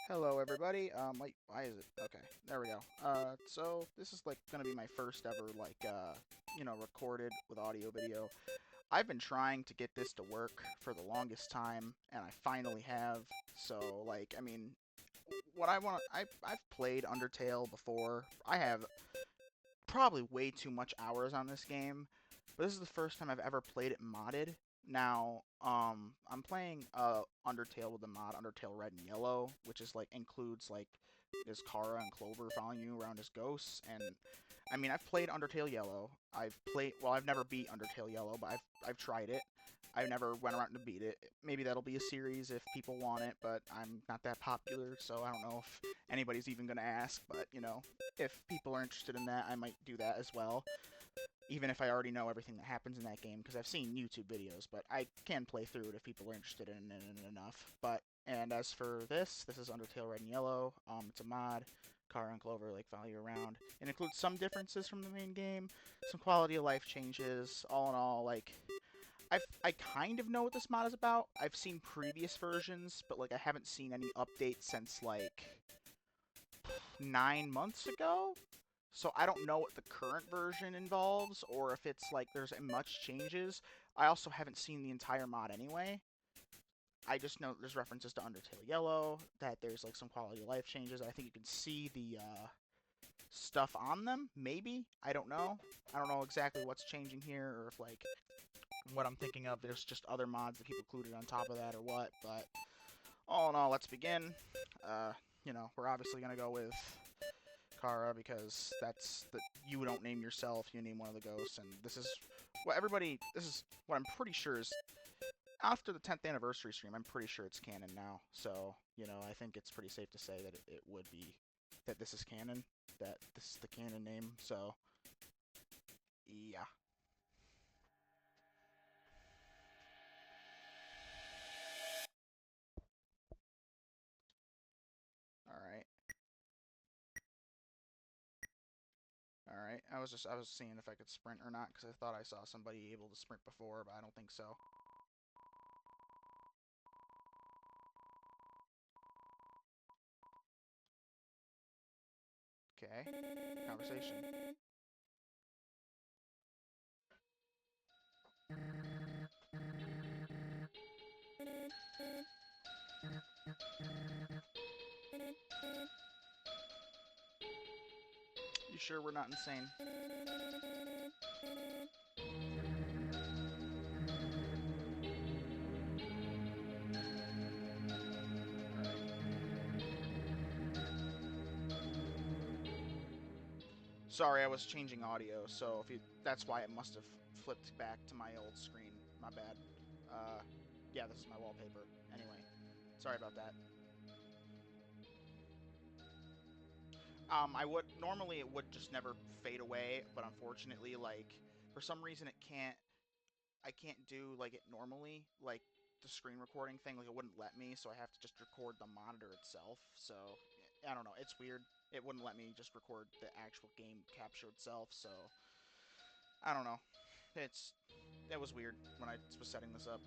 Hello, everybody. Wait, why is it? Okay, there we go. So this is like gonna be my first ever recorded with audio video. I've been trying to get this to work for the longest time, and I finally have. So, like, I mean, what I want, I've played Undertale before. I have probably way too much hours on this game, but this is the first time I've ever played it modded. Now, I'm playing Undertale with the mod Undertale Red and Yellow, which is like includes like this Kara and Clover following you around as ghosts. And I mean, I've played Undertale Yellow. I've never beat Undertale Yellow, but I've tried it. I never went around to beat it. Maybe that'll be a series if people want it, but I'm not that popular, so I don't know if anybody's even gonna ask. But if people are interested in that, I might do that as well. Even if I already know everything that happens in that game, because I've seen YouTube videos, but I can play through it if people are interested in it enough. And as for this is Undertale Red and Yellow. It's a mod. Kara and Clover like follow you around. It includes some differences from the main game, some quality of life changes. All in all, like I kind of know what this mod is about. I've seen previous versions, but like I haven't seen any updates since like 9 months ago. So I don't know what the current version involves, or if it's like there's much changes. I also haven't seen the entire mod anyway. I just know there's references to Undertale Yellow, that there's like some quality of life changes. I think you can see the stuff on them, maybe. I don't know. I don't know exactly what's changing here, or if like what I'm thinking of, there's just other mods that people included on top of that or what. But all in all, let's begin. Uh, we're obviously gonna go with Kara because that's the you don't name yourself, you name one of the ghosts, and this is what I'm pretty sure is after the 10th anniversary stream. I'm pretty sure it's canon now. So I think it's pretty safe to say that it would be that this is canon, that this is the canon name. So yeah. All right. All right. I was seeing if I could sprint or not because I thought I saw somebody able to sprint before, but I don't think so. Okay. Conversation. You sure we're not insane? All right. Sorry, I was changing audio, so that's why it must have flipped back to my old screen. My bad. Uh, yeah, this is my wallpaper. Anyway, sorry about that. I would normally it would just never fade away, but unfortunately, like for some reason it can't. I can't do like it normally, like the screen recording thing. Like it wouldn't let me, so I have to just record the monitor itself. So I don't know. It's weird. It wouldn't let me just record the actual game capture itself. So I don't know. It was weird when I was setting this up.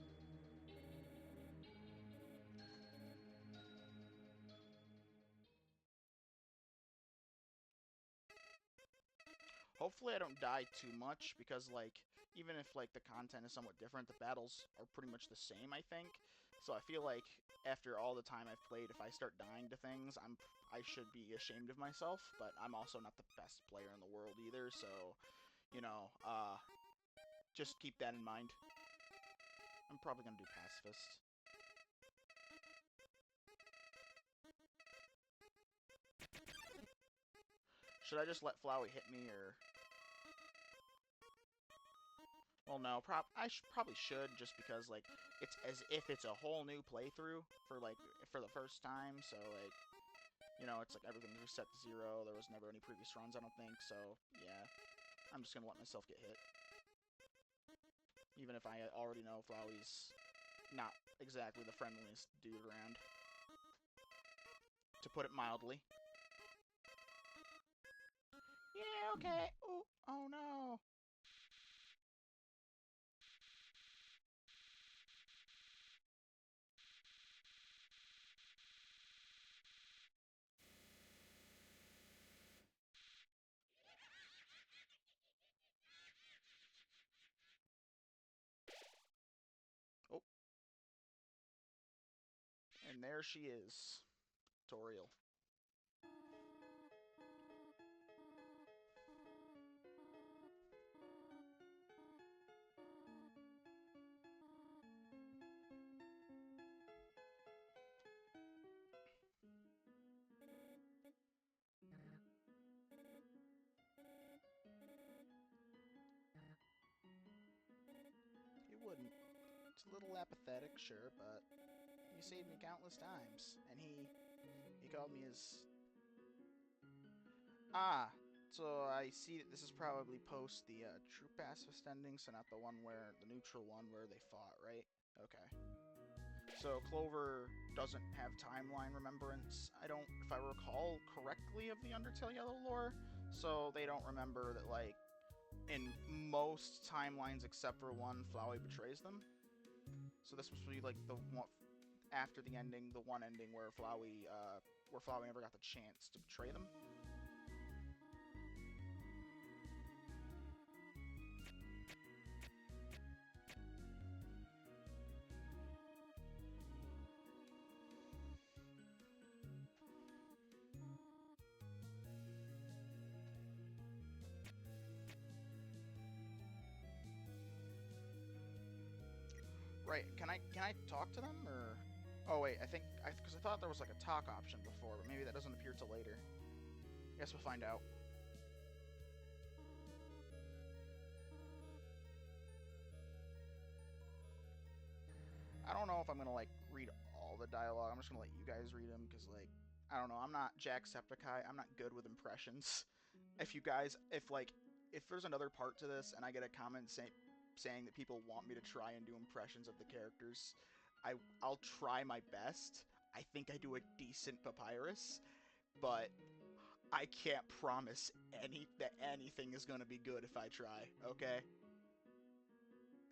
Hopefully I don't die too much because like even if like the content is somewhat different, the battles are pretty much the same, I think. So I feel like after all the time I've played, if I start dying to things, I should be ashamed of myself, but I'm also not the best player in the world either, so you know, uh just keep that in mind. I'm probably gonna do Pacifist. Should I just let Flowey hit me or well, no, probably should just because like it's as if it's a whole new playthrough for the first time. So like it's like everything's reset to zero. There was never any previous runs, I don't think. So yeah, I'm just gonna let myself get hit, even if I already know Flowey's not exactly the friendliest dude around, to put it mildly. Yeah, okay. Oh, oh no. And there she is, Toriel. He wouldn't. It's a little apathetic, sure, but he saved me countless times, and he called me his. Ah, so I see that this is probably post the true pacifist ending, so not the one where the neutral one where they fought, right? Okay. So Clover doesn't have timeline remembrance. I don't, if I recall correctly, of the Undertale Yellow lore. So they don't remember that, like, in most timelines except for one, Flowey betrays them. So this must be like the one after the ending, the one ending where Flowey never got the chance to betray them. Right? Can I talk to them or? Oh wait, because I thought there was like a talk option before, but maybe that doesn't appear till later. Guess we'll find out. I don't know if I'm gonna like read all the dialogue. I'm just gonna let you guys read them because like I don't know. I'm not Jacksepticeye. I'm not good with impressions. If you guys, if there's another part to this and I get a comment saying that people want me to try and do impressions of the characters, I'll try my best. I think I do a decent Papyrus, but I can't promise that anything is gonna be good if I try. Okay,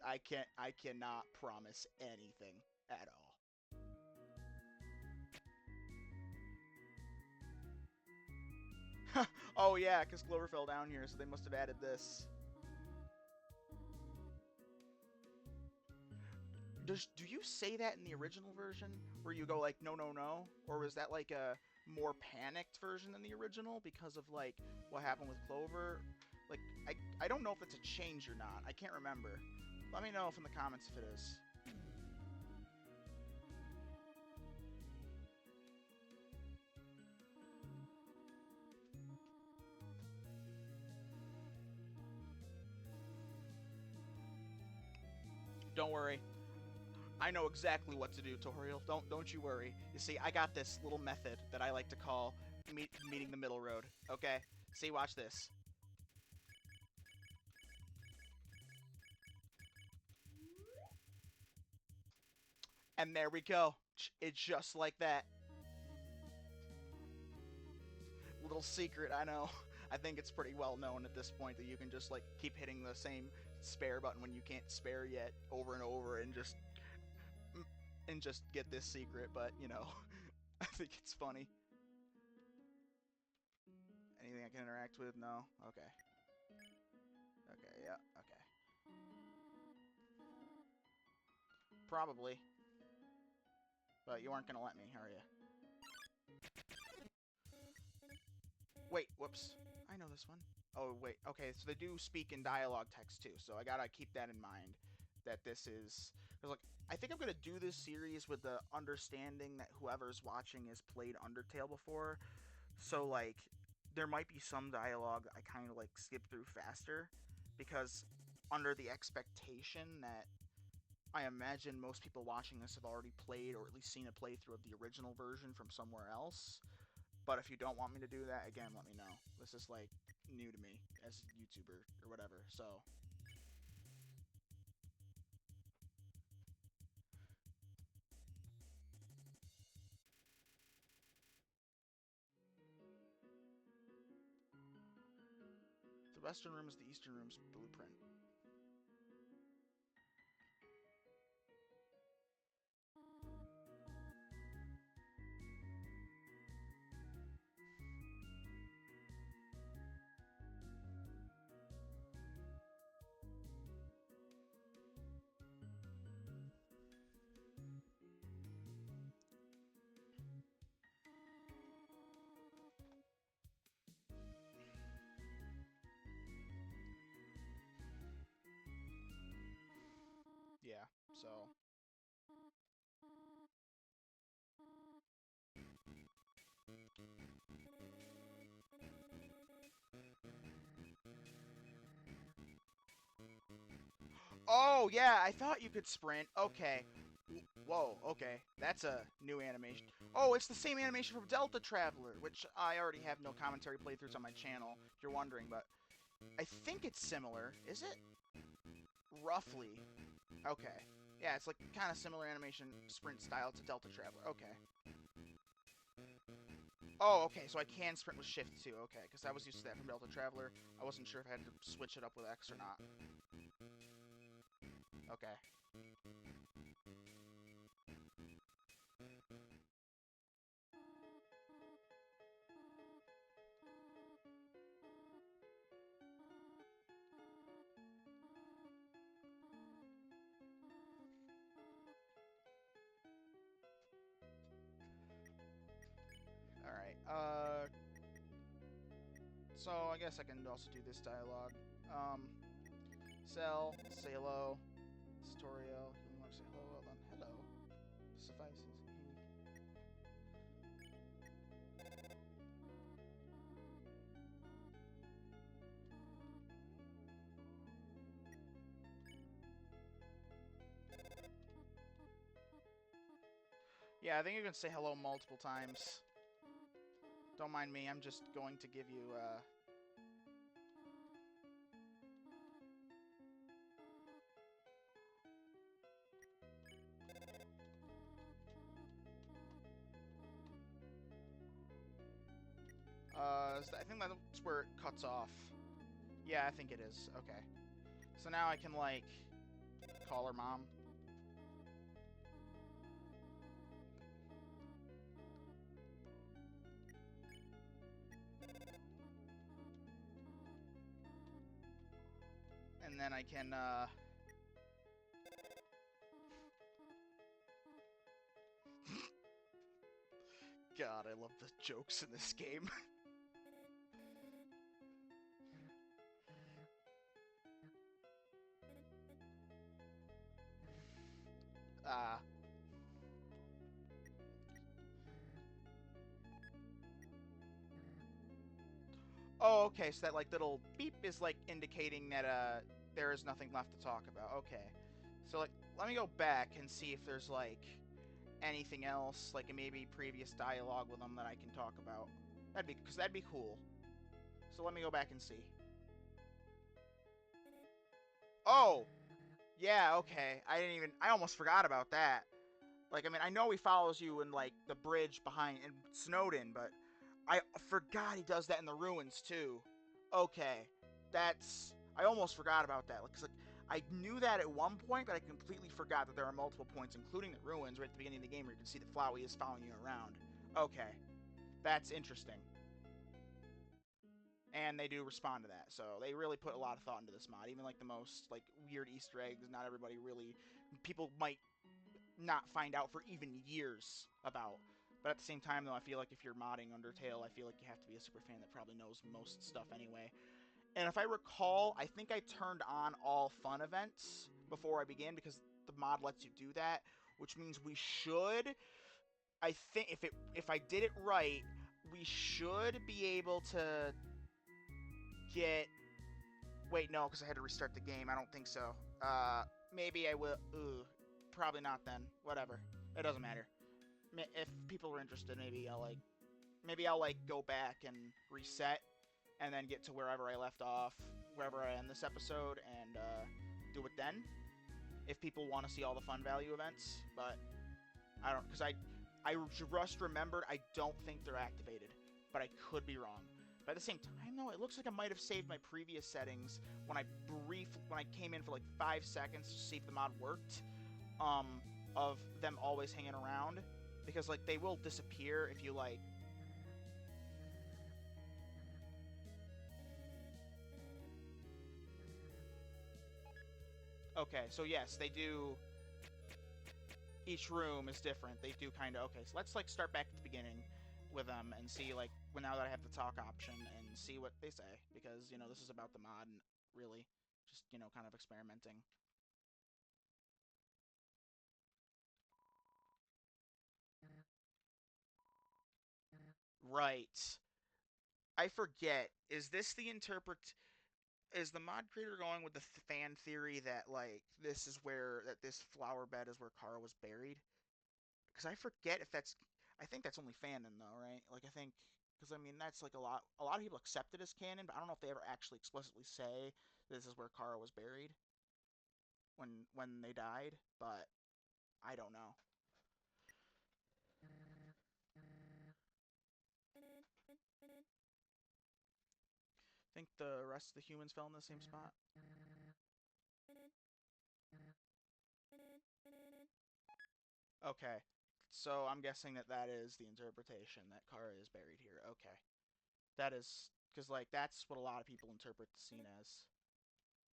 I cannot promise anything at all. Oh yeah, because Clover fell down here, so they must have added this. Do you say that in the original version where you go like no no no, or was that like a more panicked version than the original because of like what happened with Clover? Like I don't know if it's a change or not. I can't remember. Let me know in the comments if it is. Don't worry. I know exactly what to do, Toriel. Don't you worry. You see, I got this little method that I like to call meeting the middle road. Okay? See, watch this. And there we go. It's just like that. Little secret, I know. I think it's pretty well known at this point that you can just like keep hitting the same spare button when you can't spare yet over and over and just get this secret, but you know, I think it's funny. Anything I can interact with? No? Okay. Okay, yeah, okay. Probably. But you aren't gonna let me, are you? Wait, whoops. I know this one. Oh, wait. Okay, so they do speak in dialogue text too, so I gotta keep that in mind. That this is. Cause like, I think I'm gonna do this series with the understanding that whoever's watching has played Undertale before. So, like, there might be some dialogue I kind of like skip through faster because under the expectation that I imagine most people watching this have already played or at least seen a playthrough of the original version from somewhere else. But if you don't want me to do that, again, let me know. This is like new to me as a YouTuber or whatever. So the Western Room is the Eastern Room's blueprint. Oh, yeah, I thought you could sprint. Okay. Whoa, okay. That's a new animation. Oh, it's the same animation from Delta Traveler, which I already have no commentary playthroughs on my channel, if you're wondering, but I think it's similar. Is it? Roughly. Okay. Yeah, it's like kind of similar animation sprint style to Delta Traveler. Okay. Oh, okay, so I can sprint with shift too. Okay, because I was used to that from Delta Traveler. I wasn't sure if I had to switch it up with X or not. Okay. Alright, so I guess I can also do this dialogue. Cell, say hello. Tutorial, you want to say hello? Well then, hello. Suffices. Yeah, I think you can say hello multiple times. Don't mind me, I'm just going to give you, I think that's where it cuts off. Yeah, I think it is. Okay. So now I can, like, call her mom. And then I can, God, I love the jokes in this game. uh... Oh, okay, so that, like, little beep is, like, indicating that, there is nothing left to talk about. Okay. So, like, let me go back and see if there's, like, anything else, like, maybe previous dialogue with them that I can talk about. Because that'd be cool. So let me go back and see. Oh! Yeah, okay. I almost forgot about that. Like, I mean, I know he follows you in, like, the bridge behind, in Snowden, but I forgot he does that in the ruins, too. Okay. I almost forgot about that. Because, like, I knew that at one point, but I completely forgot that there are multiple points, including the ruins, right at the beginning of the game, where you can see that Flowey is following you around. Okay. That's interesting. And they do respond to that, so they really put a lot of thought into this mod. Even, like, the most, like, weird Easter eggs, not everybody really... People might not find out for even years about. But at the same time, though, I feel like if you're modding Undertale, I feel like you have to be a super fan that probably knows most stuff anyway. And if I recall, I think I turned on all fun events before I began because the mod lets you do that, which means we should. I think if I did it right, we should be able to get. Wait, no, because I had to restart the game. I don't think so. Maybe I will. Ooh, probably not then. Whatever. It doesn't matter. If people are interested, maybe I'll like go back and reset, and then get to wherever I left off, wherever I end this episode, and do it then. If people want to see all the fun value events, but I don't, because I just remembered I don't think they're activated, but I could be wrong. But at the same time, though, it looks like I might have saved my previous settings when I came in for like 5 seconds to see if the mod worked. Of them always hanging around, because like they will disappear if you like. Okay, so yes, they do. Each room is different. They do kind of. Okay, so let's like start back at the beginning with them and see like now that I have the talk option and see what they say, because you know this is about the mod and really just kind of experimenting. Right. I forget. Is this the interpret? is the mod creator going with the fan theory that like this flower bed is where Kara was buried? Because I forget if that's. I think that's only fanon though, right? Like I think because I mean that's like a lot. A lot of people accept it as canon, but I don't know if they ever actually explicitly say this is where Kara was buried when they died. But I don't know. Think the rest of the humans fell in the same spot. Okay, so I'm guessing that that is the interpretation that Kara is buried here. Okay, that is because like that's what a lot of people interpret the scene as.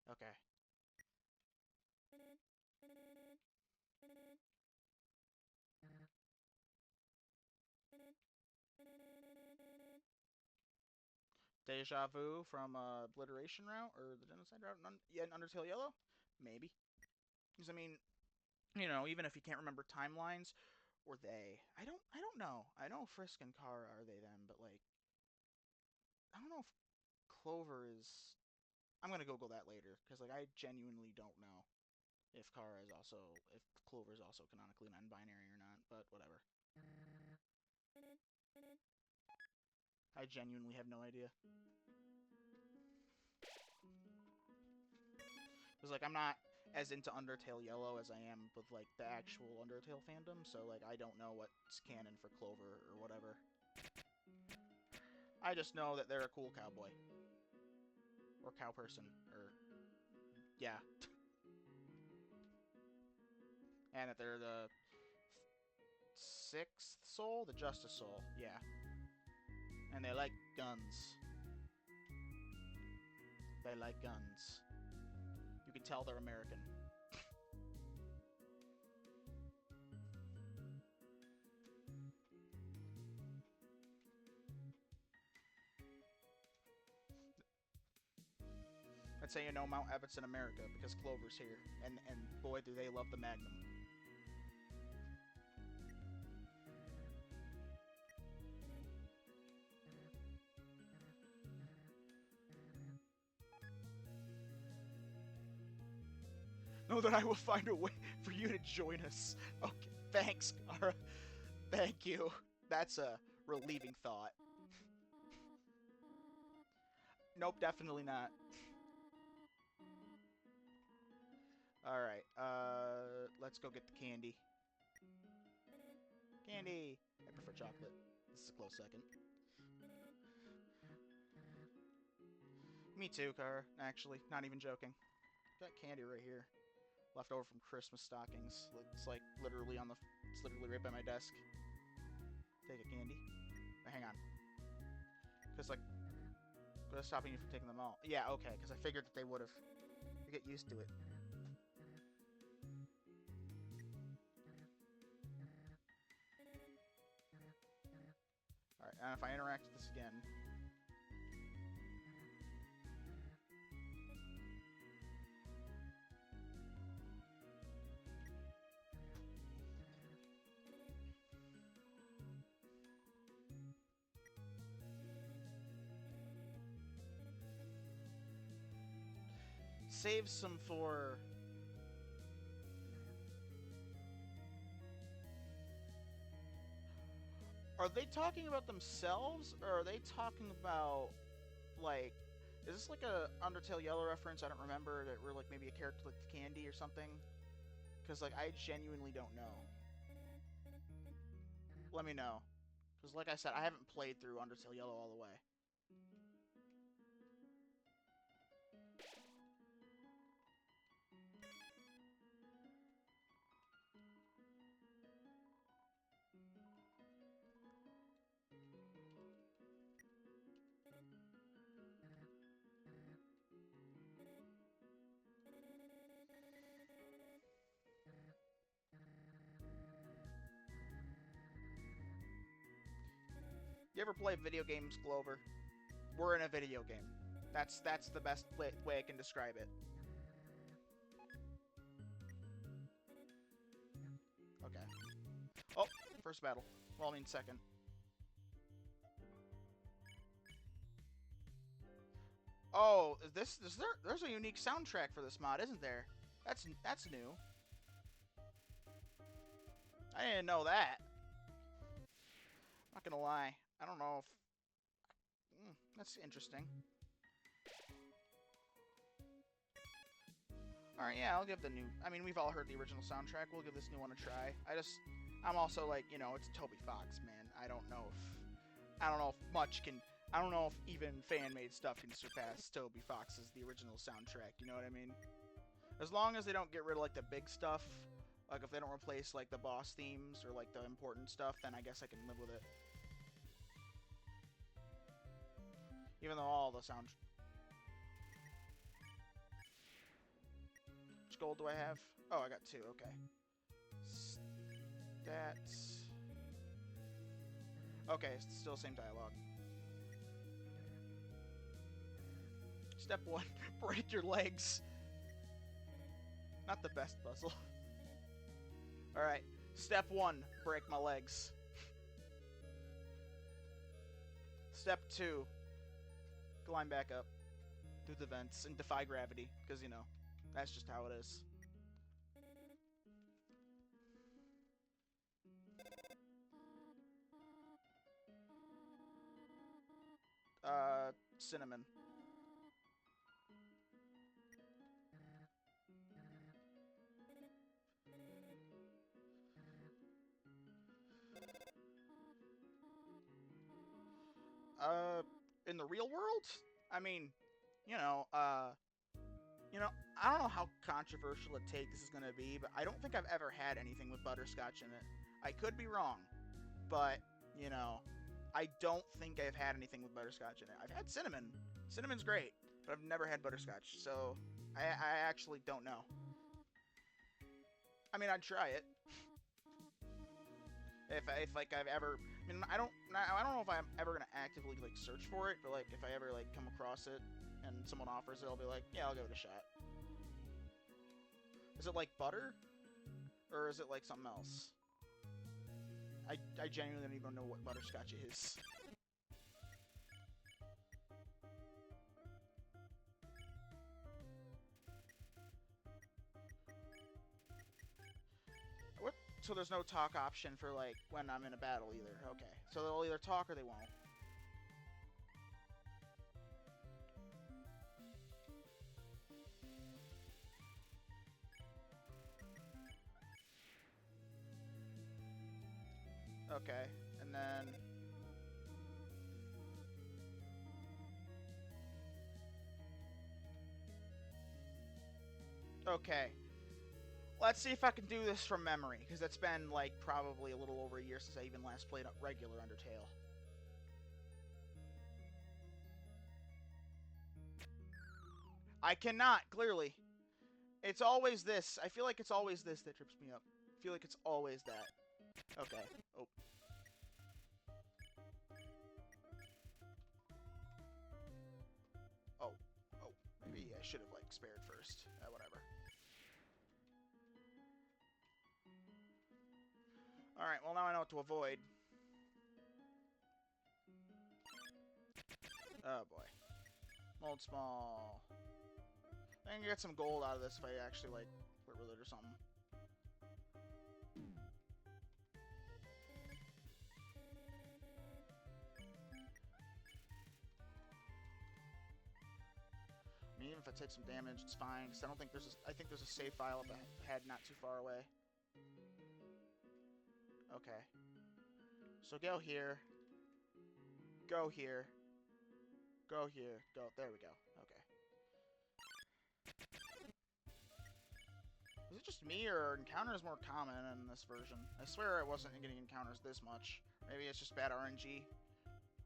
Okay. Deja vu from Obliteration route or the Genocide route? Yeah, in Undertale Yellow? Maybe. Because I mean, even if you can't remember timelines, or they, I don't know. I know Frisk and Kara are they them, but like, I don't know if Clover is. I'm gonna Google that later because like I genuinely don't know if Clover is also canonically non-binary or not. But whatever. I genuinely have no idea. Because like I'm not as into Undertale Yellow as I am with like the actual Undertale fandom, so like I don't know what's canon for Clover or whatever. I just know that they're a cool cowboy or cow person or yeah, and that they're the sixth soul, the Justice Soul, yeah, and they like guns. They like guns. You can tell they're American. That's how you know Mount Everett's in America because Clover's here, and boy do they love the Magnum. Know that I will find a way for you to join us. Okay, thanks, Kara. Thank you. That's a relieving thought. Nope, definitely not. Alright, let's go get the candy. Candy! I prefer chocolate. This is a close second. Me too, Kara. Actually, not even joking. Got candy right here. Left over from Christmas stockings. It's like literally on the... It's literally right by my desk. Take a candy. Hang on. Because, like, what's stopping you from taking them all? Yeah, okay, because I figured that they would have. You get used to it. Alright, and if I interact with this again... Save some for... Are they talking about themselves, or are they talking about, like... Is this like a Undertale Yellow reference? I don't remember. That we're like maybe a character like Candy or something? Because, like, I genuinely don't know. Let me know. Because, like I said, I haven't played through Undertale Yellow all the way. You ever play video games, Clover? We're in a video game. That's the best way I can describe it. Okay. Oh, first battle. Well, I mean second. Oh, there's a unique soundtrack for this mod, isn't there? That's new. I didn't know that. Not gonna lie. I don't know if... that's interesting. Alright, yeah, I'll give the new... I mean, we've all heard the original soundtrack. We'll give this new one a try. I'm also like, you know, it's Toby Fox, man. I don't know if much can... I don't know if even fan-made stuff can surpass Toby Fox's the original soundtrack, you know what I mean? As long as they don't get rid of, like, the big stuff, like, if they don't replace, like, the boss themes or, like, the important stuff, then I guess I can live with it. Even though all the sound... Which gold do I have? Oh, I got 2, okay. Stats... Okay, it's still the same dialogue. Step 1, break your legs. Not the best puzzle. Alright, step 1, break my legs. Step 2, climb back up through the vents and defy gravity, because, you know, that's just how it is. Cinnamon. In the real world? I mean, you know, I don't know how controversial a take this is going to be, but I don't think I've ever had anything with butterscotch in it. I could be wrong, but, you know, I don't think I've had anything with butterscotch in it. I've had cinnamon. Cinnamon's great, but I've never had butterscotch, so I actually don't know. I mean, I'd try it. If like I've ever, I mean, I don't know if I'm ever gonna actively like search for it, but like if I ever like come across it and someone offers it, I'll be like, yeah, I'll give it a shot. Is it like butter, or is it like something else? I genuinely don't even know what butterscotch is. What? So there's no talk option for like when I'm in a battle either. Okay, so they'll either talk or they won't. Okay, and then... Okay. Let's see if I can do this from memory, because it's been, like, probably a little over a year since I even last played regular Undertale. I cannot, clearly. It's always this. I feel like it's always this that trips me up. I feel like it's always that. Okay. Oh. Oh. Oh. Maybe I should have, like, spared first. Whatever. Alright, well now I know what to avoid. Oh boy. Mold small. I can get some gold out of this if I actually, like, quit with it or something. I mean, even if I take some damage, it's fine, because I don't think there's I think there's a save file up ahead not too far away. Okay. So go here. Go here. Go here. Go. There we go. Okay. Is it just me, or encounters more common in this version? I swear I wasn't getting encounters this much. Maybe it's just bad RNG.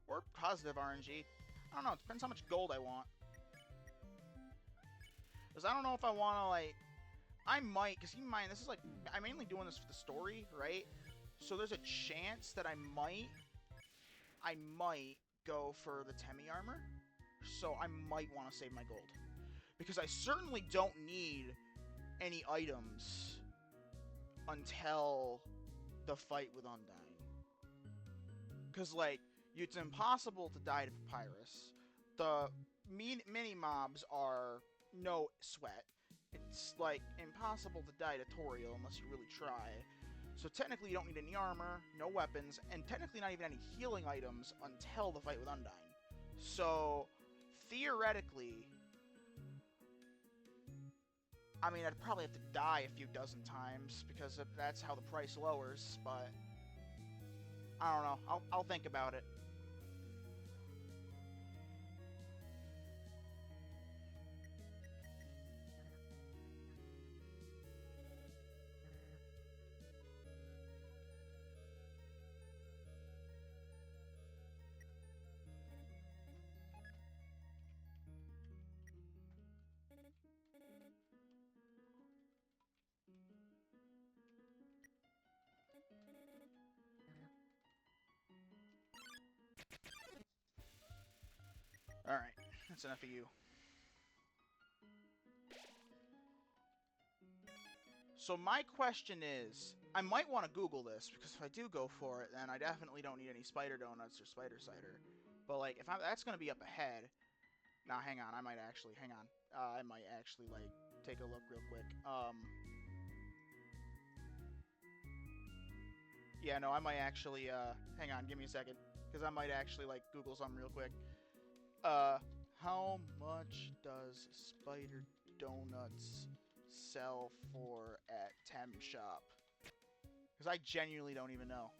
Or positive RNG. I don't know. It depends how much gold I want. Because I don't know if I want to, like... I might, because keep in mind, this is like... I'm mainly doing this for the story, right? So there's a chance that I might go for the Temi armor. So I might want to save my gold. Because I certainly don't need any items until the fight with Undyne. Because, like, it's impossible to die to Papyrus. The mini mobs are no sweat. It's like impossible to die tutorial unless you really try. So technically you don't need any armor, no weapons, and technically not even any healing items until the fight with Undyne. So theoretically, I mean, I'd probably have to die a few dozen times because that's how the price lowers, but I don't know. I'll think about it. Alright, that's enough of you. So my question is, I might want to Google this, because if I do go for it, then I definitely don't need any spider donuts or spider cider. But, like, if that's going to be up ahead... Nah, hang on, I might actually... Hang on. I might actually, like, take a look real quick. Yeah, no, I might actually, hang on, give me a second. Because I might actually, like, Google something real quick. How much does spider donuts sell for at Tem Shop? Because I genuinely don't even know.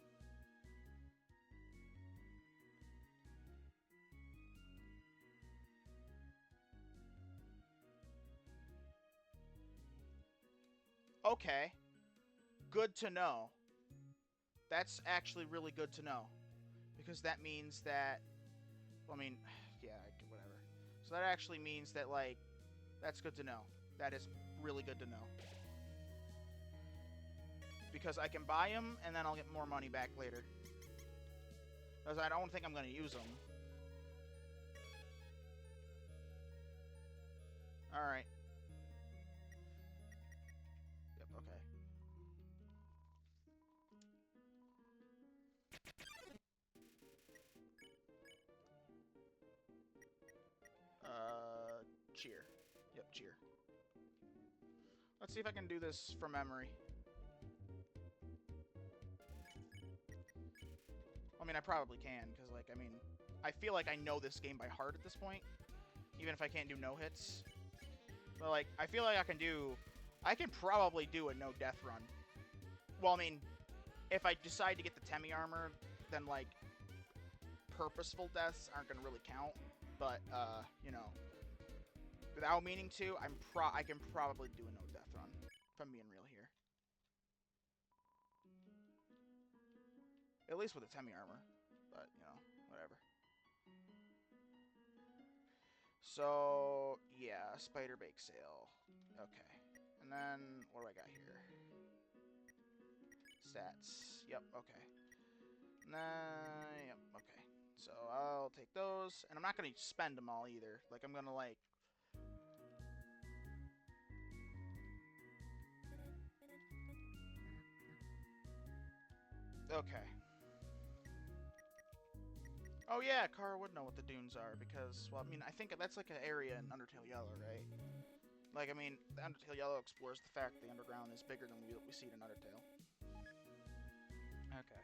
Okay. Good to know. That's actually really good to know. Because that means that... Well, I mean, yeah, whatever. So that actually means that, like, that's good to know. That is really good to know. Because I can buy them, and then I'll get more money back later. Because I don't think I'm going to use them. Alright. Yep, okay. Cheer. Yep, cheer. Let's see if I can do this from memory. I mean, I probably can, because, like, I mean, I feel like I know this game by heart at this point, even if I can't do no-hits. But, like, I feel like I can probably do a no-death run. Well, I mean, if I decide to get the Temi armor, then, like, purposeful deaths aren't going to really count. But, you know, without meaning to, I can probably do a no-death run, if I'm being real here. At least with the Temi armor. But, you know, whatever. So, yeah, spider bake sale. Okay. And then, what do I got here? Stats. Yep, okay. And then, yep, okay. So, I'll take those. And I'm not going to spend them all either. Like, I'm going to, like... Okay. Oh yeah, Kara would know what the dunes are, because, well, I mean, I think that's like an area in Undertale Yellow, right? Like, I mean, the Undertale Yellow explores the fact the underground is bigger than we see it in Undertale. Okay.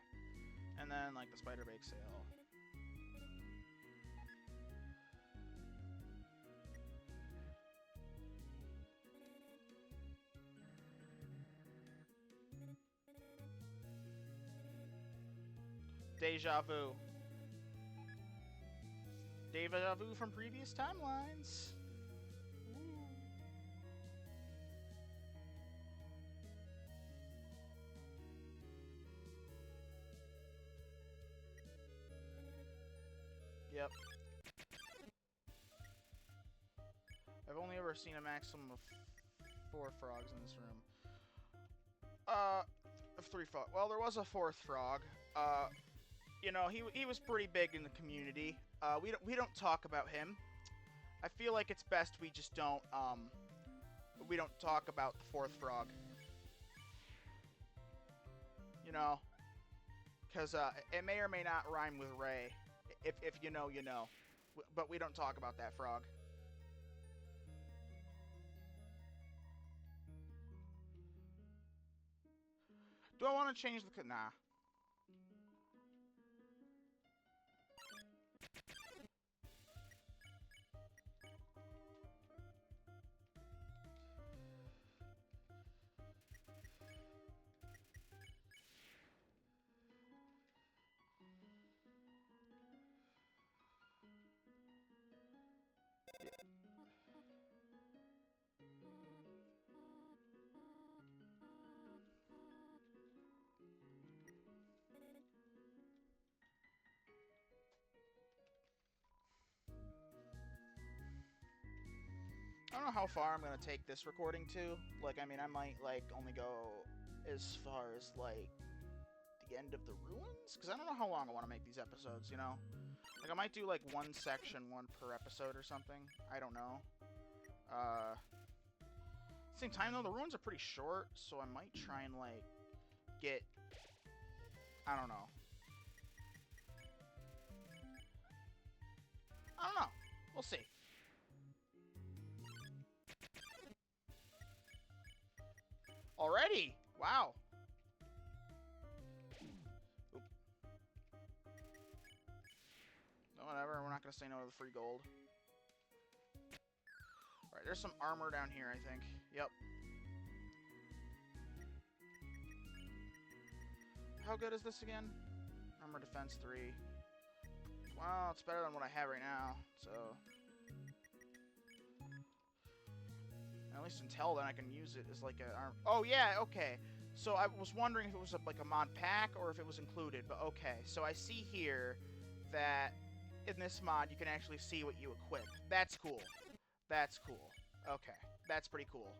And then, like, the spider bake sale. Deja vu. Deja vu from previous timelines. Ooh. Yep. I've only ever seen a maximum of 4 frogs in this room. Of 3 frogs. Well, there was a 4th frog. You know, he was pretty big in the community. We don't talk about him. I feel like it's best we just don't talk about the 4th frog. You know, because it may or may not rhyme with Ray. If you know, you know. But we don't talk about that frog. Do I want to change the... Nah. I don't know how far I'm gonna take this recording to. Like, I mean, I might, like, only go as far as, like, the end of the ruins? Because I don't know how long I want to make these episodes, you know? Like, I might do, like, one section, one per episode or something. I don't know. Same time, though, the ruins are pretty short, so I might try and, like, get... I don't know. I don't know. We'll see. Already? Wow. Oop. No, whatever. We're not going to say no to the free gold. Alright, there's some armor down here, I think. Yep. How good is this again? Armor defense 3. Well, it's better than what I have right now, so... At least until then, I can use it as like a arm. Oh yeah, okay. So I was wondering if it was like a mod pack or if it was included, but okay. So I see here that in this mod you can actually see what you equip. That's cool. That's cool. Okay, that's pretty cool.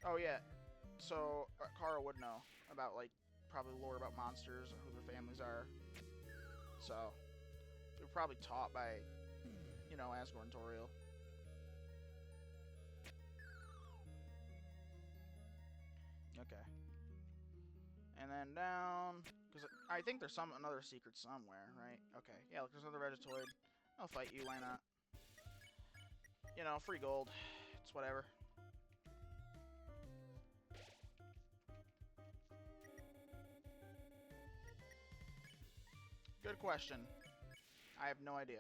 Oh yeah. So Kara would know about like probably lore about monsters and who their families are. So they're probably taught by, you know, Asgore and Toriel. Okay. And then down, because I think there's another secret somewhere, right? Okay. Yeah, look, there's another Vegetoid. I'll fight you. Why not? You know, free gold. It's whatever. Good question. I have no idea.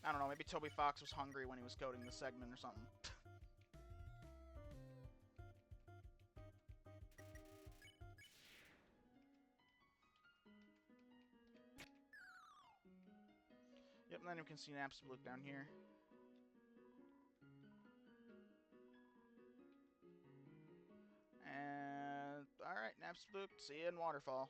I don't know, maybe Toby Fox was hungry when he was coding the segment or something. Yep, and then you can see an absolute down here. And alright, Napstablook, see you in Waterfall.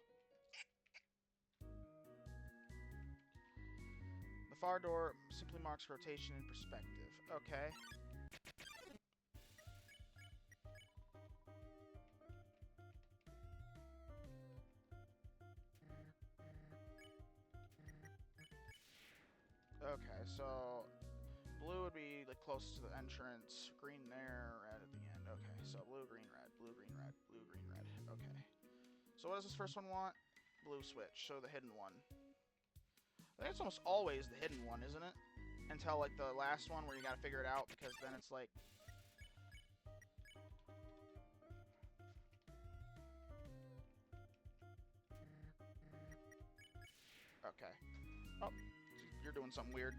The far door simply marks rotation in perspective. Okay. Okay, so blue would be like close to the entrance, green there, red at the end. Okay, so blue, green, red, blue, green, red, blue, green, red. Okay. So what does this first one want? Blue switch, so the hidden one. I think it's almost always the hidden one, isn't it? Until like the last one where you gotta figure it out, because then it's like... Okay. Oh, you're doing something weird.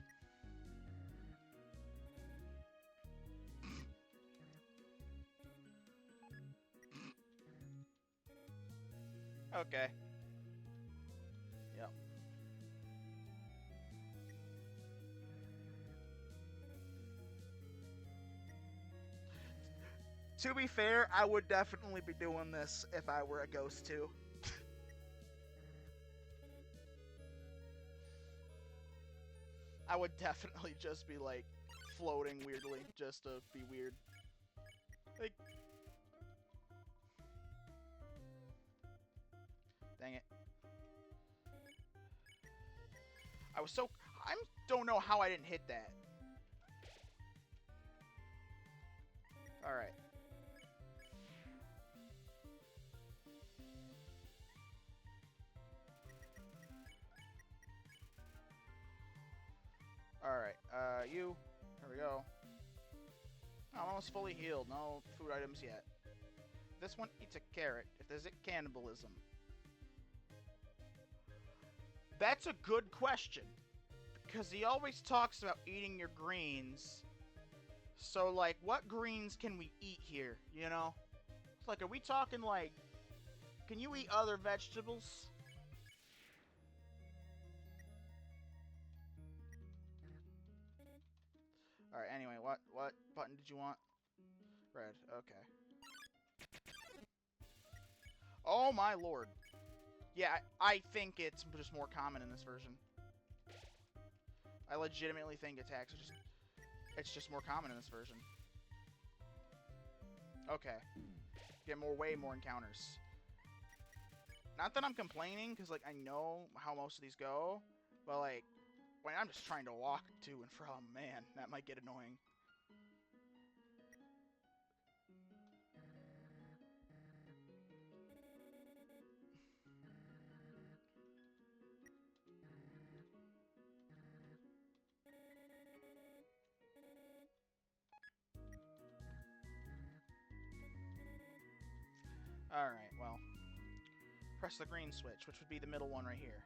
Okay. Yep. To be fair, I would definitely be doing this if I were a ghost too. I would definitely just be like floating weirdly just to be weird. Like, dang it. I don't know how I didn't hit that. Alright. Alright, you. Here we go. I'm almost fully healed. No food items yet. This one eats a carrot. If there's it cannibalism. That's a good question. Because he always talks about eating your greens. So, like, what greens can we eat here, you know? It's like, are we talking, like... Can you eat other vegetables? Alright, anyway, what button did you want? Red, okay. Oh my lord. Yeah, I think it's just more common in this version. I legitimately think attacks are just... It's just more common in this version. Okay. Get way more encounters. Not that I'm complaining, because, like, I know how most of these go. But, like, when I'm just trying to walk to and from, man, that might get annoying. Alright, well. Press the green switch, which would be the middle one right here.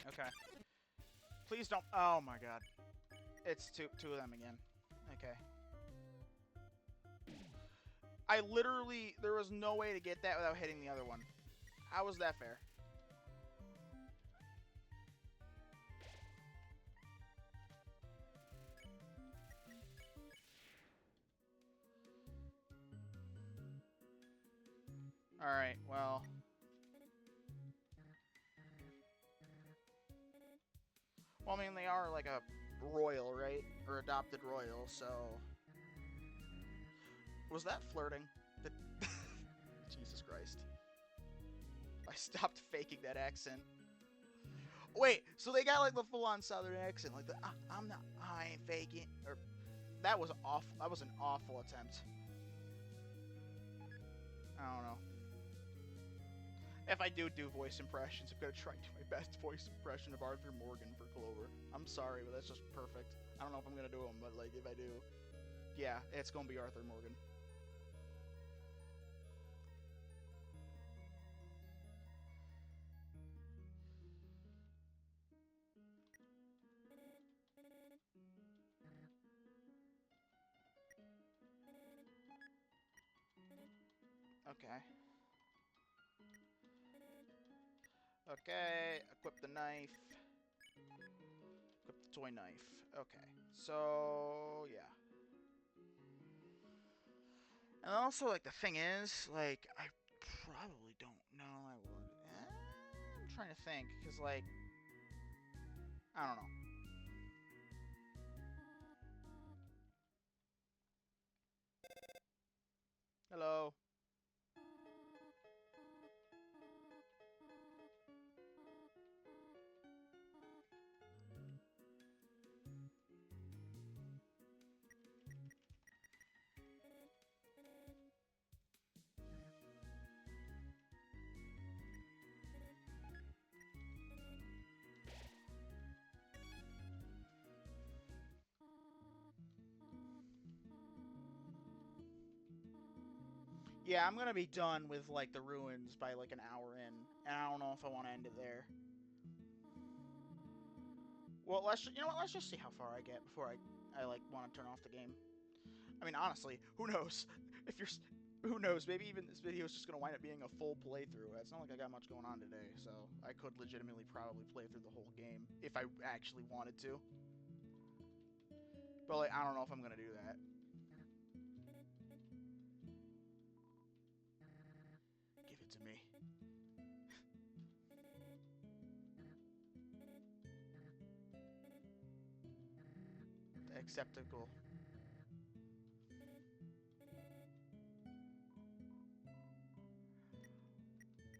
Okay. Please don't... Oh my god. It's two of them again. Okay. I literally... There was no way to get that without hitting the other one. How was that fair? Alright, well... Well, I mean, they are like a royal, right? Or adopted royal, so... Was that flirting? Jesus Christ. I stopped faking that accent. Wait, so they got like the full-on southern accent, like the I ain't faking, or that was awful. That was an awful attempt. I don't know. If I do voice impressions, I'm gonna try to do my best voice impression of Arthur Morgan for Clover. I'm sorry, but that's just perfect. I don't know if I'm gonna do them, but like if I do, yeah, it's gonna be Arthur Morgan. Okay. Okay, equip the knife. Equip the toy knife. Okay, so yeah. And also, like, the thing is, like, I probably don't know I would. I'm trying to think, because, like, I don't know. Hello. Yeah, I'm gonna be done with, like, the ruins by, like, an hour in. And I don't know if I want to end it there. Well, you know what? Let's just see how far I get before I like, want to turn off the game. I mean, honestly, who knows? If you're... Who knows? Maybe even this video is just going to wind up being a full playthrough. It's not like I got much going on today, so I could legitimately probably play through the whole game if I actually wanted to. But, like, I don't know if I'm going to do that. Give it to me. Acceptable.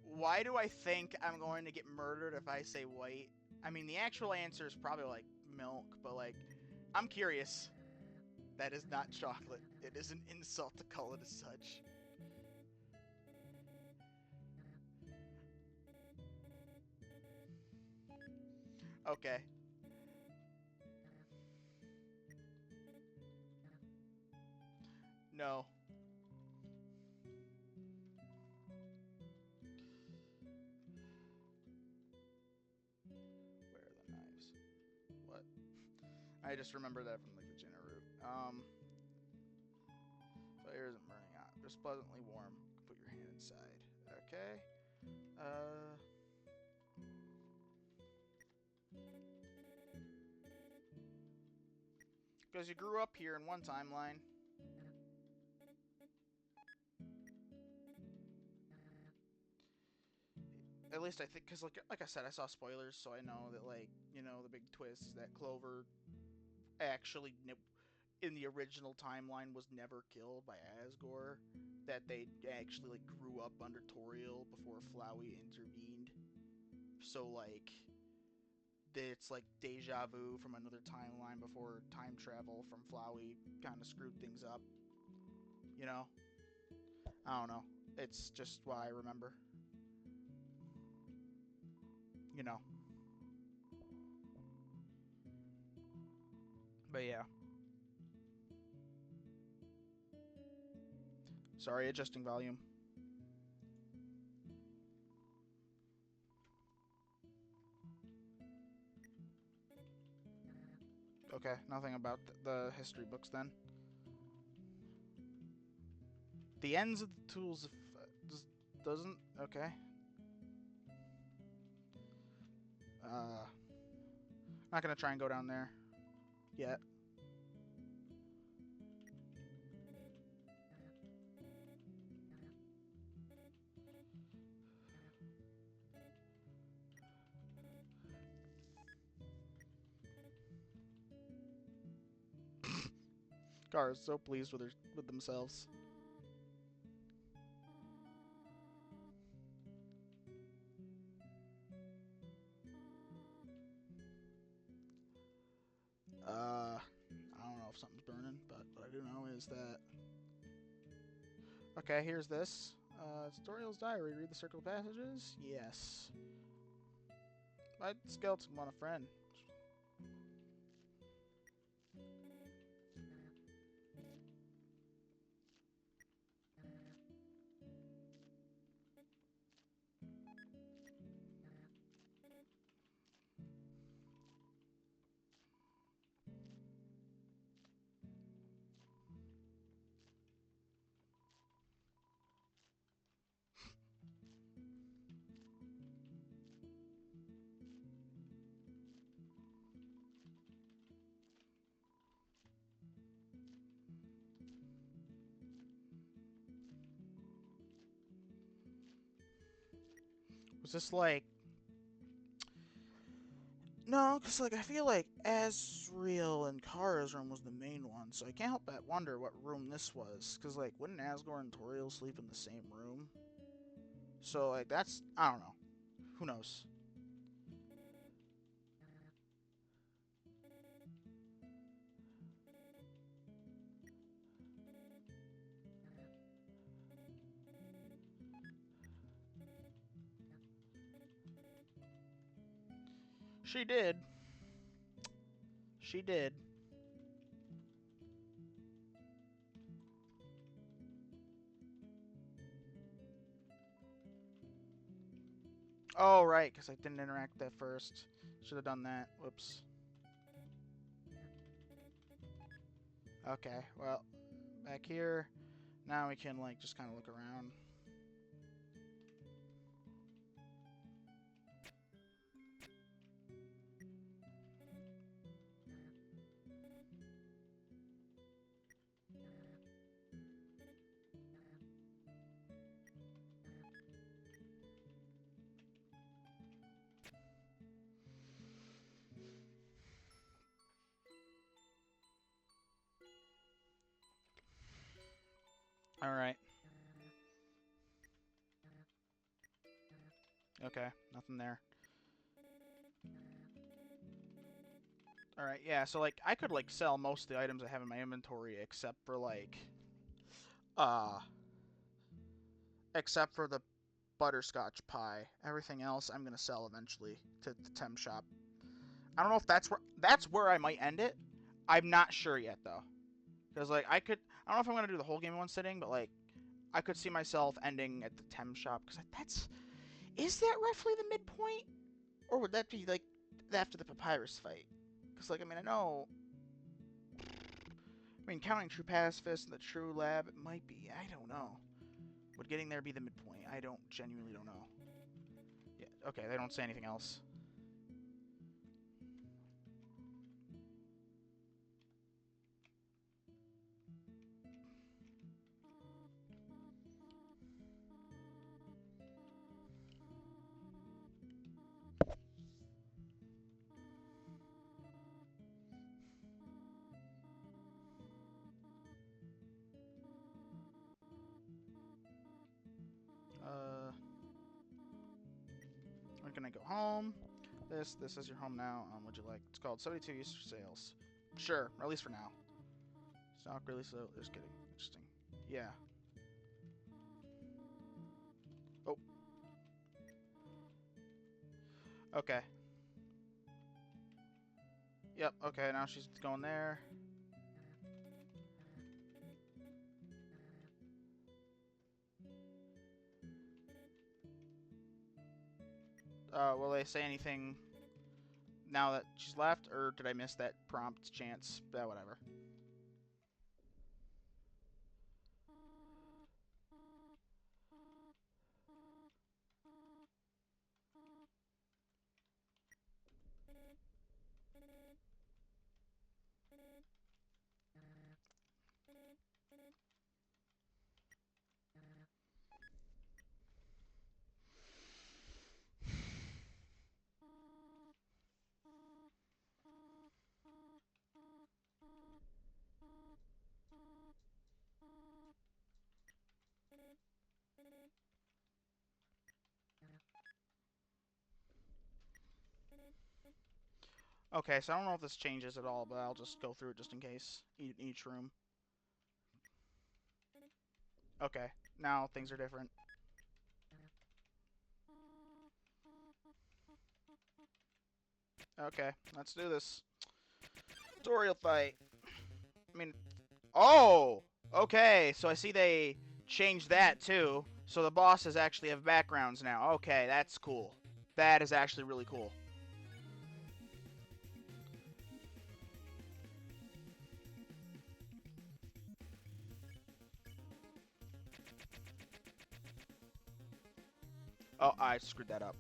Why do I think I'm going to get murdered if I say white? I mean, the actual answer is probably, like, milk, but, like, I'm curious. That is not chocolate. It is an insult to call it as such. Okay. No. Where are the knives? What? I just remember that from like the Jenna root. Fire isn't burning hot, just pleasantly warm. Put your hand inside. Okay. Uh. Because you grew up here in one timeline. At least I think, because like I said, I saw spoilers, so I know that the big twist is that Clover actually in the original timeline was never killed by Asgore. That they actually grew up under Toriel before Flowey intervened. So it's like deja vu from another timeline before time travel from Flowey kind of screwed things up. You know, I don't know. It's just what I remember. You know, but yeah. Sorry, adjusting volume. Okay, nothing about the history books then. The ends of the tools doesn't. Okay. Not gonna try and go down there yet. Gar is so pleased with themselves. I don't know if something's burning, but what I do know is that. Okay, here's this. It's Doriel's diary. Read the circle of passages. Yes. My skeleton want a friend. Was this like? No, because I feel like Asriel and Kara's room was the main one, so I can't help but wonder what room this was. Because wouldn't Asgore and Toriel sleep in the same room? So that's, I don't know. Who knows? She did. She did. Oh, right, because I didn't interact at first. Should have done that. Whoops. Okay, well, back here. Now we can, just kind of look around. Alright. Okay, nothing there. All right, yeah. So like, I could like sell most of the items I have in my inventory, uh, except for the butterscotch pie. Everything else, I'm gonna sell eventually to the temp shop. I don't know if that's where I might end it. I'm not sure yet though, because like I don't know if I'm gonna do the whole game in one sitting, but like I could see myself ending at the temp shop because that's is that roughly the midpoint, or would that be like after the papyrus fight? Because like I mean counting true pacifist and the true lab, it might be. I don't know. Would getting there be the midpoint? I genuinely don't know. Yeah. Okay. They don't say anything else. Uh, we're gonna go home. This is your home now. Would you like? It's called 72 Easter sales. Sure, or at least for now. Stock really slow. Just kidding. Interesting. Yeah. Oh. Okay. Yep. Okay. Now she's going there. Will they say anything now that she's left, or did I miss that prompt chance? Whatever. Okay, so I don't know if this changes at all, but I'll just go through it just in case. Each room. Okay, now things are different. Okay, let's do this. Tutorial fight. I mean, oh! Okay, so I see they changed that too. So the bosses actually have backgrounds now. Okay, that's cool. That is actually really cool. Oh, I screwed that up.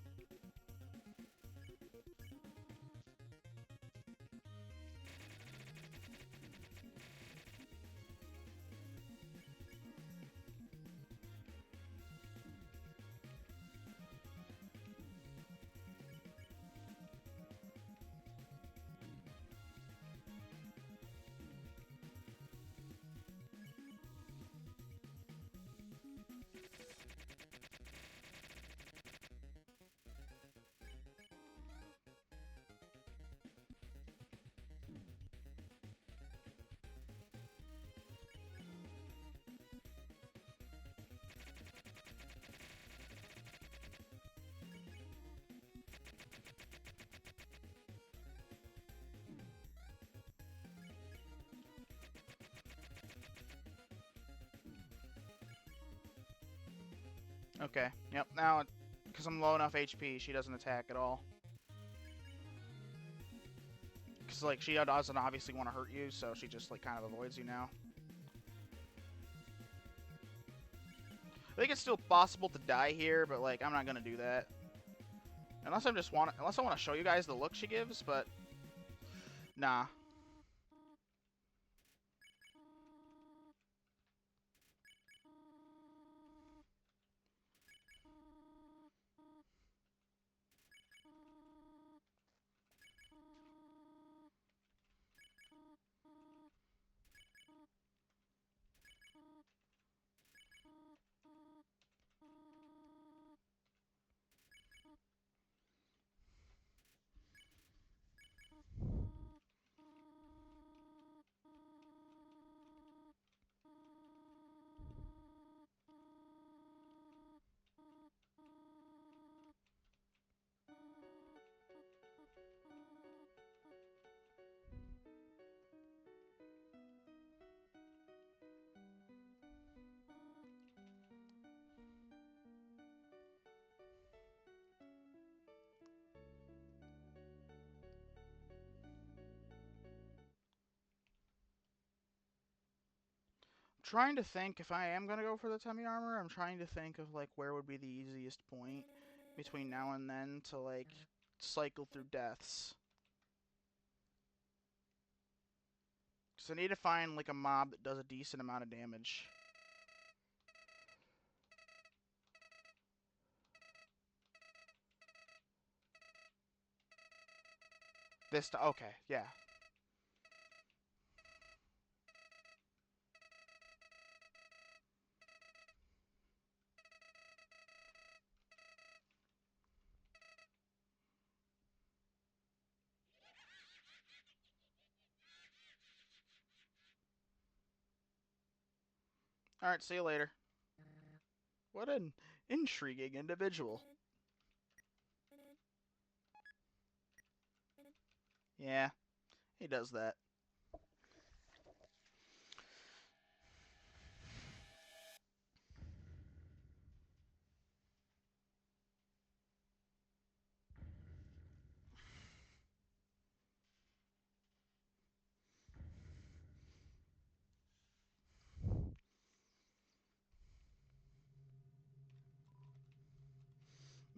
Okay, yep, now, because I'm low enough HP, she doesn't attack at all. Because, like, she doesn't obviously want to hurt you, so she just, like, kind of avoids you now. I think it's still possible to die here, but, like, I'm not going to do that. Unless I want to show you guys the look she gives, but nah. trying to think if I am gonna go for the tummy armor. I'm trying to think of like where would be the easiest point between now and then to like cycle through deaths. Because I need to find like a mob that does a decent amount of damage. Okay, yeah. Alright, see you later. What an intriguing individual. Yeah, he does that.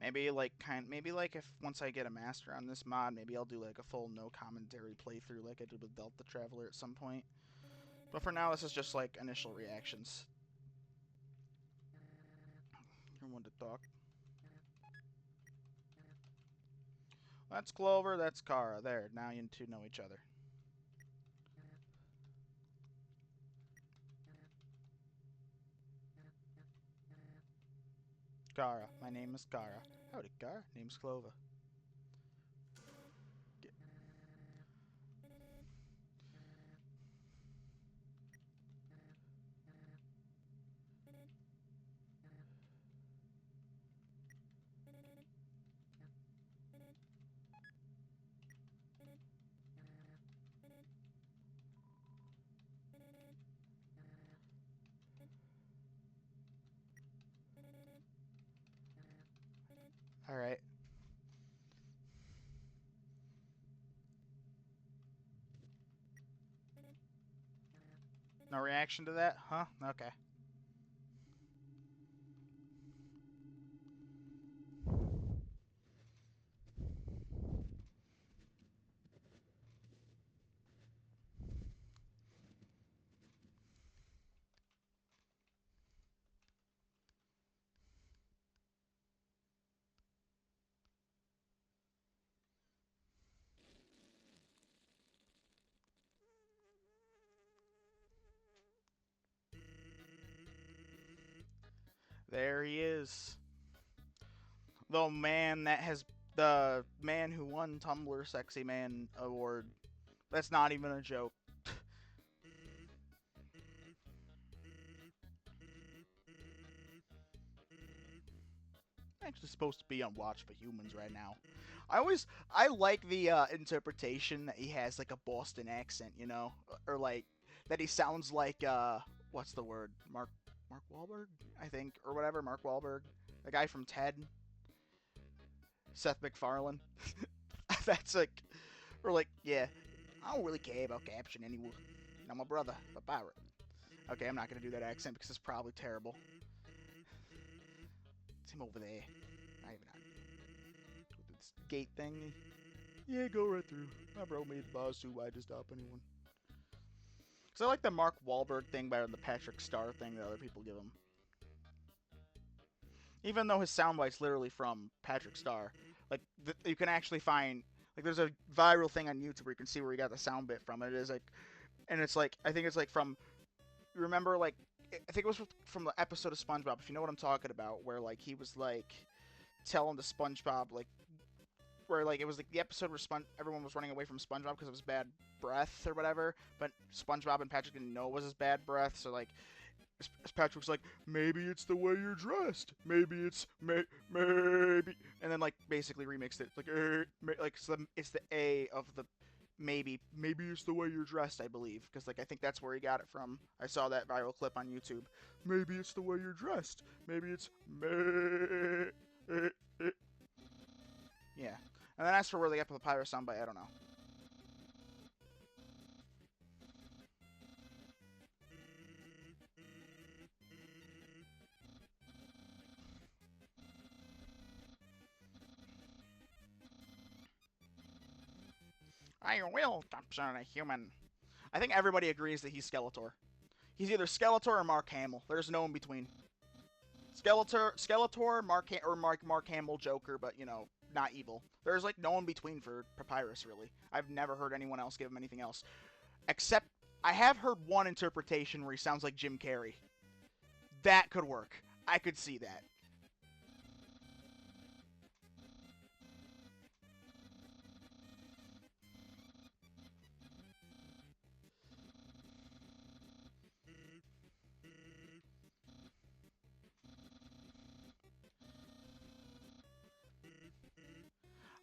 Maybe like if once I get a master on this mod, maybe I'll do like a full no commentary playthrough like I did with Delta Traveler at some point. But for now, this is just like initial reactions. You're one to talk. That's Clover, that's Kara. There, now you two know each other. Kara, my name is Kara. Howdy, Kara. Name's Clover. Alright. No reaction to that? Huh? Okay. There he is. The man that has the man who won Tumblr Sexy Man Award. That's not even a joke. Actually supposed to be on Watch for Humans right now. I like the interpretation that he has like a Boston accent, you know, or like that he sounds like what's the word? Mark Wahlberg, I think, or whatever. Mark Wahlberg, the guy from Ted, Seth MacFarlane. That's like, or like, yeah. I don't really care about caption anymore. I'm a brother, a pirate. Okay, I'm not gonna do that accent because it's probably terrible. It's him over there. Not even with this gate thing. Yeah, go right through. My bro made the boss too wide to stop anyone. Cause I like the Mark Wahlberg thing better than the Patrick Star thing that other people give him. Even though his soundbite's literally from Patrick Star, like you can actually find like there's a viral thing on YouTube where you can see where he got the sound bit from. It is like, and it's like I think it's like from. You remember like I think it was from the episode of SpongeBob, if you know what I'm talking about, where like he was like telling the SpongeBob like where like it was like the episode where everyone was running away from SpongeBob because of his bad breath or whatever, but SpongeBob and Patrick didn't know it was his bad breath, so like Patrick's like, maybe it's the way you're dressed, maybe it's maybe, and then like basically remixed it like it's the A of the maybe it's the way you're dressed, I believe, because like I think that's where he got it from. I saw that viral clip on YouTube. Maybe it's the way you're dressed. Maybe it's yeah. And then as for where they got the pyro soundbite, I don't know. I will capture a human. I think everybody agrees that he's Skeletor. He's either Skeletor or Mark Hamill. There's no in between. Skeletor, Mark Hamill, Joker, but you know, not evil. There's like no in between for Papyrus, really. I've never heard anyone else give him anything else, except I have heard one interpretation where he sounds like Jim Carrey. That could work. I could see that.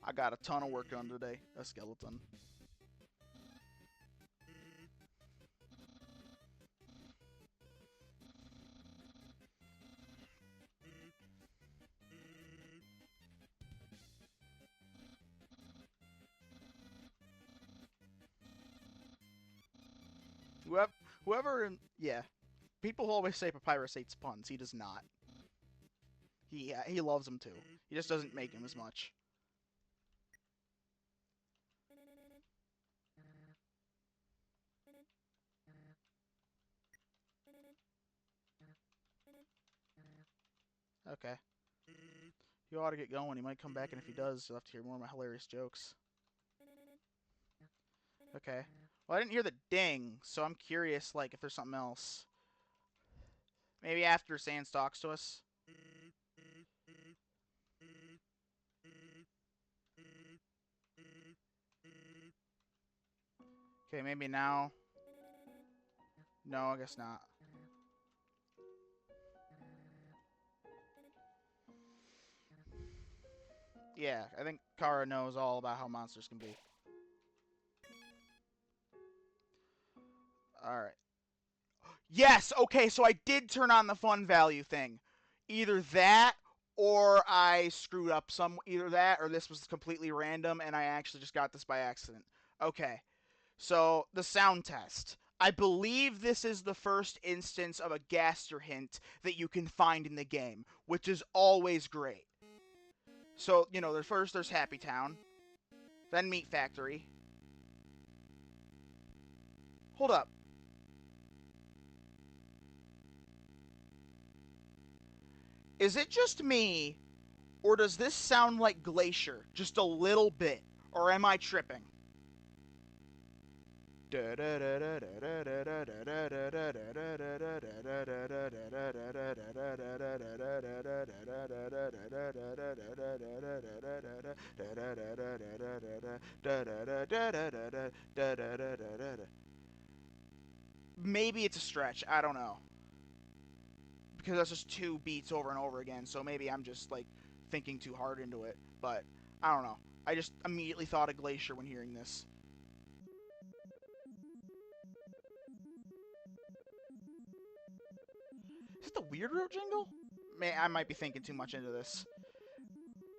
I got a ton of work done today. A skeleton. Yeah. People always say Papyrus hates puns. He does not. He loves them too. He just doesn't make them as much. Okay. You ought to get going. He might come back, and if he does, you'll have to hear more of my hilarious jokes. Okay. Well, I didn't hear the ding, so I'm curious, like, if there's something else. Maybe after Sans talks to us. Okay, maybe now. No, I guess not. Yeah, I think Kara knows all about how monsters can be. Alright. Yes! Okay, so I did turn on the fun value thing. Either that, or I screwed up some... Either that, or this was completely random, and I actually just got this by accident. Okay. So, the sound test. I believe this is the first instance of a Gaster hint that you can find in the game, which is always great. So, you know, there's Happy Town, then Meat Factory. Hold up. Is it just me, or does this sound like Glacier just a little bit, or am I tripping? Maybe it's a stretch. I don't know. Because that's just two beats over and over again, so maybe I'm just, like, thinking too hard into it. But, I don't know. I just immediately thought of Glacier when hearing this. Is it the Weird Road jingle? I might be thinking too much into this.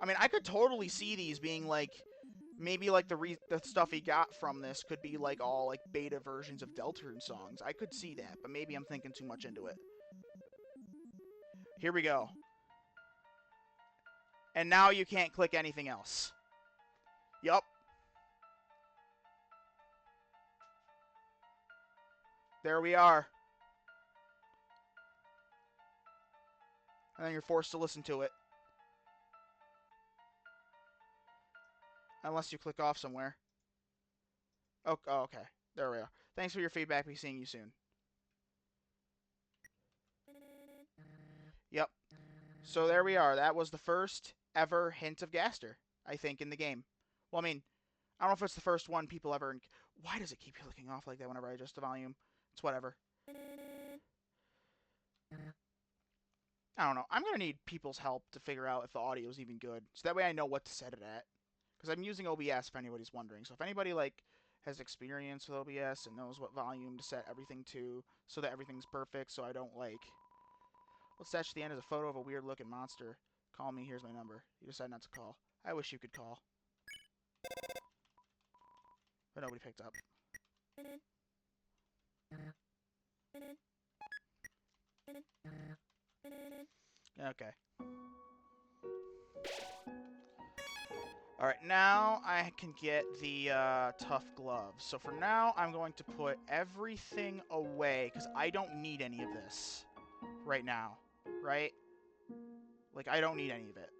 I mean, I could totally see these being, like, maybe, like, the stuff he got from this could be, like, all, like, beta versions of Deltarune songs. I could see that, but maybe I'm thinking too much into it. Here we go. And now you can't click anything else. Yup. There we are. And then you're forced to listen to it. Unless you click off somewhere. Oh, okay. There we are. Thanks for your feedback. Be seeing you soon. Yep. So there we are. That was the first ever hint of Gaster, I think, in the game. Well, I mean, I don't know if it's the first one people ever... Why does it keep clicking off like that whenever I adjust the volume? It's whatever. I don't know. I'm going to need people's help to figure out if the audio is even good. So that way I know what to set it at. Because I'm using OBS if anybody's wondering. So if anybody, like, has experience with OBS and knows what volume to set everything to so that everything's perfect so I don't, like... What's attached to the end is a photo of a weird-looking monster. Call me, here's my number. You decide not to call. I wish you could call. But nobody picked up. Okay. Alright, now I can get the tough gloves. So for now, I'm going to put everything away, because I don't need any of this right now, right? Like, I don't need any of it.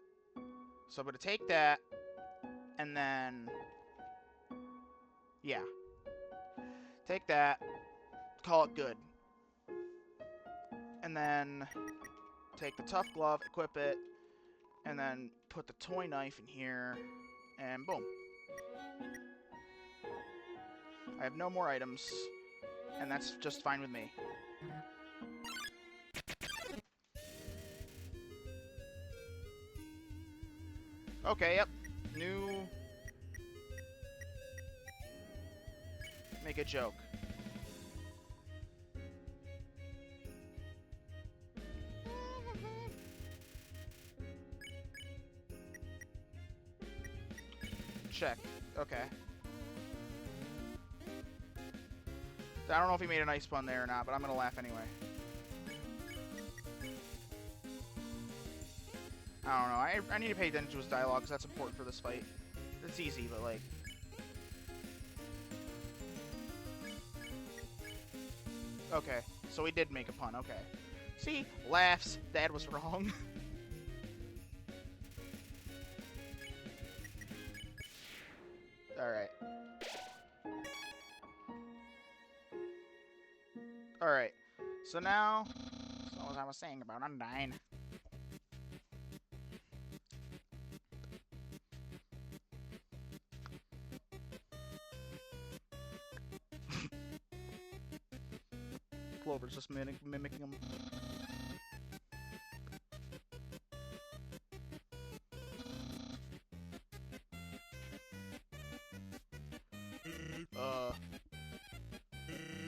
So I'm going to take that, and then, yeah. Take that, call it good. And then take the tough glove, equip it, and then put the toy knife in here, and boom. I have no more items, and that's just fine with me. Okay, yep. New... Make a joke. Check. Okay. I don't know if he made a nice pun there or not, but I'm gonna laugh anyway. I don't know. I need to pay attention to his dialogue, because that's important for this fight. It's easy, but like... Okay, so he did make a pun, okay. See? Laughs. Dad was wrong. Alright. Alright. So now... So as I was saying about Undyne. Clover's just mimicking him.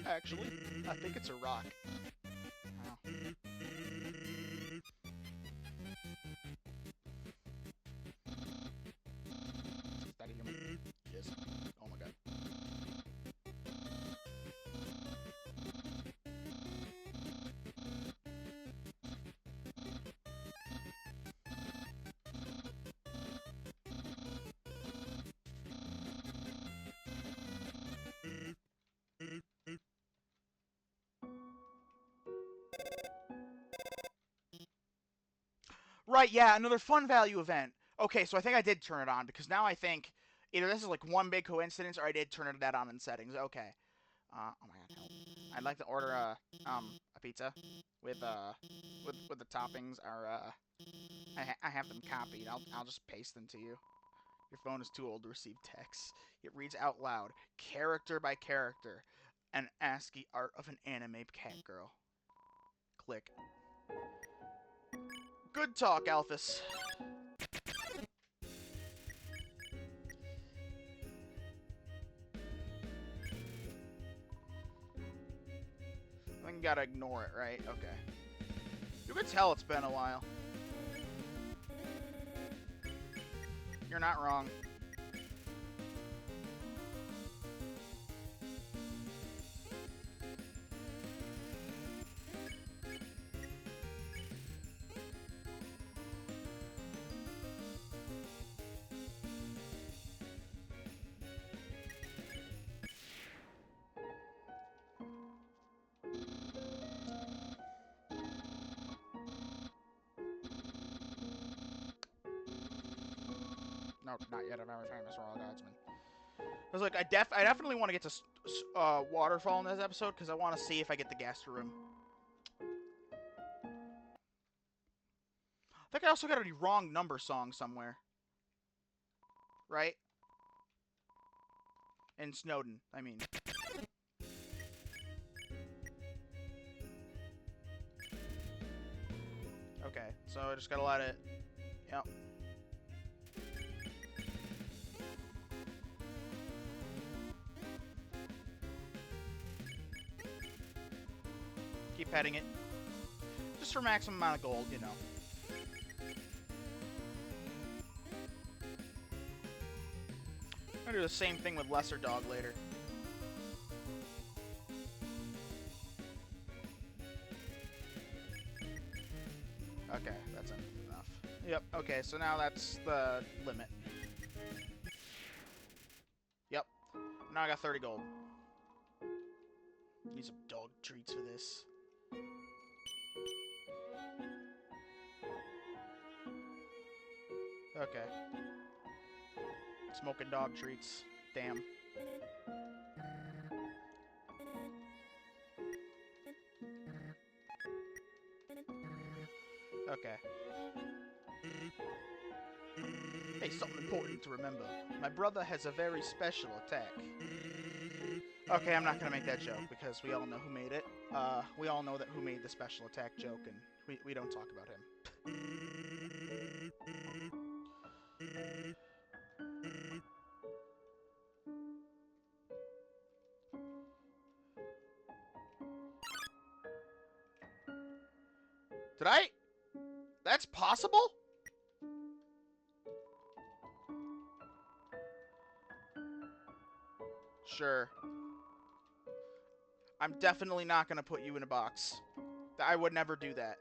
Actually, I think it's a rock. Oh. Is that a human? Yes. Oh my god. Right, yeah, another fun value event. Okay, so I think I did turn it on, because now I think either this is like one big coincidence, or I did turn that on in settings. Okay. Oh my god, no. I'd like to order a pizza with the toppings are I have them copied. I'll just paste them to you. Your phone is too old to receive text. It reads out loud, character by character, an ASCII art of an anime cat girl. Click. Good talk, Alphys. I think you gotta ignore it, right? Okay. You can tell it's been a while. You're not wrong. No, not yet. A very famous royal guardsman. I was like, I definitely want to get to Waterfall in this episode, because I want to see if I get the Gaster room. I think I also got a wrong number song somewhere. Right? In Snowden, I mean. Okay, so I just gotta let it... Yep. Keep petting it. Just for maximum amount of gold, you know. I'm gonna do the same thing with Lesser Dog later. Okay, that's enough. Yep, okay, so now that's the limit. Yep. Now I got 30 gold. Need some dog treats for this. Okay. Smoking dog treats. Damn. Okay. Hey, something important to remember. My brother has a very special attack. Okay, I'm not gonna make that joke because we all know who made it. We all know that who made the special attack joke, and we don't talk about him. Did I? That's possible? Sure. I'm definitely not gonna put you in a box. I would never do that.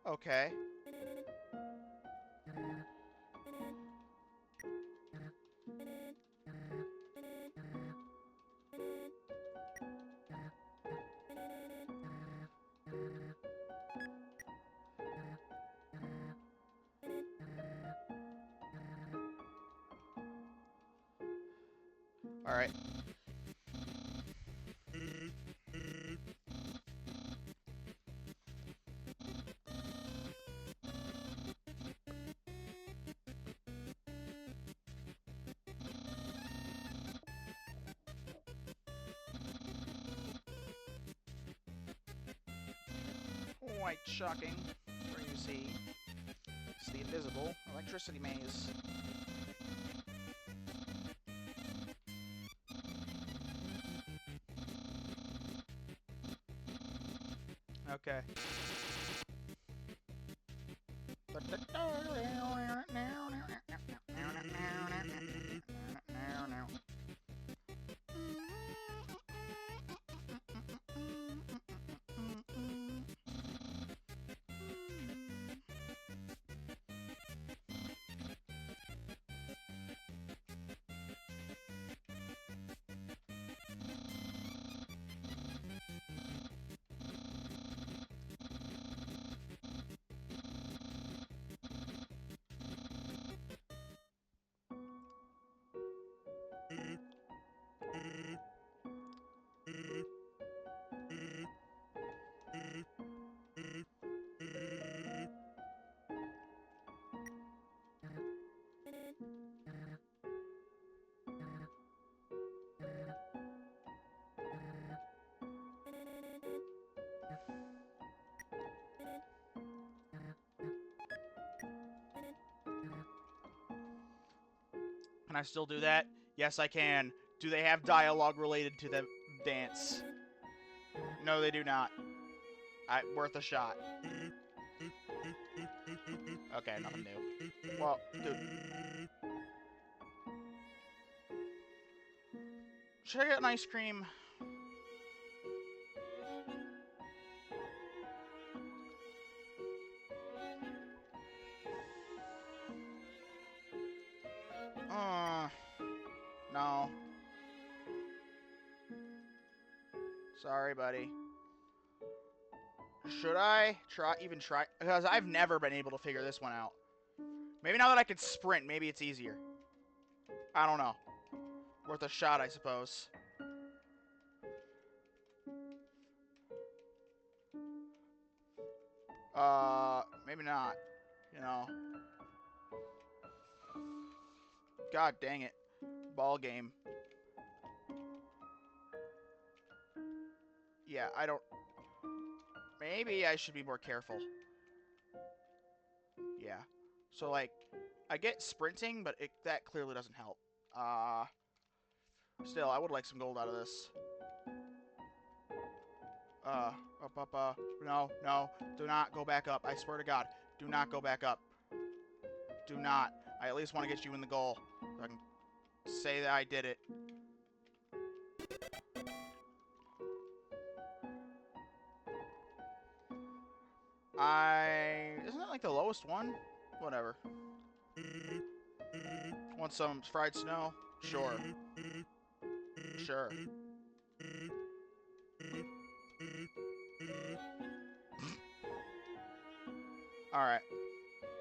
Okay. Alright. White shocking. Where you see it's the invisible electricity maze. Okay. Can I still do that? Yes, I can. Do they have dialogue related to the dance? No, they do not. Worth a shot. Okay, nothing new. Well, dude. Should I get an ice cream? No. Sorry, buddy. Should I even try? Because I've never been able to figure this one out. Maybe now that I can sprint, maybe it's easier. I don't know. Worth a shot, I suppose. Maybe not. You know. God dang it. Ball game. Yeah, I don't... Maybe I should be more careful. Yeah. So, like, I get sprinting, but that clearly doesn't help. Still, I would like some gold out of this. No, no, do not go back up. I swear to God, do not go back up. Do not. I at least want to get you in the goal, so I can say that I did it. Isn't that like the lowest one? Whatever. Want some fried snow? Sure. Sure. Alright.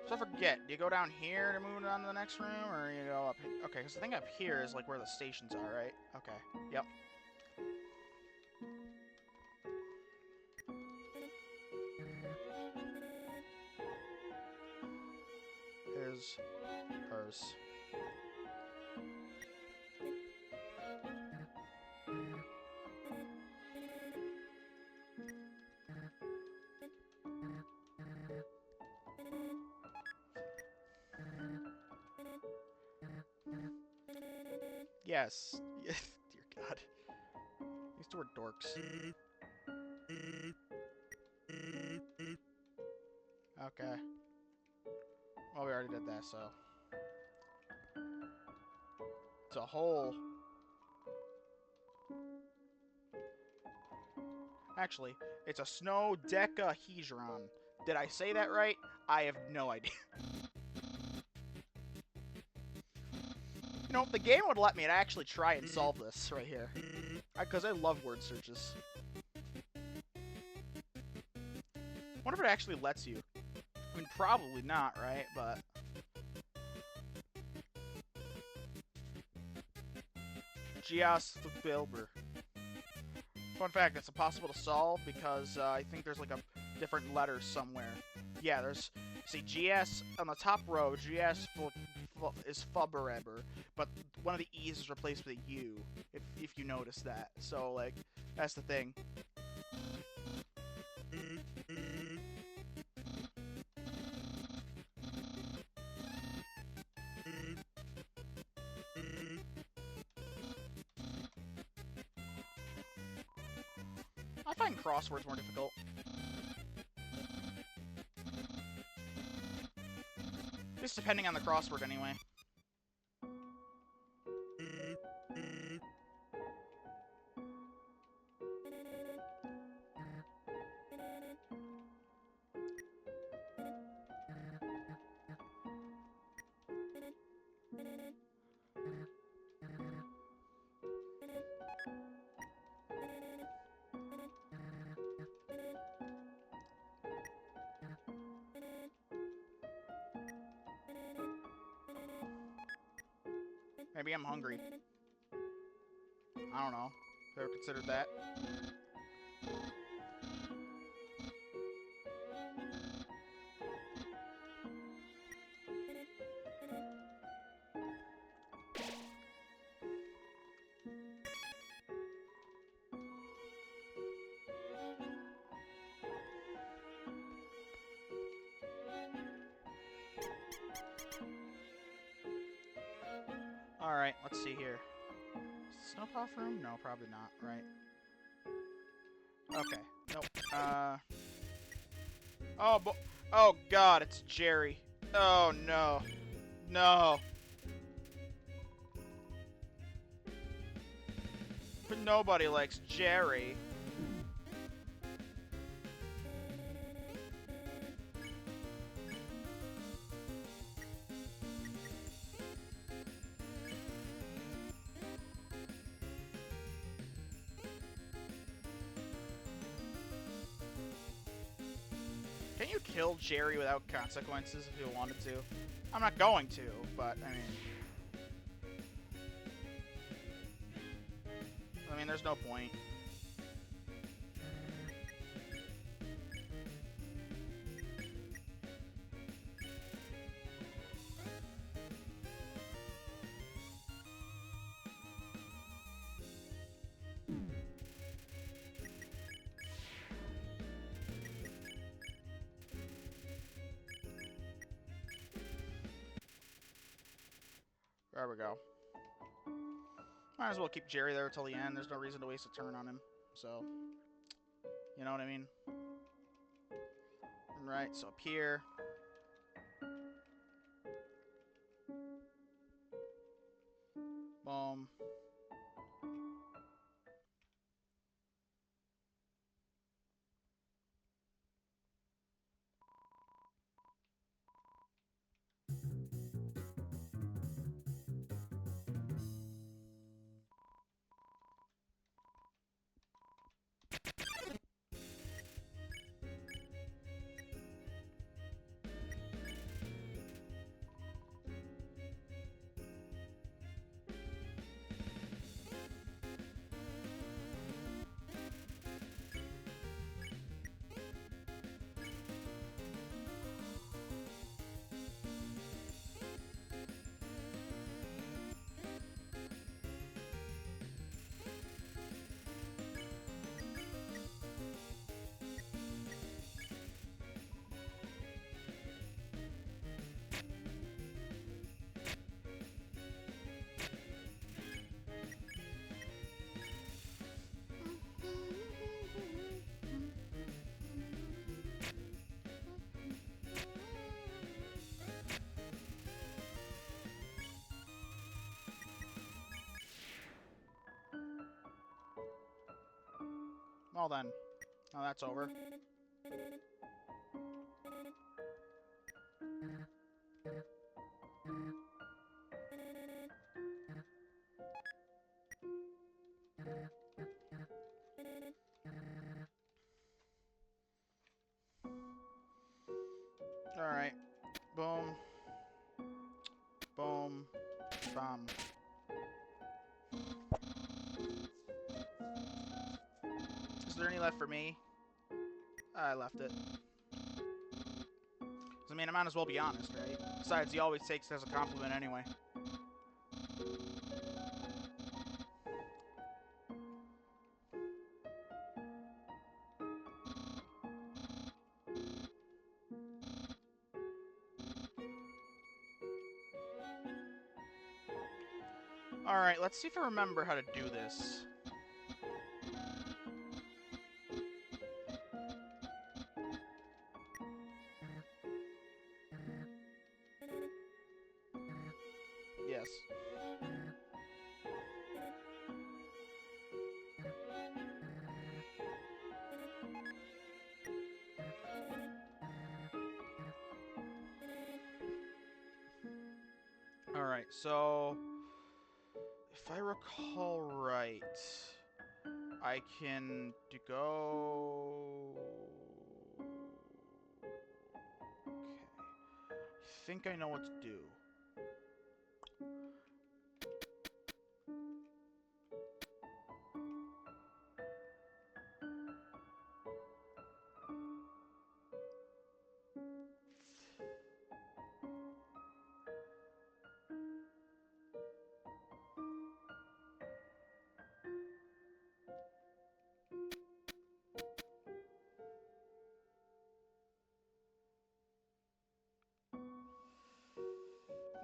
So I forget, do you go down here to move on to the next room, or you go up here? Okay, because the thing up here is like where the stations are, right? Okay. Yep. His. Hers. Yes. Dear God. These two are dorks. Okay. Well, we already did that, so. It's a hole. Actually, it's a snow decahedron. Did I say that right? I have no idea. You know, if the game would let me, I'd actually try and solve this right here. Because I love word searches. I wonder if it actually lets you. I mean, probably not, right? But... Gias Bilber. Fun fact, it's impossible to solve because I think there's like a different letter somewhere. Yeah, there's... See, GS on the top row, GS is Fubbereber, but one of the E's is replaced with a U, if you notice that. So, like, that's the thing. I find crosswords more difficult. Just depending on the crossword, anyway. Maybe I'm hungry. I don't know. Ever considered that? Alright, let's see here. Snowplow room? No, probably not, right? Okay. Nope. Oh god, it's Jerry. Oh no. No. But nobody likes Jerry. Can you kill Jerry without consequences if you wanted to? I'm not going to, but I mean, there's no point. There we go. Might as well keep Jerry there till the end. There's no reason to waste a turn on him. So, You know what I mean? Right, so up here. Boom. Well then. Now that's over. Alright. Boom. Boom. Bam. Is there any left for me? I left it. I mean, I might as well be honest, right? Besides, he always takes it as a compliment anyway. Alright, let's see if I remember how to do this. Yes. Alright, so if I recall right, I can go... Okay. I think I know what to do.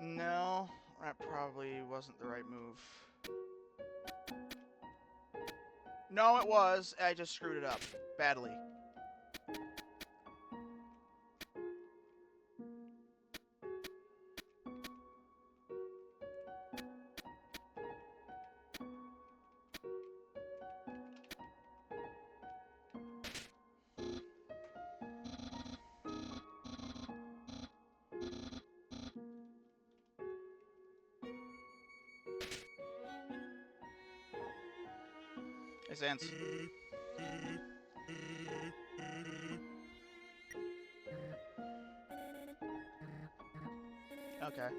No, that probably wasn't the right move. No, it was. I just screwed it up. Badly. Hey, Sans. Okay.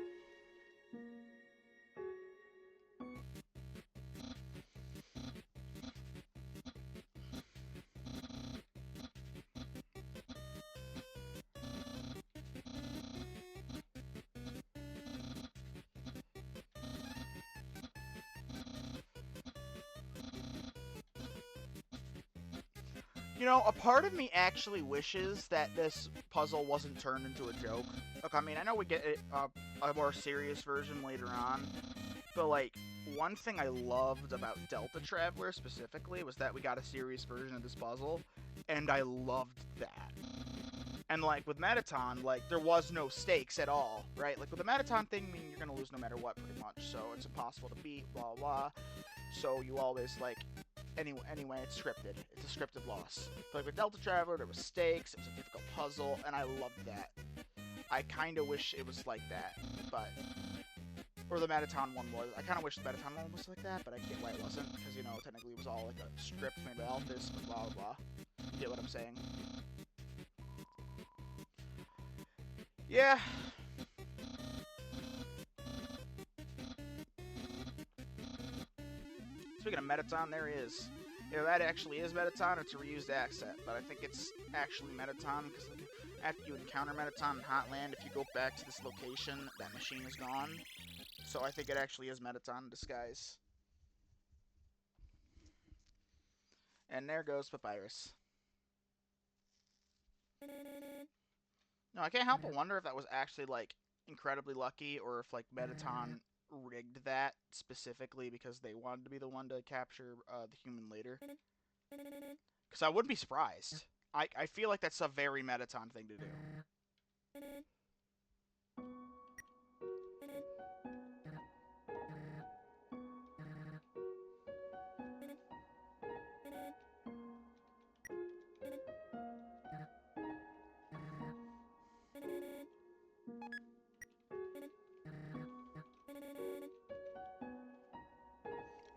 You know, a part of me actually wishes that this puzzle wasn't turned into a joke. Look, I mean, I know we get a more serious version later on, But, like, one thing I loved about Delta Traveler specifically was that we got a serious version of this puzzle, and I loved that. And, like, with Mettaton, like, there was no stakes at all, right? Like, with the Mettaton thing, I mean, you're gonna lose no matter what, pretty much, so it's impossible to beat, blah, blah. So you always, like, anyway, it's scripted. It's a scripted loss. But, like, with Delta Traveler, there was stakes, it was a difficult puzzle, and I loved that. I kind of wish it was like that, but... Or the Mettaton one was. I kind of wish the Mettaton one was like that, but I get why it wasn't, because, you know, technically it was all, like, a script made by Alphys, but blah, blah, blah. You get what I'm saying? Yeah. Speaking of Mettaton, there he is. Yeah, that actually is Mettaton. It's a reused asset, but I think it's actually Mettaton because like, after you encounter Mettaton in Hotland, if you go back to this location, that machine is gone. So I think it actually is Mettaton in disguise. And there goes Papyrus. No, I can't help but wonder if that was actually like incredibly lucky, or if like Mettaton rigged that specifically because they wanted to be the one to capture the human later. Because I wouldn't be surprised. I feel like that's a very Mettaton thing to do.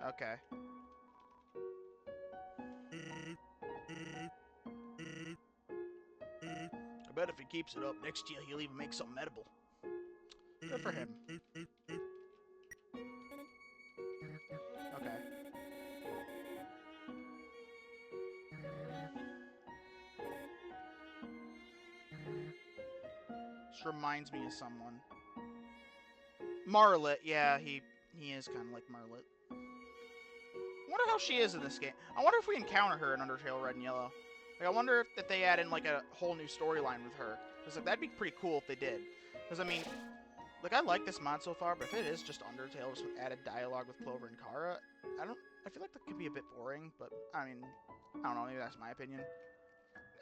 Okay. I bet if he keeps it up next year, he'll even make something edible. Good for him. Okay. This reminds me of someone. Marlet, yeah, he is kind of like Marlet. I wonder how she is in this game. I wonder if we encounter her in Undertale Red and Yellow. Like, I wonder if they add in like a whole new storyline with her. Because like, that'd be pretty cool if they did. Because I mean, like I like this mod so far, but if it is just Undertale just with added dialogue with Clover and Kara, I feel like that could be a bit boring. But I mean, I don't know. Maybe that's my opinion.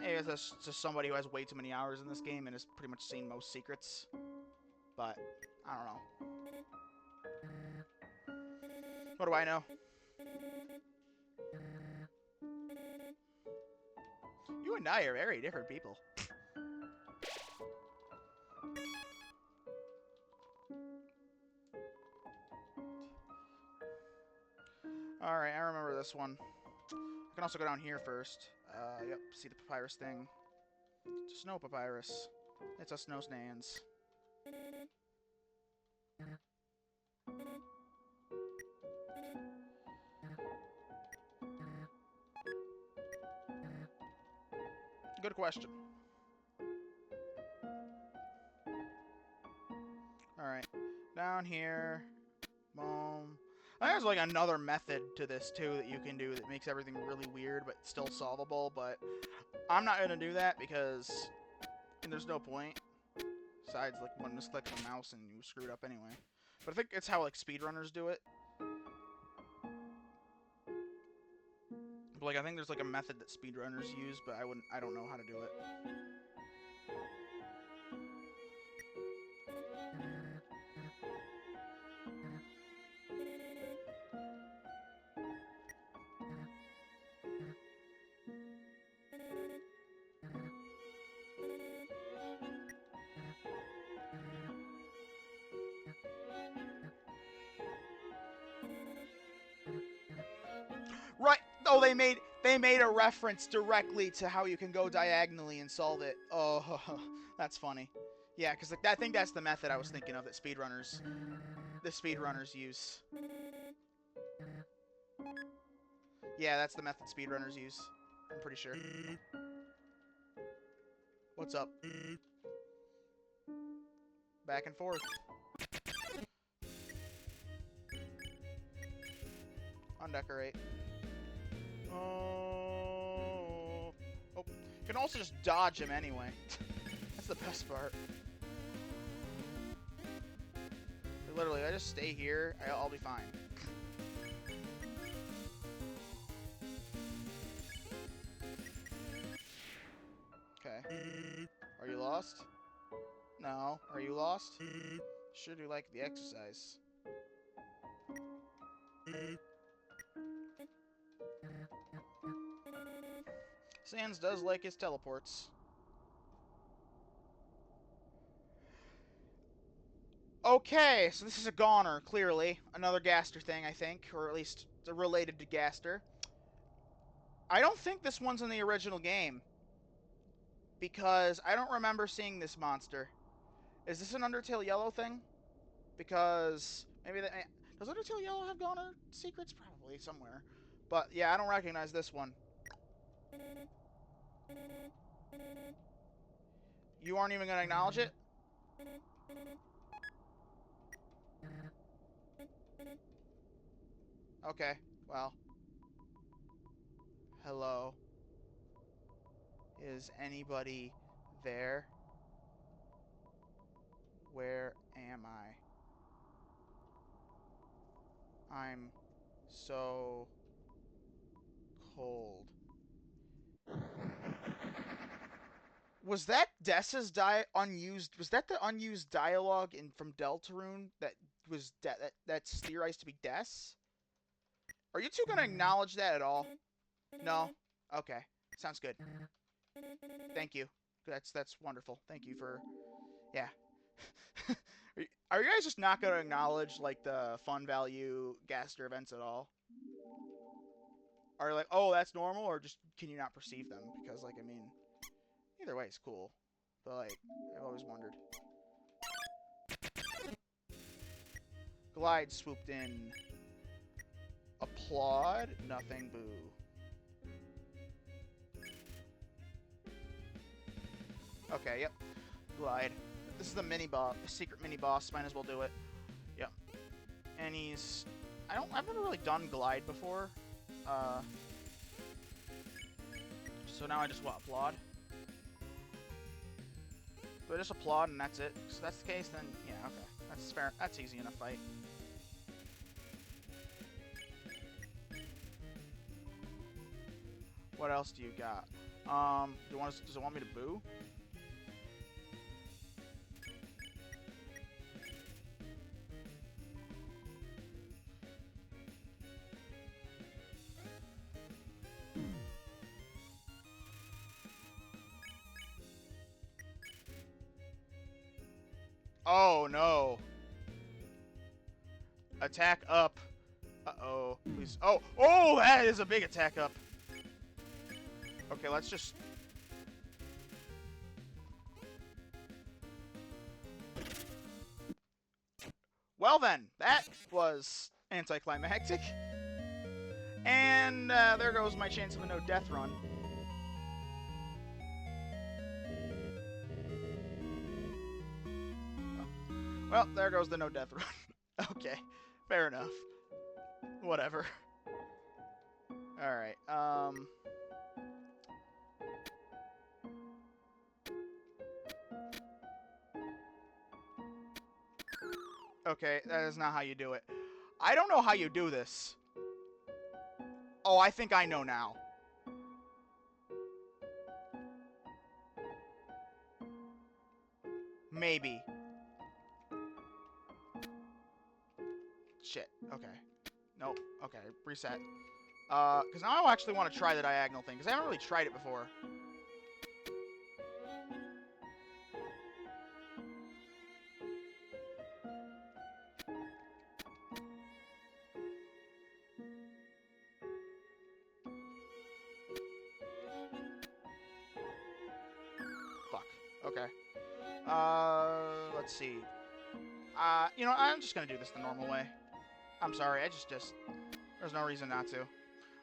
Maybe that's just somebody who has way too many hours in this game and has pretty much seen most secrets. But I don't know. What do I know? You and I are very different people. Alright, I remember this one. I can also go down here first. Yep, see the papyrus thing. It's a snow papyrus. It's a snow stands. Good question. Alright, down here. Boom. There's like another method to this too that you can do that makes everything really weird but still solvable, but I'm not going to do that because there's no point. Besides, like, one misclick of the mouse and you screwed up anyway. But I think it's how, like, speedrunners do it. But, like, I think there's, like, a method that speedrunners use, but I don't know how to do it. Right. Oh, they made a reference directly to how you can go diagonally and solve it. Oh, that's funny. Yeah, because like, I think that's the method I was thinking of that the speedrunners use. Yeah, that's the method speedrunners use. I'm pretty sure. What's up? Back and forth. Undecorate. Oh. Oh. You can also just dodge him anyway. That's the best part. literally, I just stay here, I'll be fine. Okay. Are you lost? No. Are you lost? Sure do like the exercise. Sans does like his teleports. Okay, so this is a goner, clearly. Another Gaster thing, I think, or at least related to Gaster. I don't think this one's in the original game, because I don't remember seeing this monster. Is this an Undertale Yellow thing? Because maybe that... Does Undertale Yellow have goner secrets? Probably, somewhere. But, yeah, I don't recognize this one. You aren't even going to acknowledge it? Okay, well. Hello. Is anybody there? Where am I? I'm so cold. Was that Dessa's unused? Was that the unused dialogue from Deltarune that was that's theorized to be Des? Are you two gonna acknowledge that at all? No. Okay. Sounds good. Thank you. That's wonderful. Thank you for. Yeah. Are you guys just not gonna acknowledge like the fun value Gaster events at all? Are you like, oh, that's normal, or just can you not perceive them? Because like, I mean, either way is cool. But like, I've always wondered. Glide swooped in. Applaud. Nothing. Boo. Okay. Yep. Glide. This is the mini boss, secret mini boss. Might as well do it. Yep. And he's. I've never really done Glide before. So now I just what, applaud? Do I just applaud and that's it? So that's the case, then yeah, okay. That's fair. That's easy enough fight. What else do you got? Does it want me to boo? Oh no. Attack up. Uh-oh. Please. Oh! Oh, that is a big attack up. Okay, let's just... Well then, that was anticlimactic. And there goes my chance of a no-death run. Oh. Well, there goes the no-death run. Okay, fair enough. Whatever. Alright, Okay, that is not how you do it. I don't know how you do this. Oh, I think I know now. Maybe. Shit. Okay. Nope. Okay. Reset. Because now I actually want to try the diagonal thing, because I haven't really tried it before. Fuck. Okay. Let's see. You know, I'm just gonna do this the normal way. I'm sorry, there's no reason not to.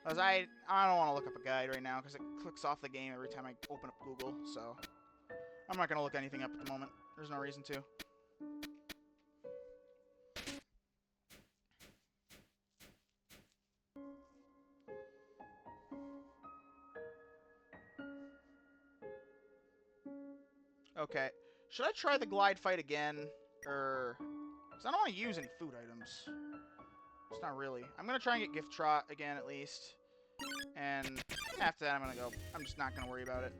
Because I don't want to look up a guide right now, because it clicks off the game every time I open up Google, so... I'm not gonna look anything up at the moment. There's no reason to. Okay. Should I try the glide fight again? Or... Because I don't want to use any food items. It's not really. I'm going to try and get Gift Trot again, at least. And after that, I'm just not going to worry about it.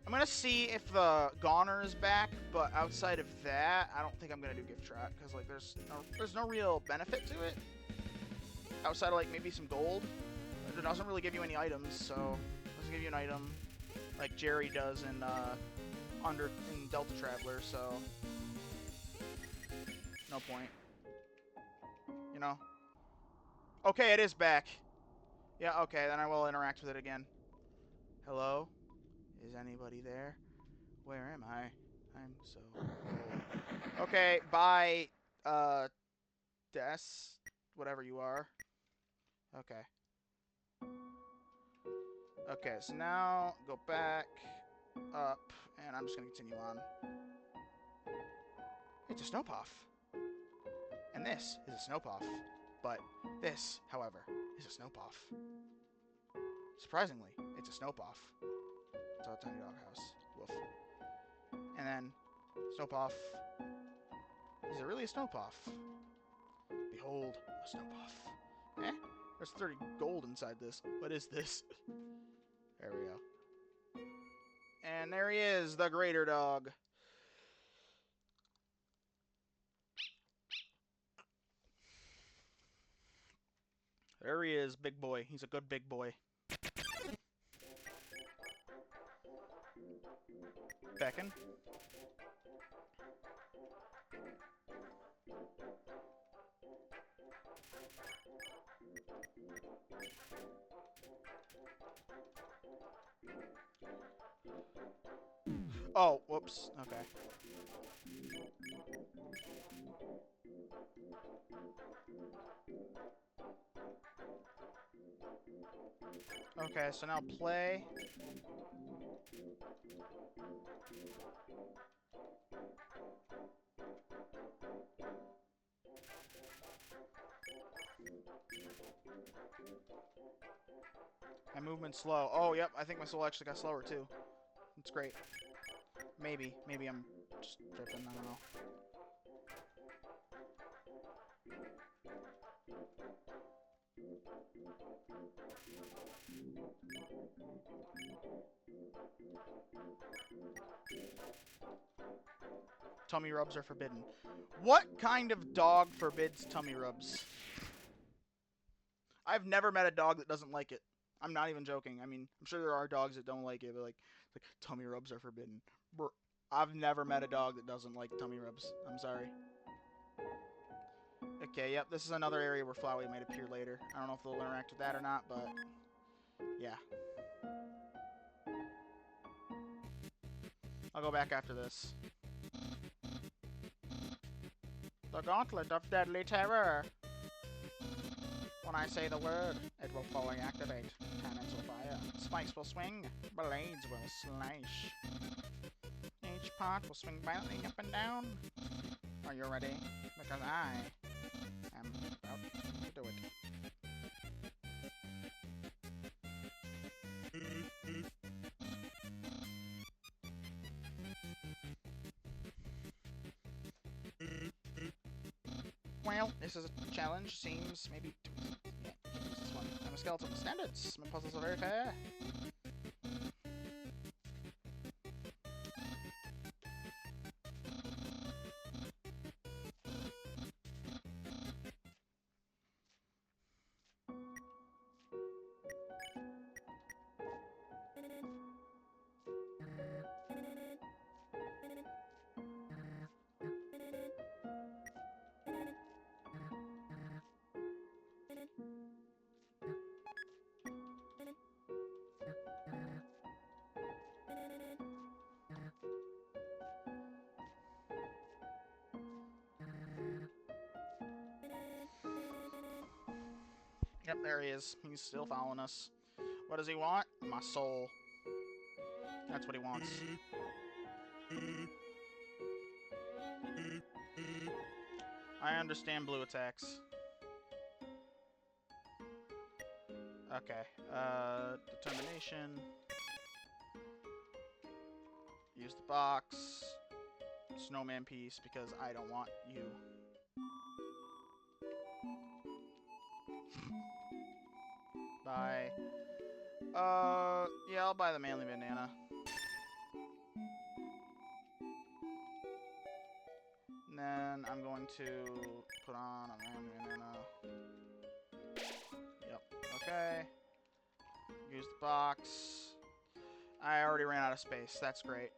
I'm going to see if the Goner is back, but outside of that, I don't think I'm going to do Gift Trot. Because, like, there's no real benefit to it. Outside of, like, maybe some gold. It doesn't really give you any items, so... It doesn't give you an item like Jerry does in Delta Traveler, so... No point. You know? Okay, it is back. Yeah, okay, then I will interact with it again. Hello? Is anybody there? Where am I? I'm so cold. Okay, bye, Des. Whatever you are. Okay. Okay, so now go back, up, and I'm just gonna continue on. It's a Snowpuff. And this is a Snowpuff. But this, however, is a Snowpuff. Surprisingly, it's a Snowpuff. It's a tiny doghouse. Woof. And then, Snowpuff. Is it really a Snowpuff? Behold, a Snowpuff. Eh? There's 30 gold inside this. What is this? There we go. And there he is, the Greater Dog. There he is, big boy. He's a good big boy. Beckon. Oh, whoops. Okay. Okay, so now play. My movement's slow. Oh, yep, I think my soul actually got slower, too. It's great. Maybe. Maybe I'm just tripping, I don't know. Tummy rubs are forbidden. What kind of dog forbids tummy rubs? I've never met a dog that doesn't like it. I'm not even joking. I mean, I'm sure there are dogs that don't like it, but like tummy rubs are forbidden. I've never met a dog that doesn't like tummy rubs. I'm sorry. Okay, yep, this is another area where Flowey might appear later. I don't know if they'll interact with that or not, but yeah. I'll go back after this. The Gauntlet of Deadly Terror. When I say the word, it will fully activate. Cannons will fire. Spikes will swing. Blades will slash. Each part will swing violently up and down. Are you ready? Because I am about to do it. Well, this is a challenge. Seems maybe yeah, this one. I'm a skeleton with standards. My puzzles are very fair. Yep, there he is. He's still following us. What does he want? My soul. That's what he wants. I understand blue attacks. Okay. Determination. Use the box. Snowman piece because I don't want you. Bye. Yeah, I'll buy the manly banana. And then I'm going to put on a manly banana. Yep. Okay. Use the box. I already ran out of space. That's great.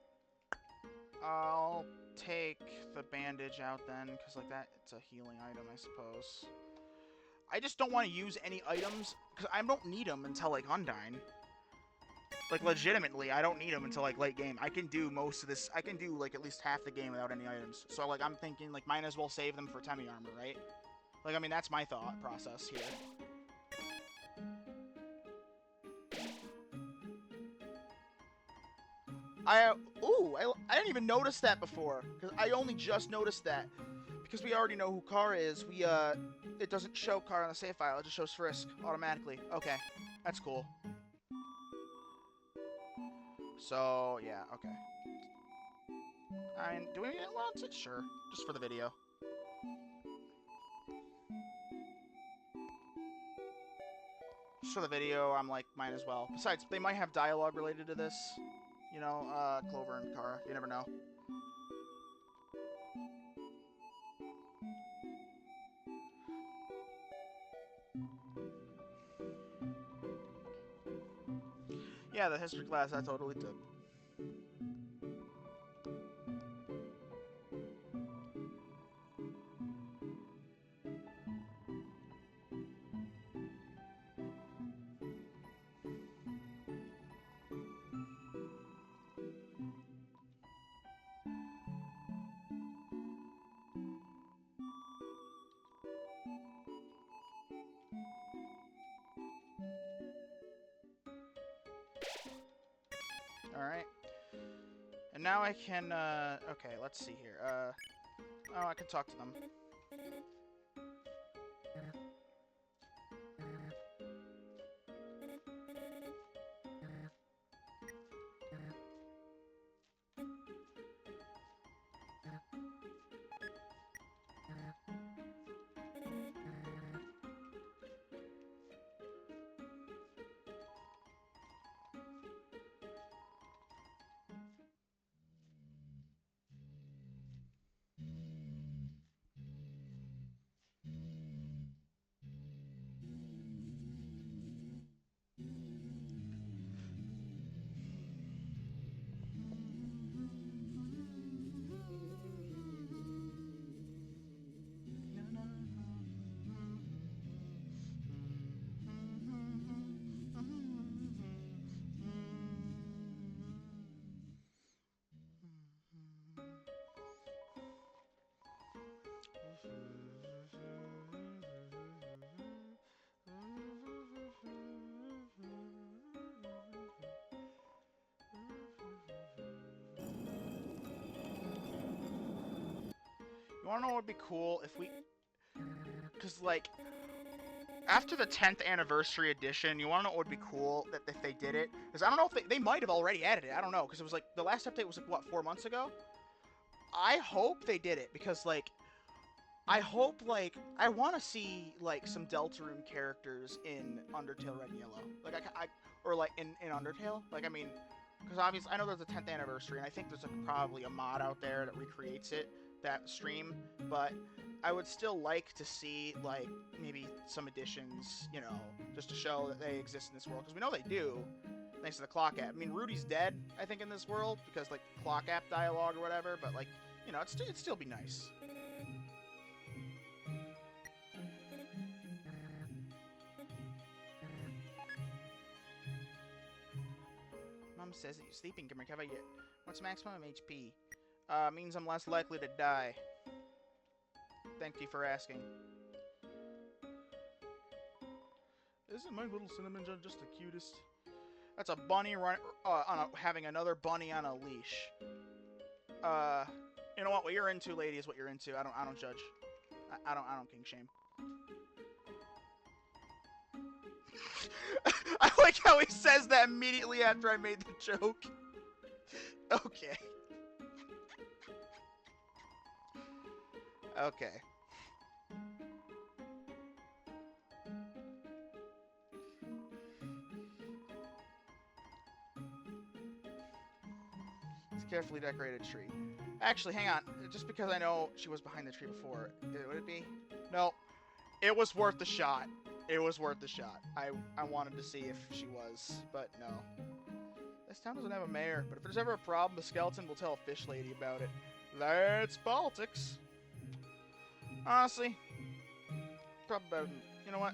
I'll take the bandage out then, because like that, it's a healing item, I suppose. I just don't want to use any items, because I don't need them until like Undyne. Like legitimately, I don't need them until like late game. I can do most of this. I can do like at least half the game without any items. So like I'm thinking like might as well save them for Temi armor, right? Like I mean that's my thought process here. I didn't even notice that before, because I only just noticed that. Because we already know who Kara is, it doesn't show Kara on the save file, it just shows Frisk automatically. Okay, that's cool. So, yeah, okay. I mean, do we want it? Sure, just for the video. Just for the video, I'm like, might as well. Besides, they might have dialogue related to this. You know, Clover and Kara, you never know. Yeah, the history class, I totally did. Alright. And now I can, okay, let's see here. Oh, I can talk to them. You wanna know what would be cool if we... Because, like, after the 10th anniversary edition, you wanna know what would be cool that if they did it? Because I don't know if they might have already added it. I don't know, because it was, like, the last update was, like, what, 4 months ago? I hope they did it, because, like, I hope, like, I want to see, like, some Deltarune characters in Undertale Red and Yellow. Like, or, like, in Undertale. Like, I mean, because obviously, I know there's a 10th anniversary, and I think there's, like, probably a mod out there that recreates it, that stream, but I would still like to see, like, maybe some additions, you know, just to show that they exist in this world, because we know they do, thanks to the clock app. I mean, Rudy's dead, I think, in this world, because, like, clock app dialogue or whatever, but, like, you know, it'd still be nice. Mom says that sleeping can recover your... What's maximum HP? Means I'm less likely to die. Thank you for asking. Isn't my little cinnamon just the cutest? That's a bunny having another bunny on a leash. You know what you're into, lady, is what you're into. I don't judge. I don't king shame. I like how he says that immediately after I made the joke. Okay. Okay. It's a carefully decorated tree. Actually, hang on. Just because I know she was behind the tree before, would it be? No. It was worth the shot. It was worth the shot. I wanted to see if she was, but no. This town doesn't have a mayor, but if there's ever a problem, the skeleton will tell a fish lady about it. That's politics. Honestly, probably better than... You know what?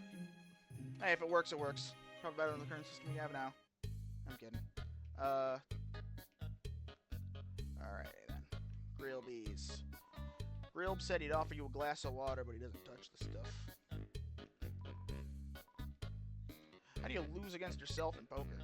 Hey, if it works, it works. Probably better than the current system we have now. I'm kidding. Alright then. Grillbees. Grilb said he'd offer you a glass of water, but he doesn't touch the stuff. How do you lose against yourself in poker?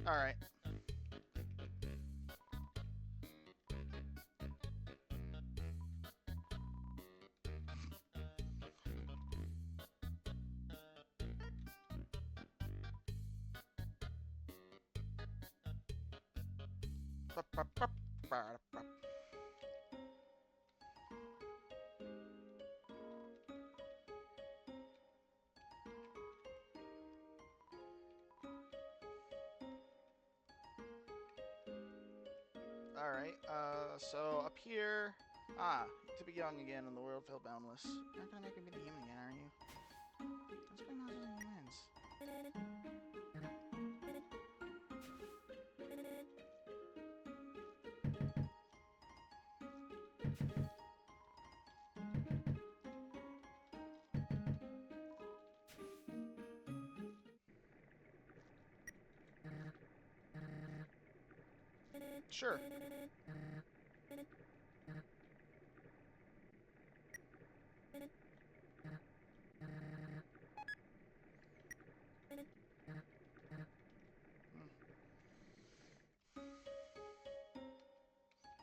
Alright. Alright, so up here... to be young again and the world felt boundless. You're not gonna make me be the human again, are you? That's pretty much what humans. Sure.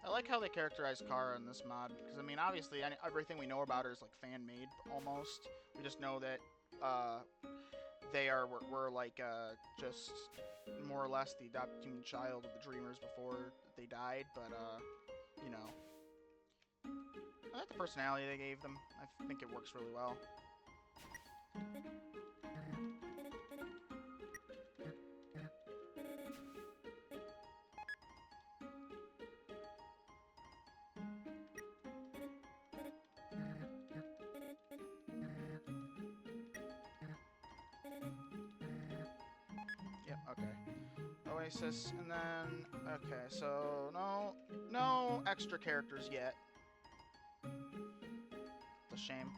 I like how they characterize Kara in this mod, because, I mean, obviously, everything we know about her is, like, fan-made, almost. We just know that, we're like, just more or less the adopted human child of the Dreamers before they died, but, you know. I like the personality they gave them. I think it works really well. Oasis, and then... Okay, so no extra characters yet. It's a shame.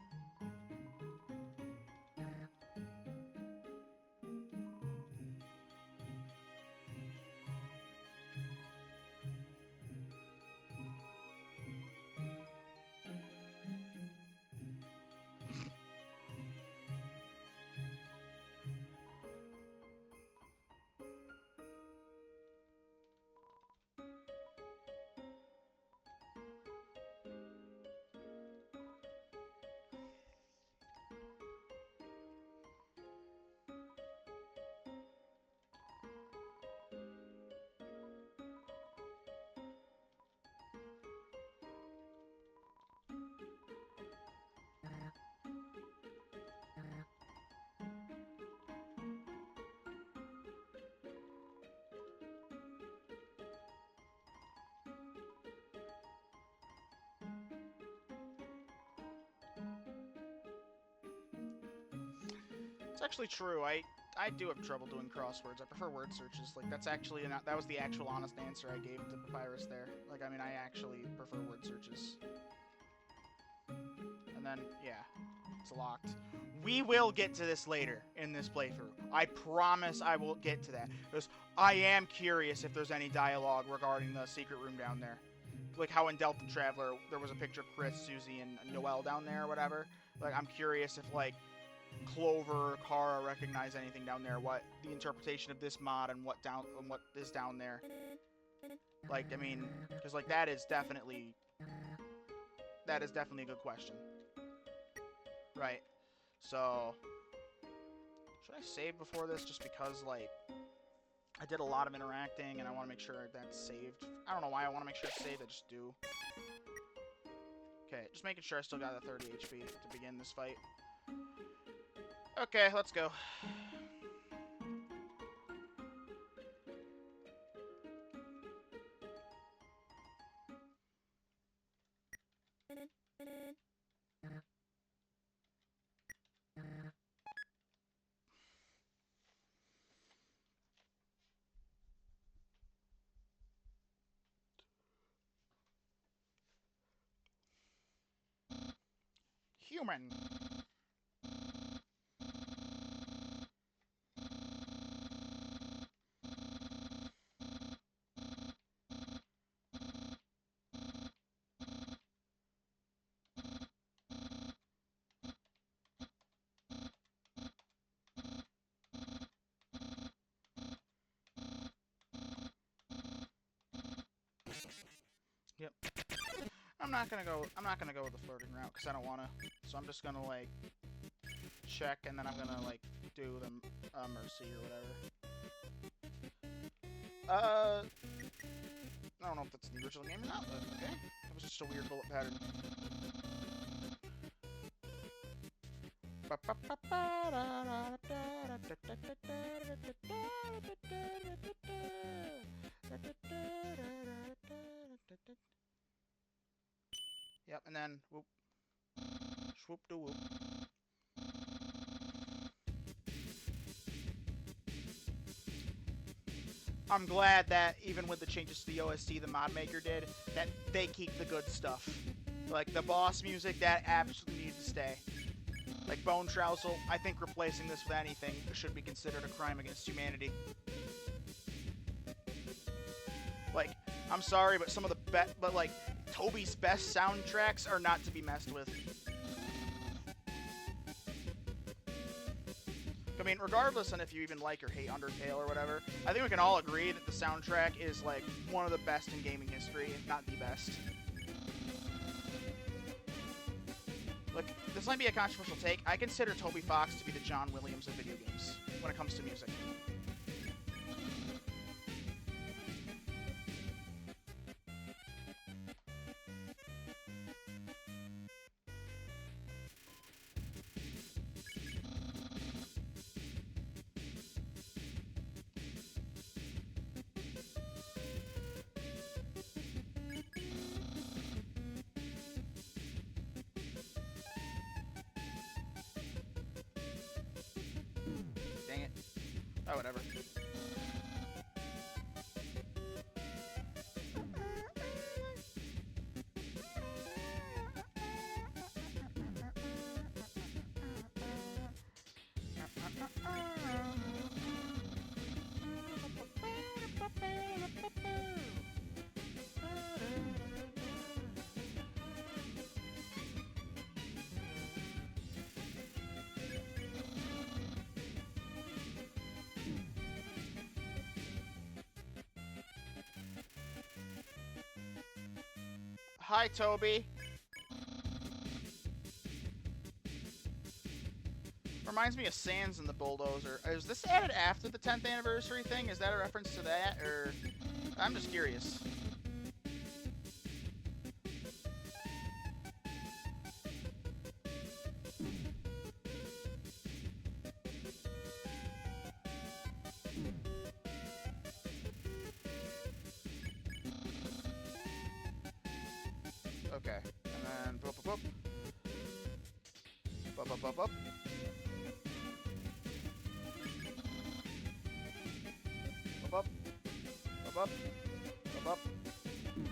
It's actually true. I do have trouble doing crosswords. I prefer word searches. Like, that's actually that was the actual honest answer I gave to Papyrus there. Like, I mean, I actually prefer word searches. And then, yeah, it's locked. We will get to this later in this playthrough. I promise I will get to that. Because I am curious if there's any dialogue regarding the secret room down there. Like how in Delta Traveler, there was a picture of Chris, Susie, and Noelle down there or whatever. Like, I'm curious if, like, Clover or Kara recognize anything down there, what the interpretation of this mod and what is down there. Like, I mean, because like that is definitely a good question. Right. So should I save before this just because, like, I did a lot of interacting, and I want to make sure that's saved. I don't know why I want to make sure it's saved. I just do. Okay, just making sure I still got the 30 HP to begin this fight. Okay, let's go. Human. Yep. I'm not gonna go with the flirting route because I don't wanna. So I'm just gonna like check and then I'm gonna like do the mercy or whatever. I don't know if that's in the original game or not, but okay. That was just a weird bullet pattern. Yep, and then whoop, swoop to whoop. I'm glad that even with the changes to the OST the mod maker did, that they keep the good stuff. Like the boss music, that absolutely needs to stay. Like Bone Trousel, I think replacing this with anything should be considered a crime against humanity. Like, I'm sorry, but some of the best, but like, Toby's best soundtracks are not to be messed with. I mean, regardless on if you even like or hate Undertale or whatever, I think we can all agree that the soundtrack is like one of the best in gaming history, if not the best. Look, this might be a controversial take. I consider Toby Fox to be the John Williams of video games when it comes to music. Dang it. Oh, whatever. Hi, Toby. Reminds me of Sans and the Bulldozer. Is this added after the 10th anniversary thing? Is that a reference to that, or... I'm just curious. Okay, and then... Boop, boop, boop. Boop, boop, boop, boop. Boop, boop. Boop, boop. Boop, boop.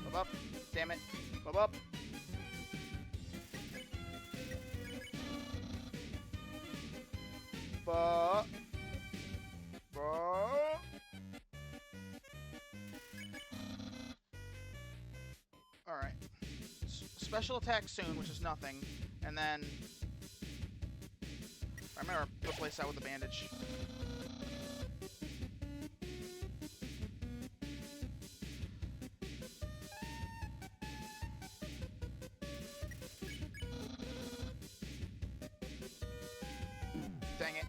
Boop, boop. Damn it. Boop, boop. Boop. Boop. Alright. Special attack soon, which is nothing. And then... I'm gonna replace that with a bandage. Dang it.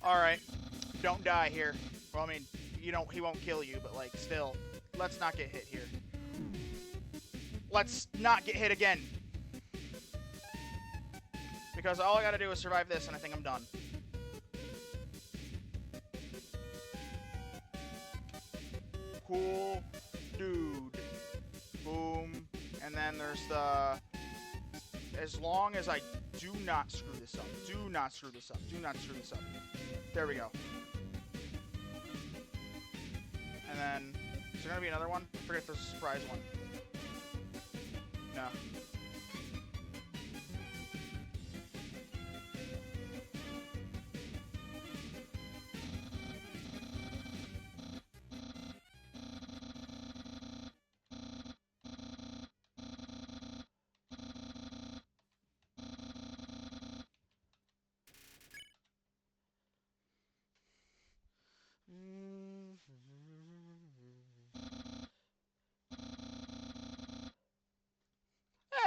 Alright. Don't die here. Well, I mean, he won't kill you, but, like, still. Let's not get hit here. Let's not get hit again. Because all I gotta do is survive this, and I think I'm done. Cool dude. Boom. And then there's the... As long as I do not screw this up. Do not screw this up. Do not screw this up. There we go. And then... Is there gonna be another one? I forget if there's a surprise one. No.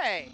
Hey!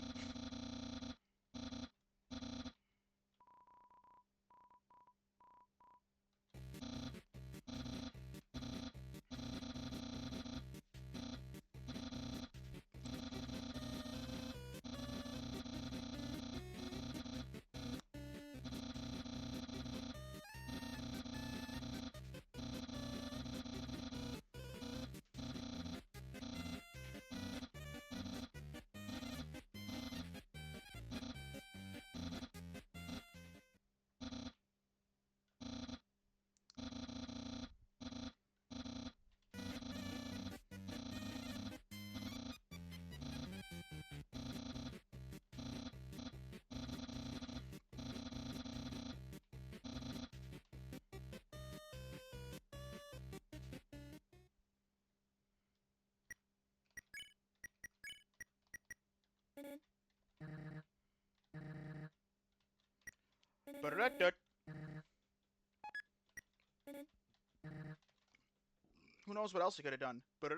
Who knows what else he could have done? I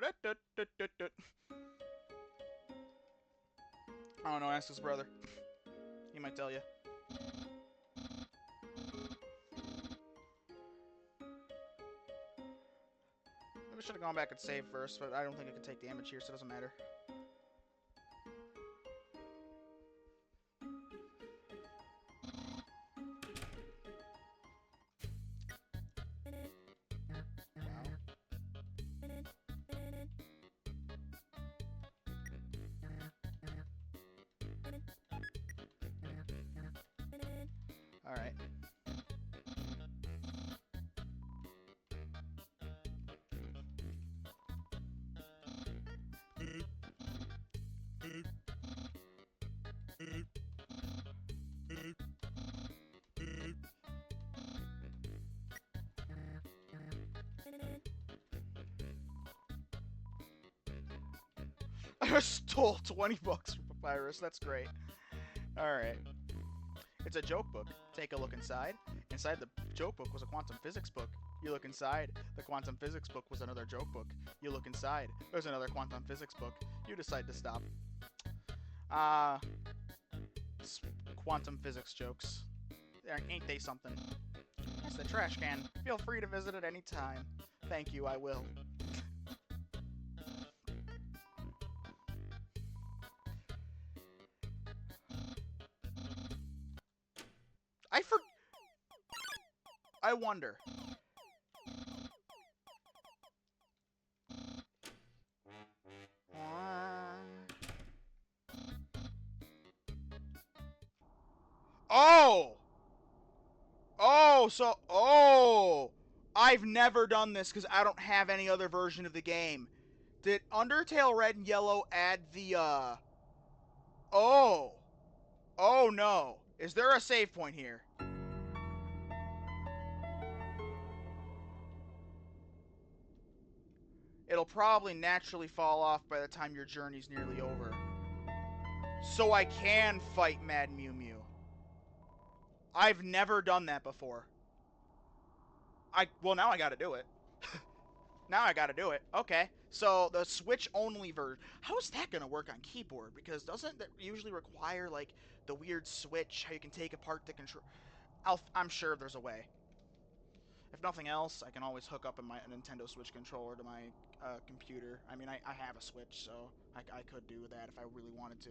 don't know, ask his brother. He might tell you. Maybe I should have gone back and saved first, but I don't think I can take damage here, so it doesn't matter. Alright. I stole 20 bucks from Papyrus. That's great. Alright. It's a joke book. Take a look inside. Inside the joke book was a quantum physics book. You look inside. The quantum physics book was another joke book. You look inside. There's another quantum physics book. You decide to stop. Quantum physics jokes. Ain't they something? It's the trash can. Feel free to visit at any time. Thank you, I will. I wonder. Oh! Oh! I've never done this because I don't have any other version of the game. Did Undertale Red and Yellow add the, Oh! Oh no. Is there a save point here? It'll probably naturally fall off by the time your journey's nearly over. So I can fight Mad Mew Mew. I've never done that before. Well, now I gotta do it. Now I gotta do it. Okay. So, the Switch-only version. How is that gonna work on keyboard? Because doesn't that usually require, like, the weird switch, how you can take apart the control... I'm sure there's a way. If nothing else, I can always hook up my Nintendo Switch controller to my computer. I mean, I have a Switch, so I could do that if I really wanted to.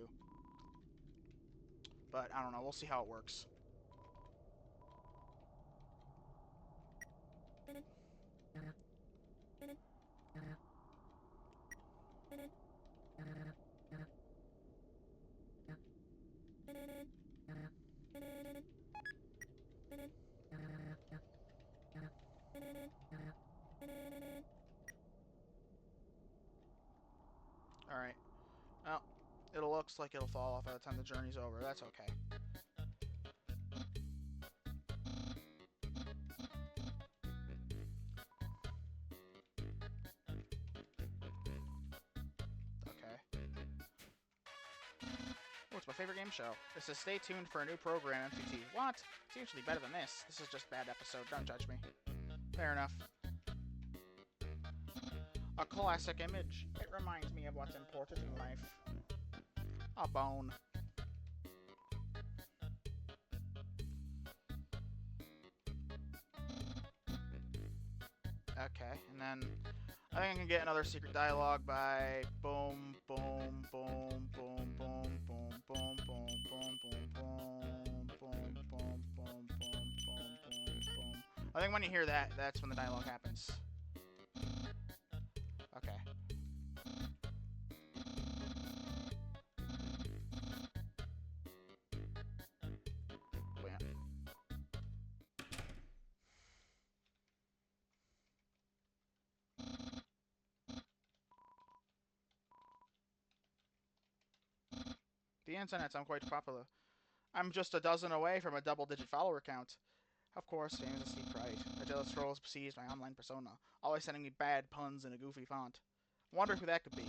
But I don't know. We'll see how it works. Alright. Well, it looks like it'll fall off by the time the journey's over. That's okay. Okay. Oh, it's my favorite game show. It says stay tuned for a new program, MTT. What? It's usually better than this. This is just a bad episode. Don't judge me. Fair enough. A classic image. It reminds me of what's important in life. A bone. Okay, and then I think I can get another secret dialogue by boom, boom, boom, boom, boom, boom, boom, boom, boom, boom, boom, boom, boom, boom, boom, boom, boom. I think when you hear that, that's when the dialogue happens. Okay. Wait. The internet's I'm quite popular. I'm just a dozen away from a double-digit follower count. Of course, fame is a steep pride. A jealous troll perceives my online persona, always sending me bad puns in a goofy font. Wonder who that could be.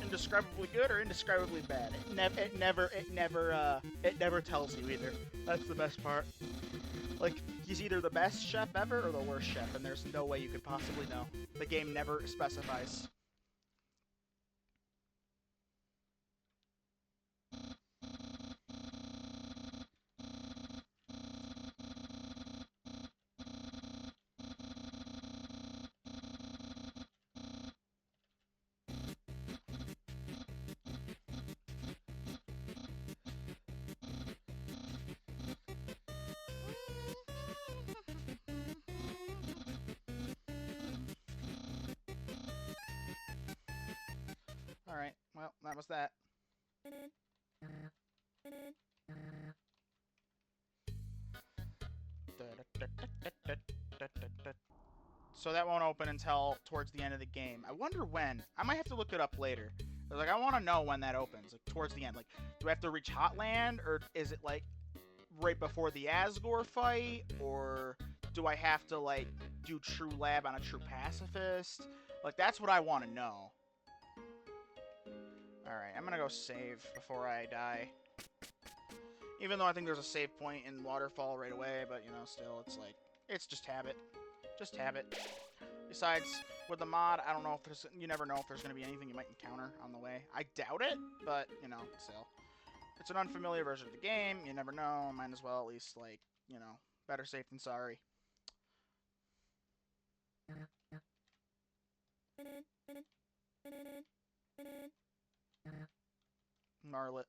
Indescribably good or indescribably bad. It never tells you either. That's the best part. Like, he's either the best chef ever or the worst chef, and there's no way you could possibly know. The game never specifies. Alright, well, that was that. So that won't open until towards the end of the game. I wonder when. I might have to look it up later. Like, I want to know when that opens, like, towards the end. Like, do I have to reach Hotland, or is it, like, right before the Asgore fight? Or do I have to, like, do True Lab on a True Pacifist? Like, that's what I want to know. Alright, I'm gonna go save before I die. Even though I think there's a save point in Waterfall right away, but, you know, still, it's like, it's just habit. Just habit. Besides, with the mod, I don't know if there's, you never know if there's going to be anything you might encounter on the way. I doubt it, but, you know, still. It's an unfamiliar version of the game, you never know, might as well at least, like, you know, better safe than sorry. Marlet.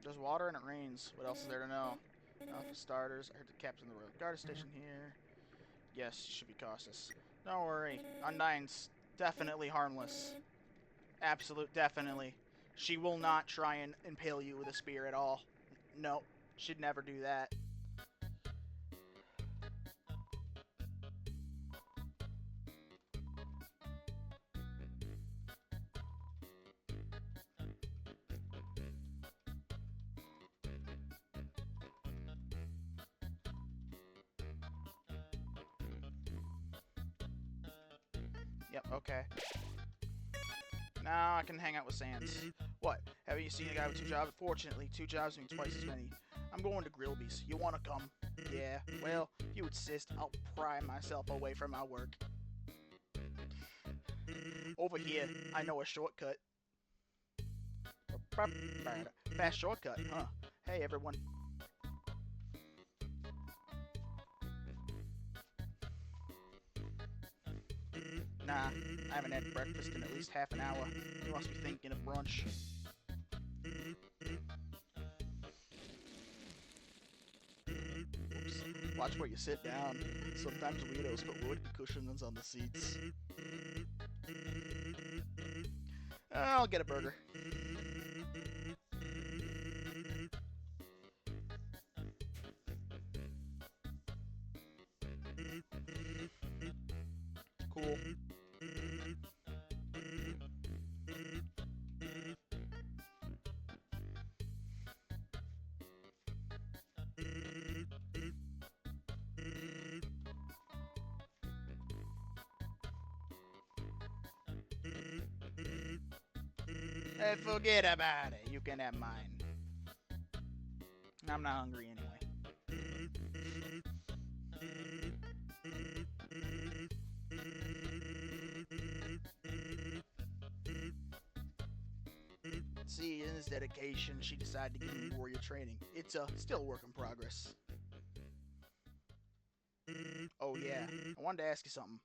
There's water and it rains. What else is there to know? For starters, I heard the captain of the royal guard station here. Yes, you should be cautious. Don't worry. Undyne's definitely harmless. Absolute definitely. She will not try and impale you with a spear at all. No, she'd never do that. Yep, okay. Now I can hang out with Sans. What? Haven't you seen a guy with 2 jobs? Fortunately, 2 jobs mean twice as many. I'm going to Grillby's. You wanna come? Yeah, well, if you insist, I'll pry myself away from my work. Over here, I know a shortcut. Fast shortcut, huh? Hey, everyone. Nah, I haven't had breakfast in at least half an hour. You must be thinking of brunch. Oops. Watch where you sit down. Sometimes weirdos put wood cushions on the seats. I'll get a burger. Cool. Hey, forget about it. You can have mine. I'm not hungry anyway. See, in his dedication, she decided to give me warrior training. It's still a work in progress. Oh yeah, I wanted to ask you something.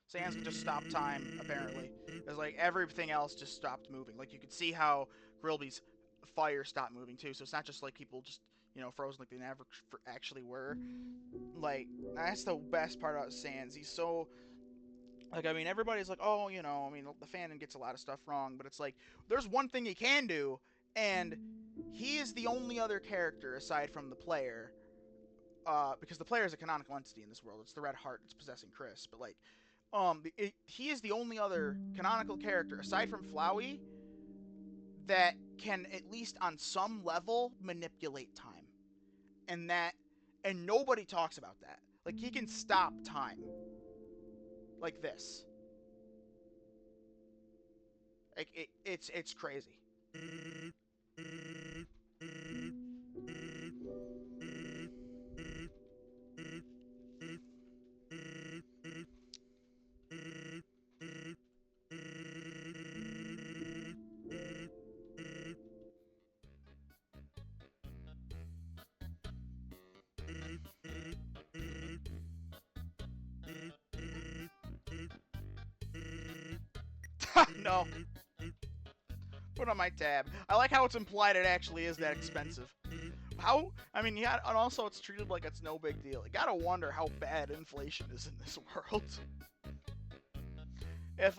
Sans can just stop time, apparently. It's like everything else just stopped moving. Like you could see how Grillby's fire stopped moving too, so it's not just like people just, you know, frozen like they never actually were. Like, that's the best part about Sans. He's so, like, I mean, everybody's like, oh, you know, I mean, the fandom gets a lot of stuff wrong, but it's like, there's one thing he can do, and he is the only other character aside from the player, because the player is a canonical entity in this world. It's the Red Heart that's possessing Chris, but like, he is the only other canonical character aside from Flowey that can at least on some level manipulate time, and nobody talks about that. Like, he can stop time like this. Like, it's crazy. No. Put on my tab. I like how it's implied it actually is that expensive. How? I mean, yeah, and also it's treated like it's no big deal. You gotta wonder how bad inflation is in this world. If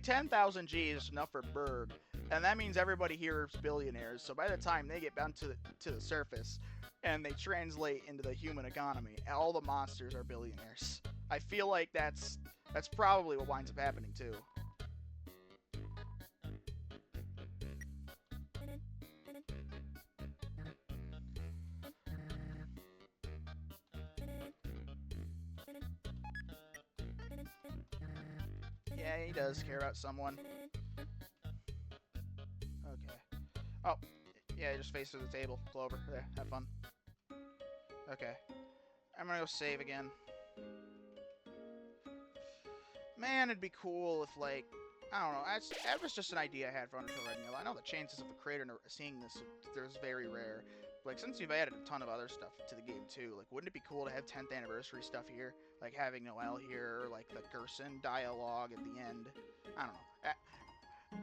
10,000 G is enough for Berg, and that means everybody here is billionaires. So by the time they get down to the surface, and they translate into the human economy, all the monsters are billionaires. I feel like that's probably what winds up happening too. Yeah, he does care about someone. Okay. Oh, yeah, just face to the table. Clover. There, have fun. Okay. I'm gonna go save again. Man, it'd be cool if, like, I don't know. That was just an idea I had for Undertale Red and Yellow. I know the chances of the creator seeing this there's very rare. Like, since you've added a ton of other stuff to the game too, like, wouldn't it be cool to have 10th anniversary stuff here? Like having Noelle here, or like the Gerson dialogue at the end. I don't know.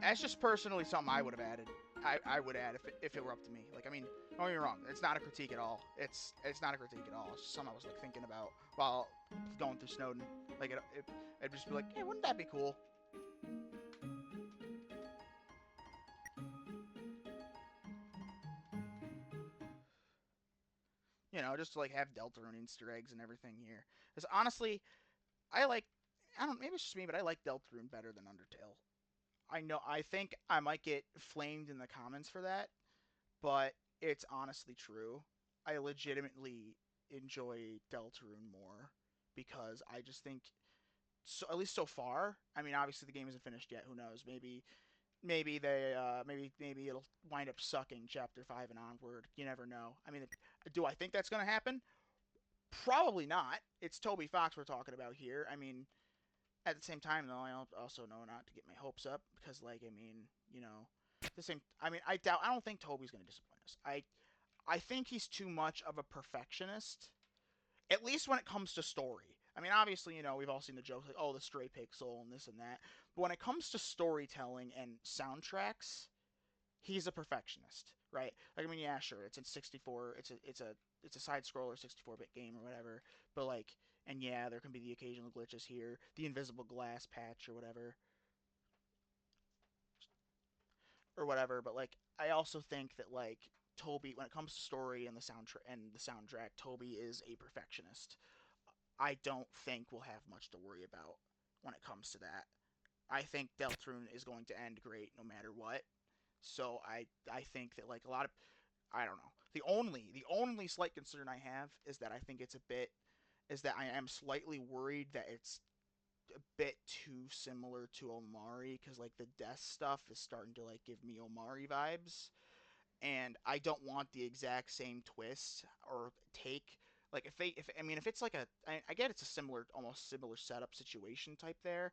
That's just personally something I would have added. I would add if it were up to me. Like, I mean, don't get me wrong. It's not a critique at all. It's not a critique at all. It's just something I was like thinking about while going through Snowden. Like, it'd just be like, hey, wouldn't that be cool? You know, just to like have Deltarune Easter eggs and everything here. Because honestly, I like. I don't. Maybe it's just me, but I like Deltarune better than Undertale. I know. I think I might get flamed in the comments for that, but it's honestly true. I legitimately enjoy Deltarune more because I just think so. At least so far. I mean, obviously the game isn't finished yet. Who knows? Maybe it'll wind up sucking Chapter 5 and onward. You never know. I mean, do I think that's gonna happen? Probably not. It's Toby Fox we're talking about here. I mean, at the same time though, I also know not to get my hopes up because, like, I mean, you know, the same. I mean, I don't think Toby's gonna disappoint us. I think he's too much of a perfectionist, at least when it comes to story. I mean, obviously, you know, we've all seen the jokes like, oh, the stray pixel and this and that. But when it comes to storytelling and soundtracks, he's a perfectionist, right? Like, I mean, yeah, sure, it's in 64. It's a side scroller 64-bit game or whatever. But like, and yeah, there can be the occasional glitches here, the invisible glass patch or whatever, But like, I also think that, like, Toby, when it comes to story and the soundtrack, Toby is a perfectionist. I don't think we'll have much to worry about when it comes to that. I think Deltarune is going to end great no matter what. So I think that, like, a lot of, I don't know. The only slight concern I have is that I think it's a bit is that I am slightly worried that it's a bit too similar to Omari, because like the death stuff is starting to like give me Omari vibes, and I don't want the exact same twist or take. Like, if I mean, if it's like I get it's a similar, almost similar setup situation type there,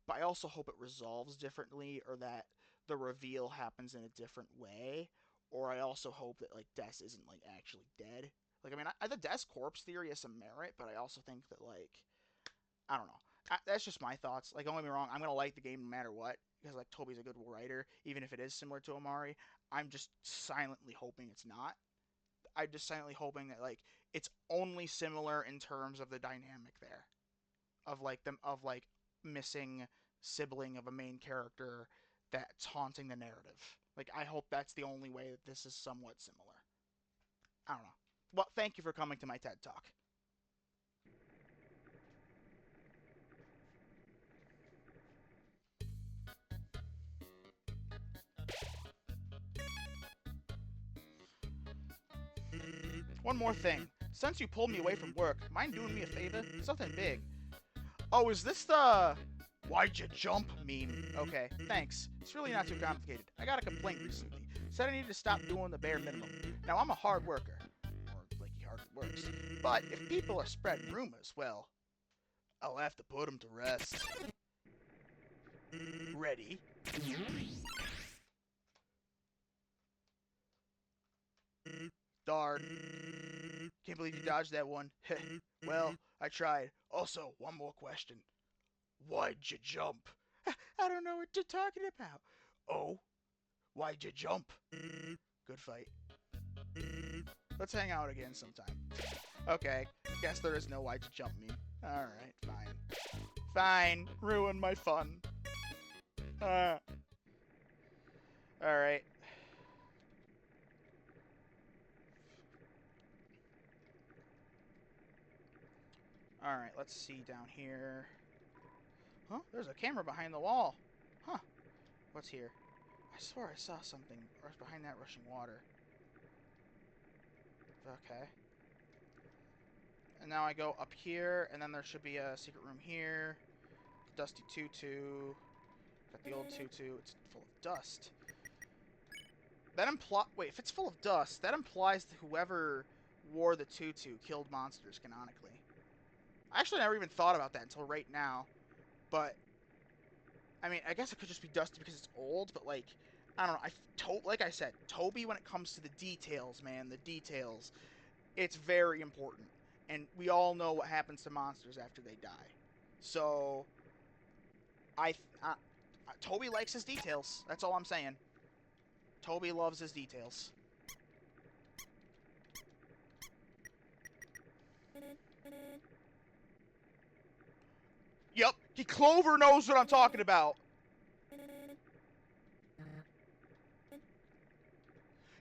but I also hope it resolves differently, or that the reveal happens in a different way, or I also hope that, like, Des isn't like actually dead. Like, I mean, the Des corpse theory has some merit, but I also think that, like, I don't know. That's just my thoughts. Like, don't get me wrong, I'm gonna like the game no matter what, because like Toby's a good writer, even if it is similar to Omari. I'm just silently hoping it's not. I'm just silently hoping that, like, it's only similar in terms of the dynamic there, of like them of like missing sibling of a main character that's haunting the narrative. Like, I hope that's the only way that this is somewhat similar. I don't know. Well, thank you for coming to my TED Talk. One more thing. Since you pulled me away from work, mind doing me a favor? Something big. Oh, is this the "why'd you jump" meme? Okay, thanks. It's really not too complicated. I got a complaint recently. Said I needed to stop doing the bare minimum. Now, I'm a hard worker. Or, like, he hardly works. But if people are spreading rumors, well, I'll have to put them to rest. Ready? Darn. Can't believe you dodged that one. Well, I tried. Also, one more question. Why'd you jump? I don't know what you're talking about. Oh, why'd you jump? Good fight. Let's hang out again sometime. Okay, guess there is no why to jump me. Alright, fine. Fine, ruin my fun. Alright. Alright, let's see down here. Huh? There's a camera behind the wall. Huh. What's here? I swear I saw something behind that rushing water. Okay. And now I go up here, and then there should be a secret room here. The dusty tutu. Got the old tutu. It's full of dust. That wait, if it's full of dust, that implies that whoever wore the tutu killed monsters canonically. I actually never even thought about that until right now. But I mean, I guess it could just be dusty because it's old, but like, I don't know. Like I said, Toby, when it comes to the details, man, the details, it's very important. And we all know what happens to monsters after they die. So, I, I Toby likes his details. That's all I'm saying. Toby loves his details. Yep, Clover knows what I'm talking about.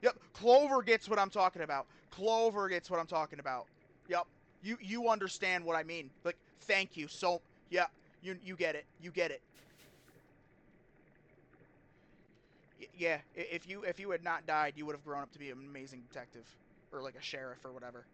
Yep, Clover gets what I'm talking about. Clover gets what I'm talking about. Yep, you understand what I mean. Like, thank you. So, yeah, you get it. You get it. Yeah, if you had not died, you would have grown up to be an amazing detective or like a sheriff or whatever.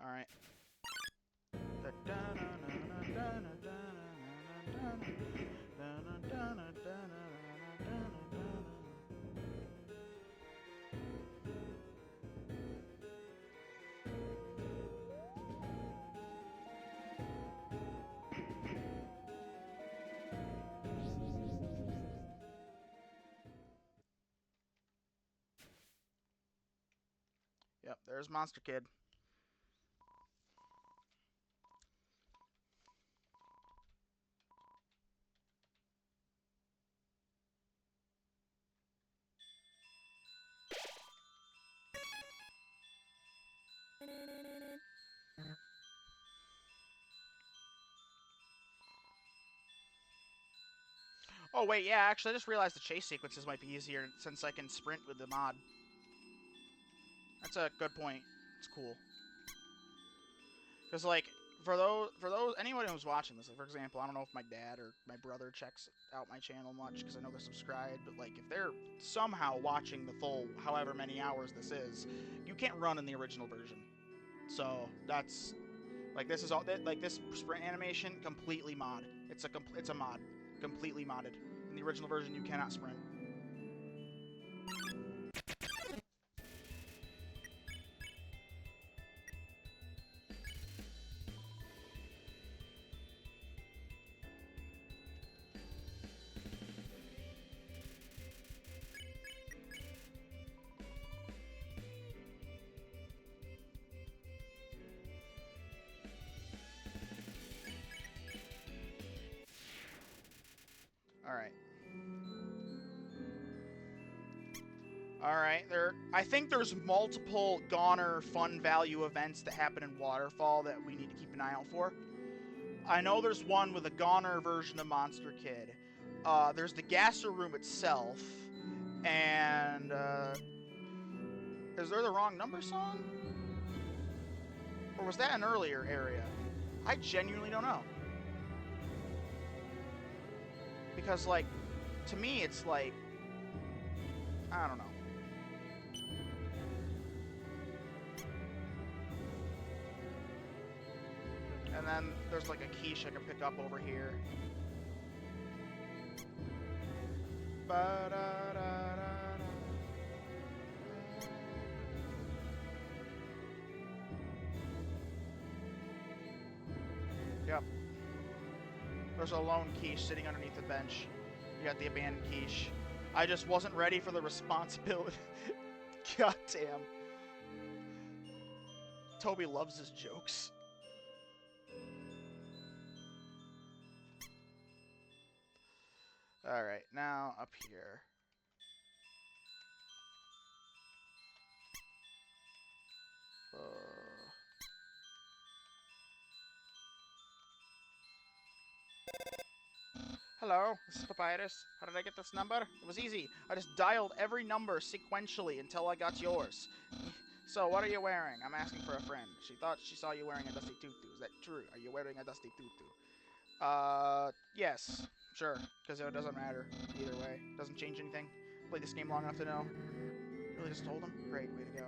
All right. Yep, there's Monster Kid. Oh wait, yeah, actually I just realized the chase sequences might be easier since I can sprint with the mod. That's a good point. It's cool. Because like for those anyone who's watching this, like, for example, I don't know if my dad or my brother checks out my channel much because I know they're subscribed, but like if they're somehow watching the full however many hours this is, you can't run in the original version. So that's like this is all like this sprint animation completely mod. It's a mod, completely modded. In the original version, you cannot sprint. All right. All right, I think there's multiple Goner fun value events that happen in Waterfall that we need to keep an eye out for. I know there's one with a Goner version of Monster Kid. There's the Gasser Room itself, and is there the Wrong Number song? Or was that an earlier area? I genuinely don't know. Because, like, to me, it's like, I don't know. And then there's like a quiche I can pick up over here. Yep. There's a lone quiche sitting underneath the bench. You got the abandoned quiche. I just wasn't ready for the responsibility. God damn. Toby loves his jokes. Alright, now up here. Hello, this is Papyrus. How did I get this number? It was easy. I just dialed every number sequentially until I got yours. So, what are you wearing? I'm asking for a friend. She thought she saw you wearing a dusty tutu. Is that true? Are you wearing a dusty tutu? Yes. Sure. Because it doesn't matter. Either way. Doesn't change anything. Played this game long enough to know. Really just told him? Great, way to go.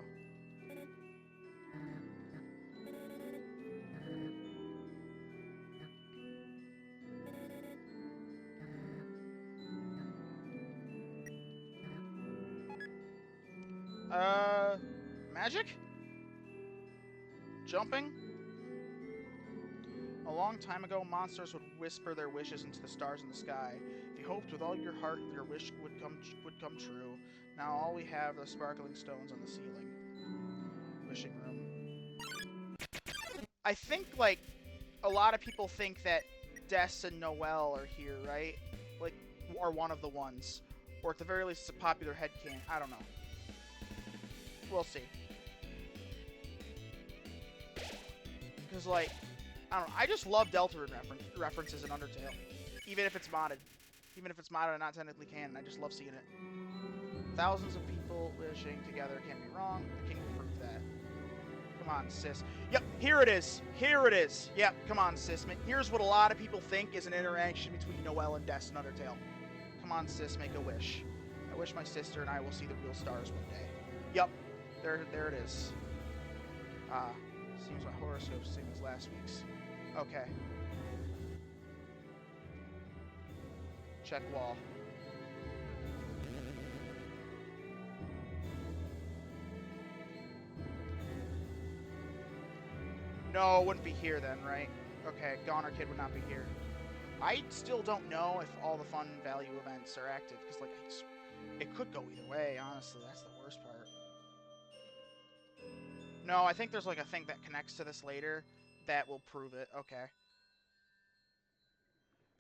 Magic? Jumping? A long time ago, monsters would whisper their wishes into the stars in the sky. If you hoped with all your heart your wish would come true. Now all we have are sparkling stones on the ceiling. Wishing room. I think, like, a lot of people think that Des and Noelle are here, right? Like, are one of the ones. Or at the very least, it's a popular headcanon. I don't know. We'll see. Because, like, I don't know. I just love Deltarune references in Undertale. Even if it's modded. Even if it's modded and not technically canon, I just love seeing it. Thousands of people wishing together can't be wrong. The king will prove that. Come on, sis. Yep, here it is. Here it is. Yep, come on, sis. Here's what a lot of people think is an interaction between Noelle and Des in Undertale. Come on, sis, make a wish. I wish my sister and I will see the real stars one day. Yep, there it is. Seems my horoscope's the same as last week's. Okay. Check wall. No, it wouldn't be here then, right? Okay, Goner Kid would not be here. I still don't know if all the fun value events are active, because, like, it could go either way, honestly. That's the worst part. No, I think there's, like, a thing that connects to this later that will prove it. Okay.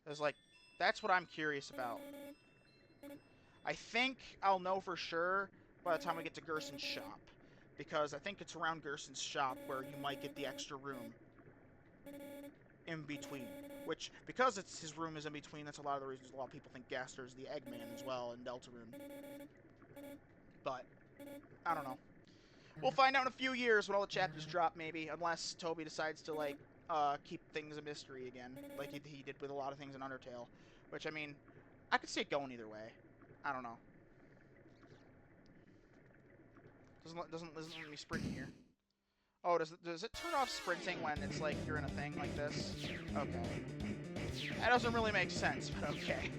There's, like, that's what I'm curious about. I think I'll know for sure by the time we get to Gerson's shop. Because I think it's around Gerson's shop where you might get the extra room in between. Which, because his room is in between, that's a lot of the reasons a lot of people think Gaster's the Eggman as well in Deltarune. But, I don't know. We'll find out in a few years when all the chapters drop, maybe. Unless Toby decides to, like, keep things a mystery again. Like he did with a lot of things in Undertale. Which, I mean, I could see it going either way. I don't know. Doesn't let me sprint here. Oh, does it turn off sprinting when it's like you're in a thing like this? Okay. That doesn't really make sense, but okay.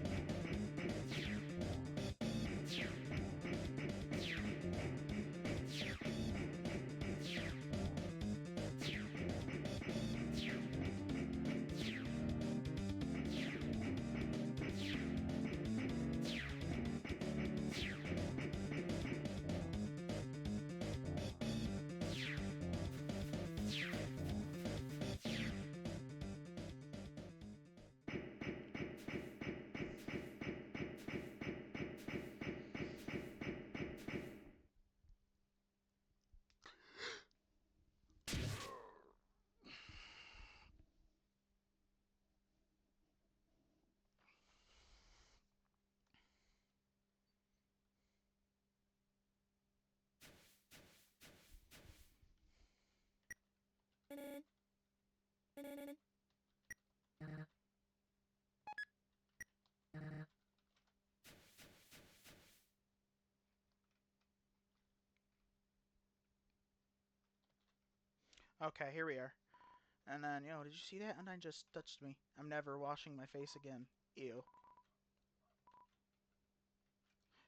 Okay, here we are. And then, yo, did you see that? Undyne just touched me. I'm never washing my face again. Ew.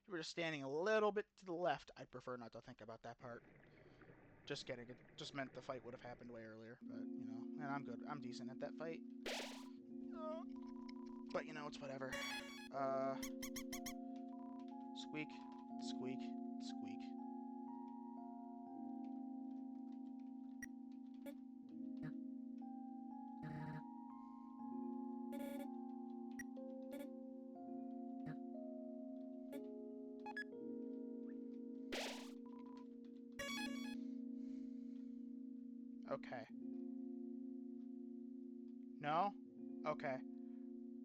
You were just standing a little bit to the left. I'd prefer not to think about that part. Just kidding. It just meant the fight would have happened way earlier. But, you know, and I'm good. I'm decent at that fight. But, you know, it's whatever. Squeak, squeak, squeak. Okay. No? Okay.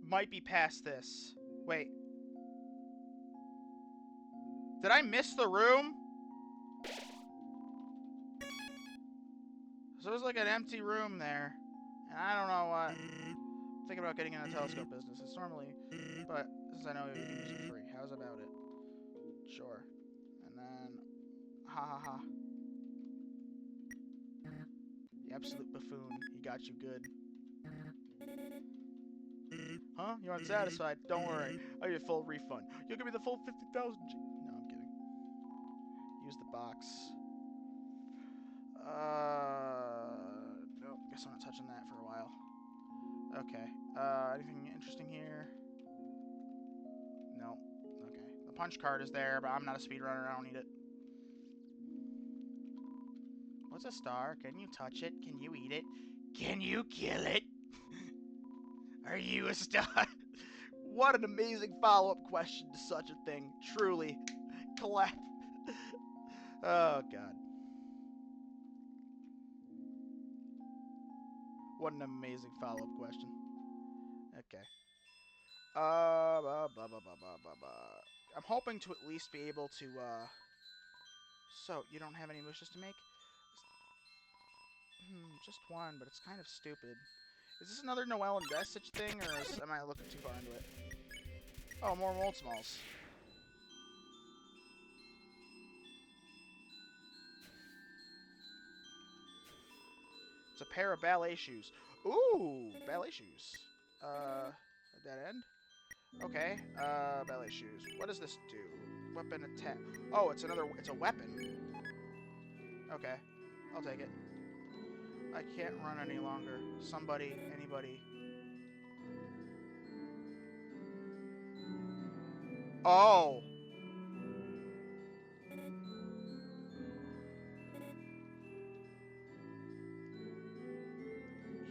Might be past this. Wait. Did I miss the room? So there's like an empty room there. And I don't know what. I'm thinking about getting in a telescope business. It's normally... But since I know you can use it free. How's about it? Sure. And then... Ha ha ha. The absolute buffoon. He got you good. Huh? You're unsatisfied? Don't worry. I'll give you a full refund. You'll give me the full 50,000. No, I'm kidding. Use the box. Nope. Guess I'm not touching that for a while. Okay. Anything interesting here? No. Okay. The punch card is there, but I'm not a speedrunner. I don't need it. What's a star? Can you touch it? Can you eat it? Can you kill it? Are you a star? What an amazing follow-up question to such a thing. Truly. Clap. Oh, God. What an amazing follow-up question. Okay. I'm hoping to at least be able to, So, you don't have any wishes to make? Just one, but it's kind of stupid. Is this another Noel and Destich thing, or am I looking too far into it? Oh, more mold smalls. It's a pair of ballet shoes. Ooh, ballet shoes. A dead end? Okay, ballet shoes. What does this do? Weapon attack. Oh, it's a weapon. Okay, I'll take it. I can't run any longer. Somebody, anybody. Oh!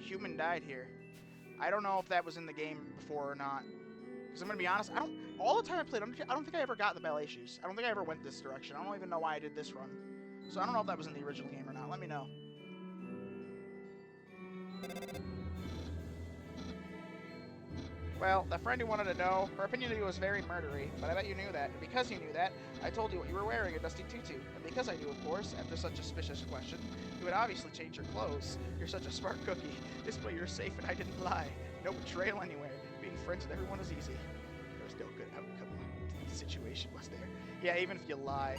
Human died here. I don't know if that was in the game before or not. Because I'm going to be honest, all the time I played Undertale, I don't think I ever got the ballet shoes. I don't think I ever went this direction. I don't even know why I did this run. So I don't know if that was in the original game or not. Let me know. Well, the friend who wanted to know, her opinion of you was very murdery, but I bet you knew that. And because you knew that, I told you what you were wearing, a dusty tutu. And because I knew, of course, after such a suspicious question, you would obviously change your clothes. You're such a smart cookie. This way you're safe and I didn't lie. No betrayal anywhere. Being friends with everyone is easy. There was no good outcome to the situation, was there? Yeah, even if you lie.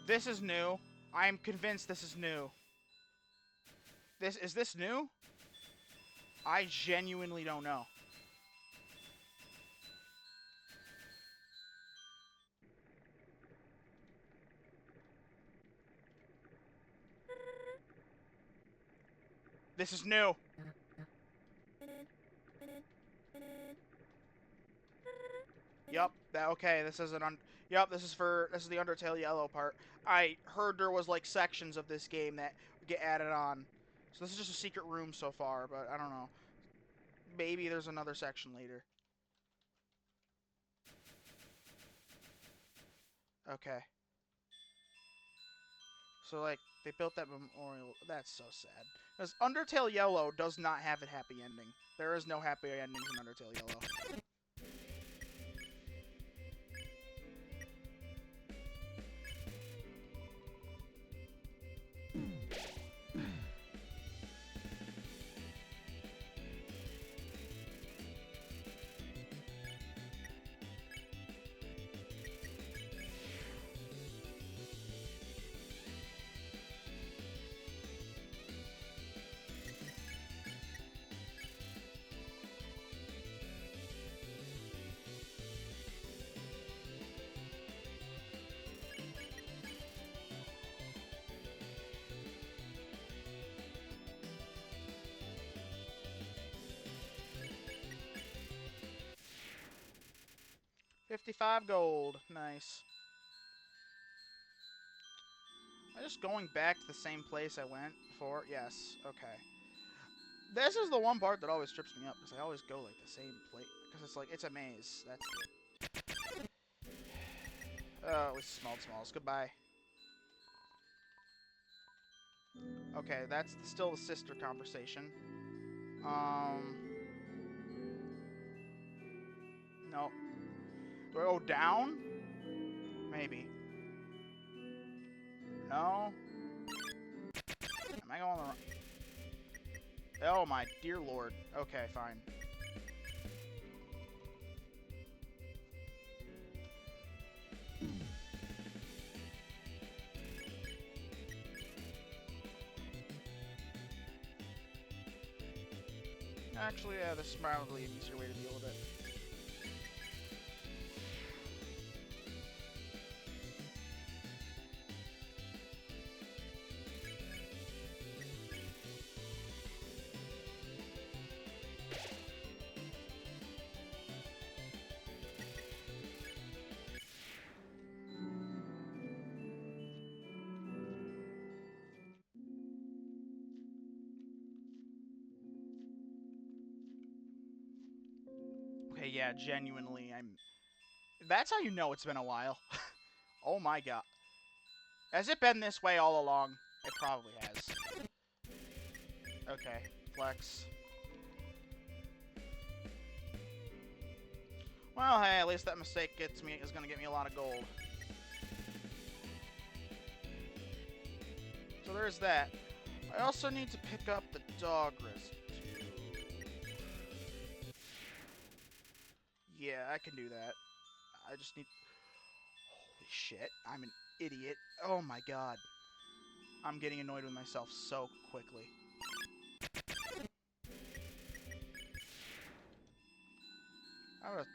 This is new. I am convinced this is new. Is this new? I genuinely don't know. This is new. Yup. Okay. This is Yup. This is the Undertale yellow part. I heard there was like sections of this game that get added on. So this is just a secret room so far, but I don't know. Maybe there's another section later. Okay. So, like, they built that memorial. That's so sad. Because Undertale Yellow does not have a happy ending. There is no happy endings in Undertale Yellow. $55 gold. Nice. Am I just going back to the same place I went before? Yes. Okay. This is the one part that always trips me up, because I always go, like, the same place. Because it's like, it's a maze. That's it. Oh, we smelled smalls. Goodbye. Okay, that's still the sister conversation. No. Do I go down? Maybe. No. Am I going the wrong... Oh my dear lord. Okay, fine. Actually, yeah, this is probably an easier way to deal with it. Okay, yeah, genuinely, That's how you know it's been a while. Oh my god. Has it been this way all along? It probably has. Okay, flex. Well, hey, at least that mistake is gonna get me a lot of gold. So there's that. I also need to pick up the dog residue. Yeah, I can do that. I just need... Holy shit, I'm an idiot. Oh my god. I'm getting annoyed with myself so quickly. I'm gonna...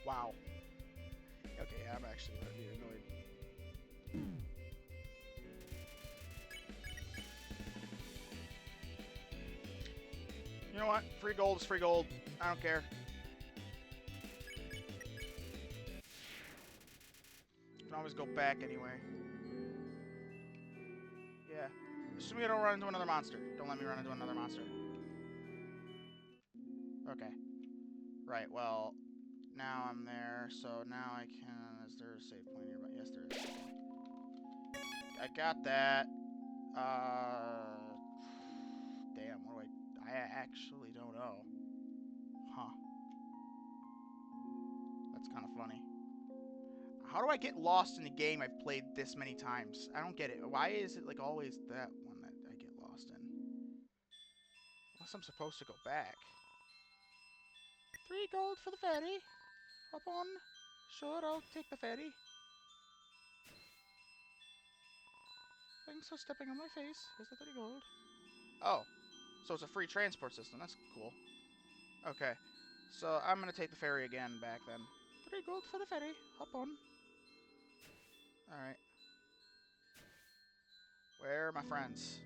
Wow. Okay, I'm actually gonna be annoyed. You know what? Free gold is free gold. I don't care. You can always go back anyway. Yeah. Assume we don't run into another monster. Don't let me run into another monster. Okay. Right, well, now I'm there, so now I can... Is there a save point nearby? Yes, there is. I got that. Damn, what do I actually don't know. Huh. That's kind of funny. How do I get lost in a game I've played this many times? I don't get it. Why is it, like, always that one that I get lost in? Unless I'm supposed to go back. 3 gold for the ferry. Hop on. Sure, I'll take the ferry. Thanks for stepping on my face. Here's the 30 gold. Oh. So it's a free transport system. That's cool. Okay. So I'm going to take the ferry again back then. 3 gold for the ferry. Hop on. Alright. Where are my friends?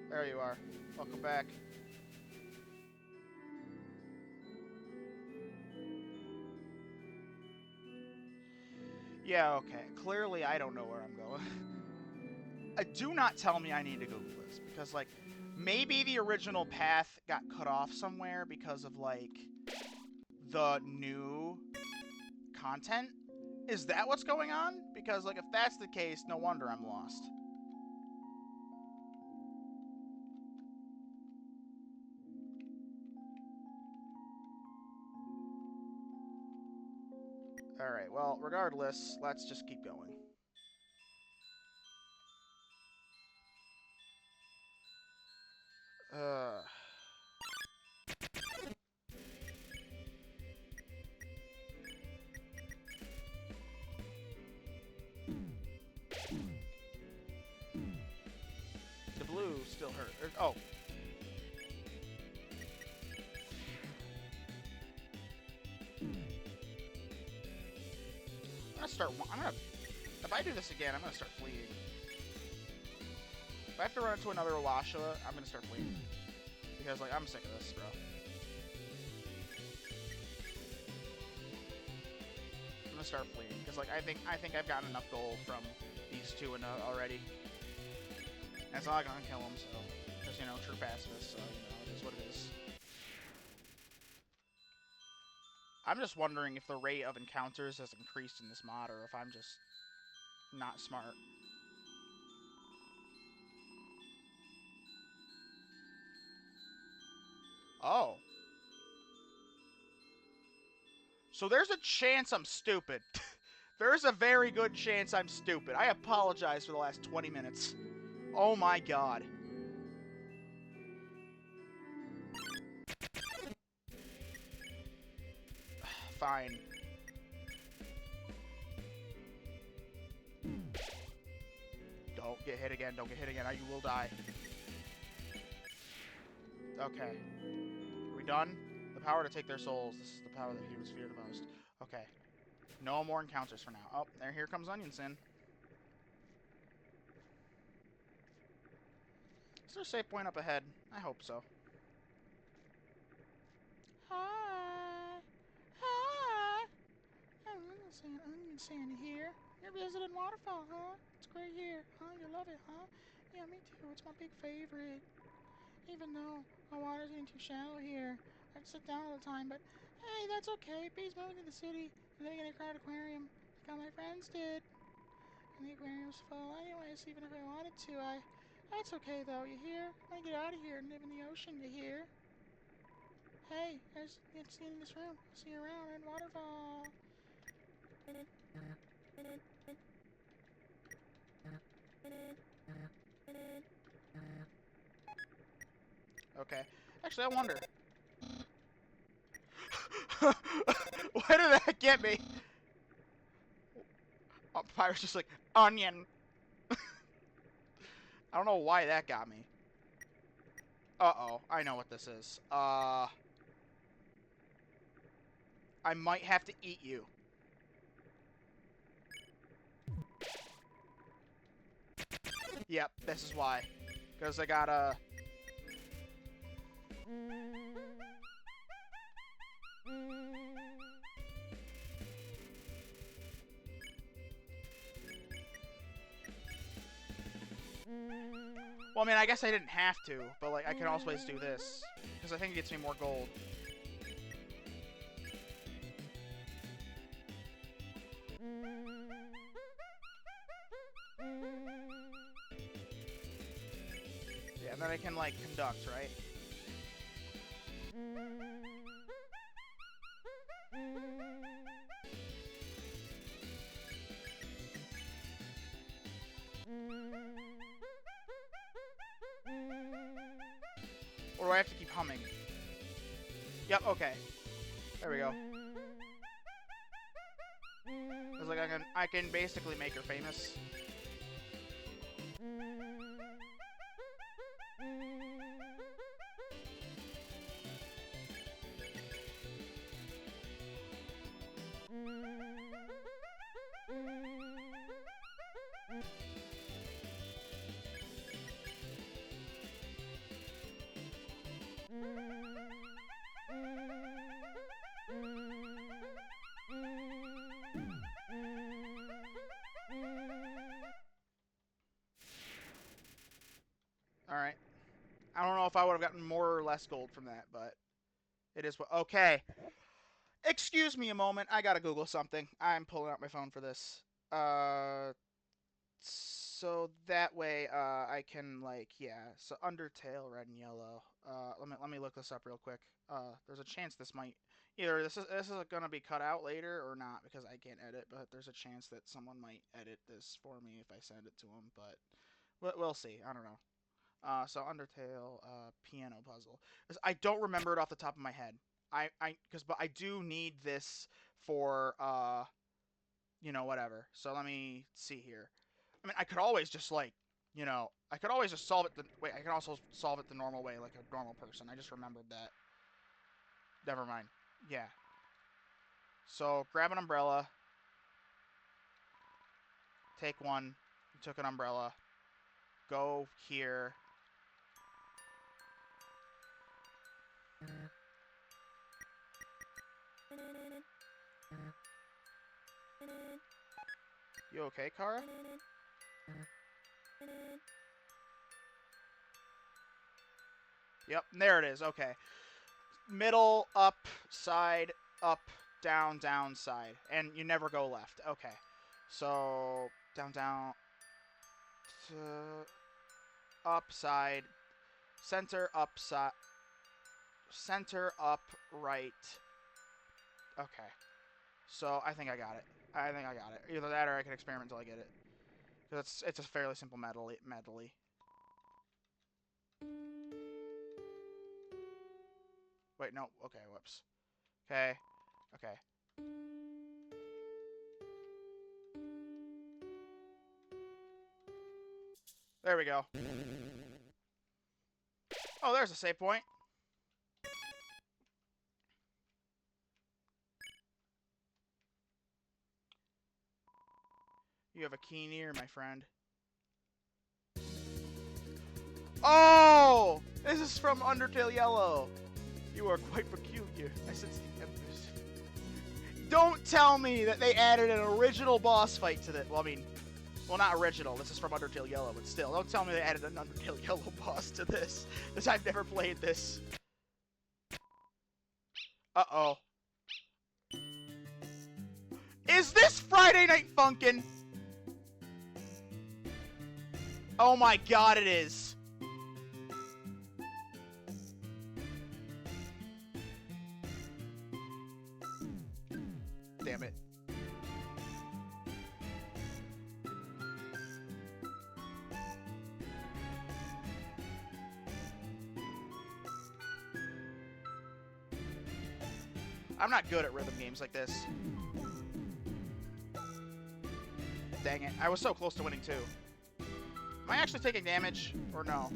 There you are. Welcome back. Yeah, okay. Clearly, I don't know where I'm going. Do not tell me I need to Google this, because, like, maybe the original path got cut off somewhere because of, like, the new content. Is that what's going on? Because, like, if that's the case, no wonder I'm lost. Alright, well, regardless, let's just keep going. The blue still hurt. Oh. If I do this again, I'm gonna start fleeing. If I have to run into another Alashua, I'm gonna start fleeing. Because, like, I'm sick of this, bro. I'm gonna start fleeing. Because, like, I think I've gotten enough gold from these two already. And it's not like I'm gonna kill them, so... Because, you know, true pacifist, so, you know, it is what it is. I'm just wondering if the rate of encounters has increased in this mod, or if I'm just not smart. Oh. So there's a chance I'm stupid. There's a very good chance I'm stupid. I apologize for the last 20 minutes. Oh my god. Fine. Don't get hit again. Don't get hit again. You will die. Okay. Are we done? The power to take their souls. This is the power that humans fear the most. Okay. No more encounters for now. Oh, here comes Onion Sin. Is there a safe point up ahead? I hope so. Hi. Hi. Onion Sin here. You're visiting Waterfall, huh? It's great here. Huh? You love it, huh? Yeah, me too. It's my big favorite. Even though my water's getting too shallow here. I have to sit down all the time, but hey, that's okay. Bees moving to the city, and living in a crowded aquarium, like all my friends did. And the aquarium's full anyways, even if I wanted to, That's okay, though, you hear? I get out of here and live in the ocean, you hear? Hey, it's in this room. I'll see you around in Waterfall. Okay. Actually, I wonder. Why did that get me? Oh, Pirate's just like, onion. I don't know why that got me. Uh-oh. I know what this is. I might have to eat you. Yep, this is why. Because I gotta... Well, I mean, I guess I didn't have to, but, like, I can always do this. Because I think it gets me more gold. Yeah, and then I can, like, conduct, right? Or do I have to keep humming? Yep, okay. There we go. It's like I can basically make her famous. if I would have gotten more or less gold from that, but it is what. Okay. Excuse me a moment. I gotta Google something. I'm pulling out my phone for this. So that way, I can yeah. So Undertale, red and yellow. Let me look this up real quick. There's a chance this might either this is gonna be cut out later or not because I can't edit. But there's a chance that someone might edit this for me if I send it to them. But we'll see. I don't know. So Undertale, piano puzzle. I don't remember it off the top of my head. But I do need this for whatever. So let me see here. I mean, I could always just I could always just solve it. Wait, I can also solve it the normal way, like a normal person. I just remembered that. Never mind. Yeah. So grab an umbrella. Take one. You took an umbrella. Go here. You okay, Kara? Yep, there it is. Okay. Middle, up, side, up, down, down, side. And you never go left. Okay. So, down, down, up, side, center, up, side, center, up, right. Okay. So, I think I got it. I think I got it. Either that or I can experiment until I get it. Because it's a fairly simple medley. Wait, no. Okay, whoops. Okay. Okay. There we go. Oh, there's a save point. You have a keen ear, my friend. Oh! This is from Undertale Yellow. You are quite peculiar. I sense the embers. Don't tell me that they added an original boss fight to this. Well, I mean, well, not original. This is from Undertale Yellow, but still. Don't tell me they added an Undertale Yellow boss to this. Because I've never played this. Uh-oh. Is this Friday Night Funkin'? Oh my god, it is. Damn it. I'm not good at rhythm games like this. Dang it. I was so close to winning, too. Am I actually taking damage? Or no?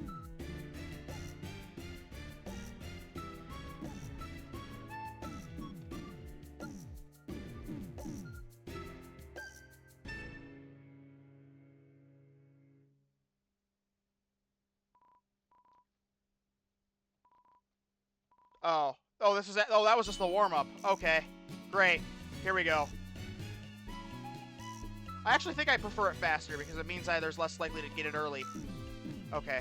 Oh. Oh, this is it. Oh, that was just the warm-up. Okay. Great. Here we go. I actually think I prefer it faster because it means there's less likely to get it early. Okay.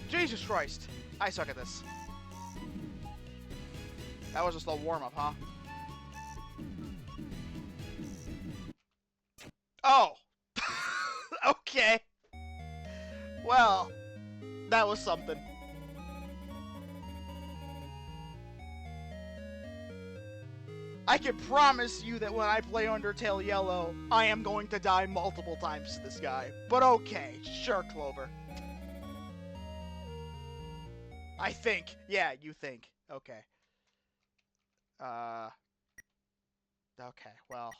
Jesus Christ. I suck at this. That was just a warm-up, huh? Oh! Okay. Well, that was something. I can promise you that when I play Undertale Yellow, I am going to die multiple times to this guy. But okay, sure, Clover. I think. Yeah, you think. Okay. Okay, well.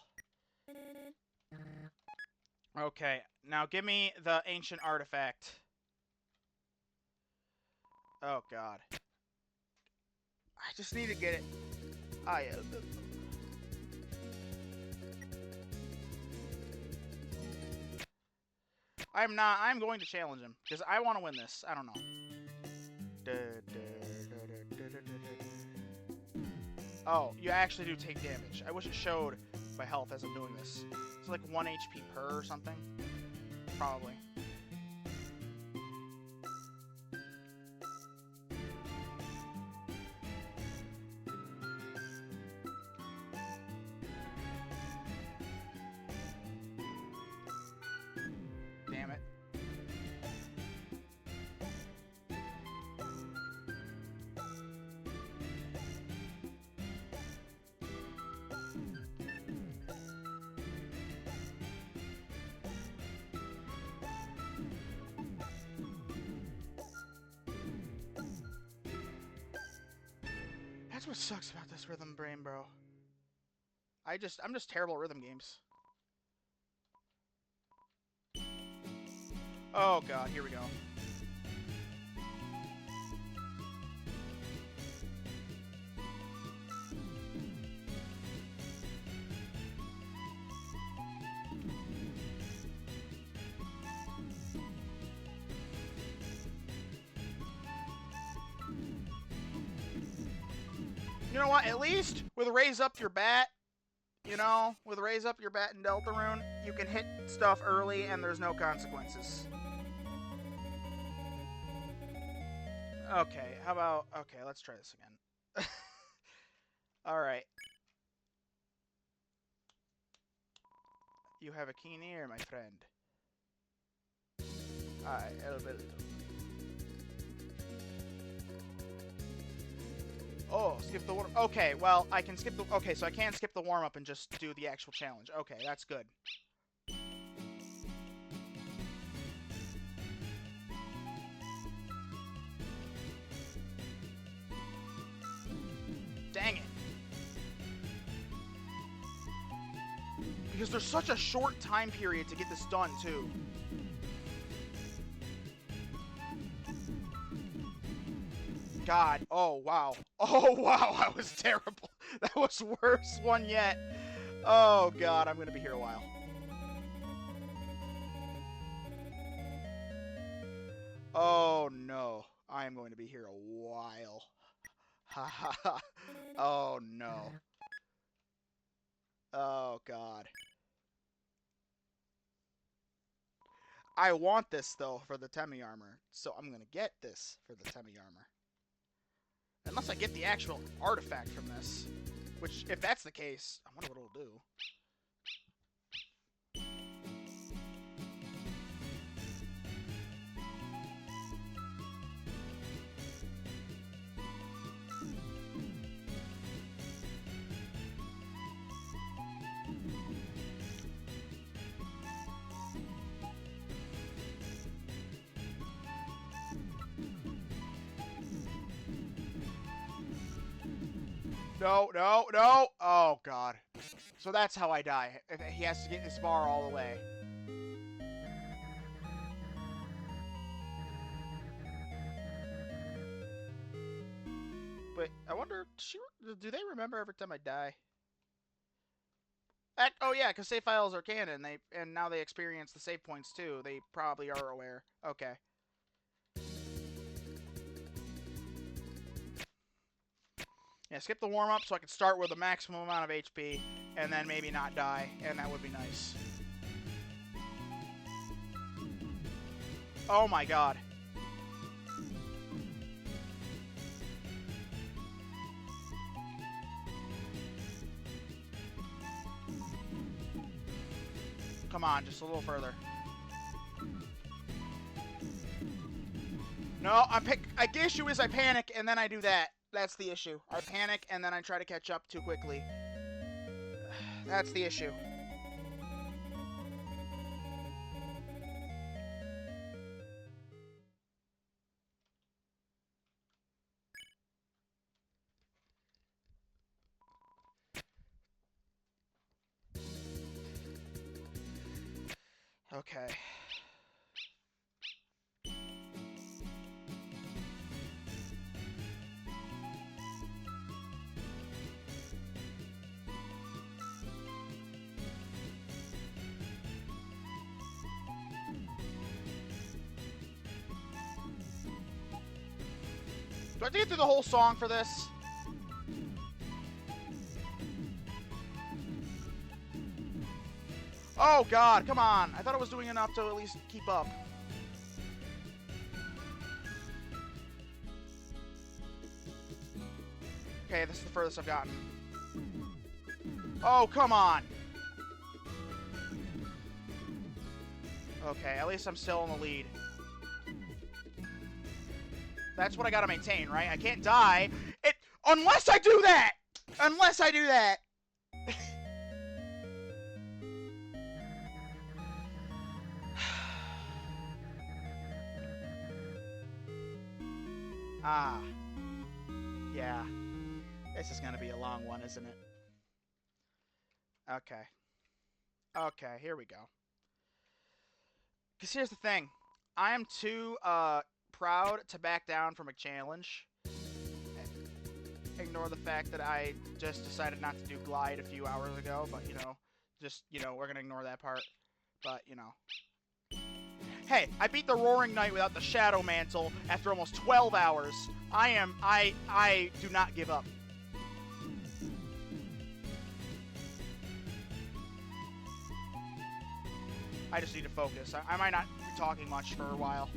Okay, now give me the ancient artifact. Oh, God. I just need to get it. I'm going to challenge him, because I want to win this. I don't know. Oh, you actually do take damage. I wish it showed my health as I'm doing this. It's like 1 HP per or something. Probably. what sucks about this rhythm brain, bro. I'm just terrible at rhythm games. Oh god, here we go. You know what? At least with raise up your bat, you know, with raise up your bat and Deltarune, you can hit stuff early and there's no consequences. Okay, how about... Okay, let's try this again. Alright. You have a keen ear, my friend. Alright, oh, skip the warm... Okay, well, I can skip the... Okay, so I can skip the warm-up and just do the actual challenge. Okay, that's good. Dang it. Because there's such a short time period to get this done, too. God. Oh, wow. Oh, wow. That was terrible. That was worst one yet. Oh, God. I'm going to be here a while. Oh, no. I am going to be here a while. Ha, ha, ha. Oh, no. Oh, God. I want this, though, for the Temmie armor. So I'm going to get this for the Temmie armor. Unless I get the actual artifact from this. Which, if that's the case, I wonder what it'll do. No, no, no! Oh, God. So that's how I die. If he has to get this bar all the way. But I wonder, do they remember every time I die? Oh yeah, because save files are canon. And now they experience the save points too. They probably are aware. Okay. Yeah, skip the warm-up so I can start with the maximum amount of HP, and then maybe not die, and that would be nice. Oh my god. Come on, just a little further. No, the issue is I panic, and then I do that. That's the issue. I panic, and then I try to catch up too quickly. That's the issue. Okay. Do I have to get through the whole song for this? Oh god, come on. I thought I was doing enough to at least keep up. Okay, this is the furthest I've gotten. Oh, come on. Okay, at least I'm still in the lead. That's what I gotta maintain, right? I can't die. Unless I do that! Unless I do that! Ah. Yeah. This is gonna be a long one, isn't it? Okay. Okay, here we go. Because here's the thing. I am too proud to back down from a challenge. Ignore the fact that I just decided not to do Glide a few hours ago, but, you know, just, you know, we're going to ignore that part. But, you know. Hey, I beat the Roaring Knight without the Shadow Mantle after almost 12 hours. I do not give up. I just need to focus. I might not be talking much for a while.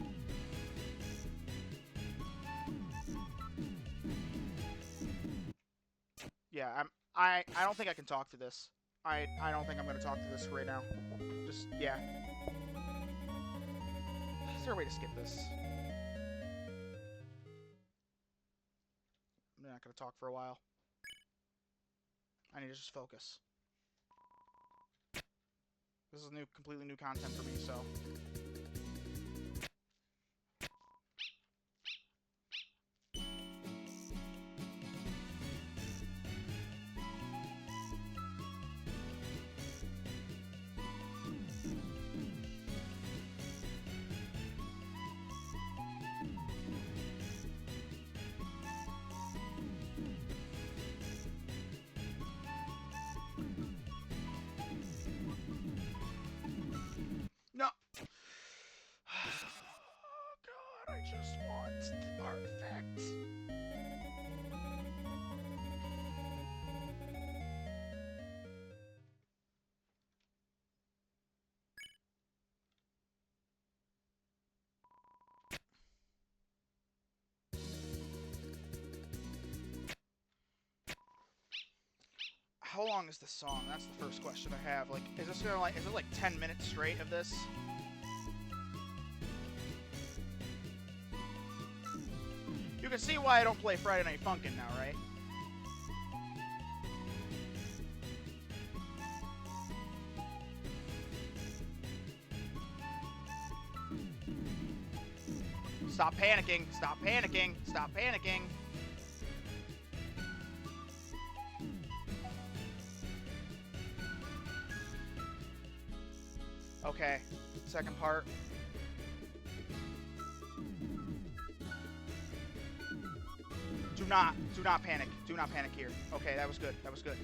Yeah, I don't think I can talk to this. I don't think I'm gonna talk to this right now. Just yeah. Is there a way to skip this? I'm not gonna talk for a while. I need to just focus. This is completely new content for me, so. No. Oh God, I just want the artifact. How long is this song? That's the first question I have. Like, is this gonna is it like 10 minutes straight of this? You can see why I don't play Friday Night Funkin' now, right? Stop panicking! Stop panicking! Stop panicking! Okay, second part. Do not panic. Do not panic here. Okay, that was good. That was good.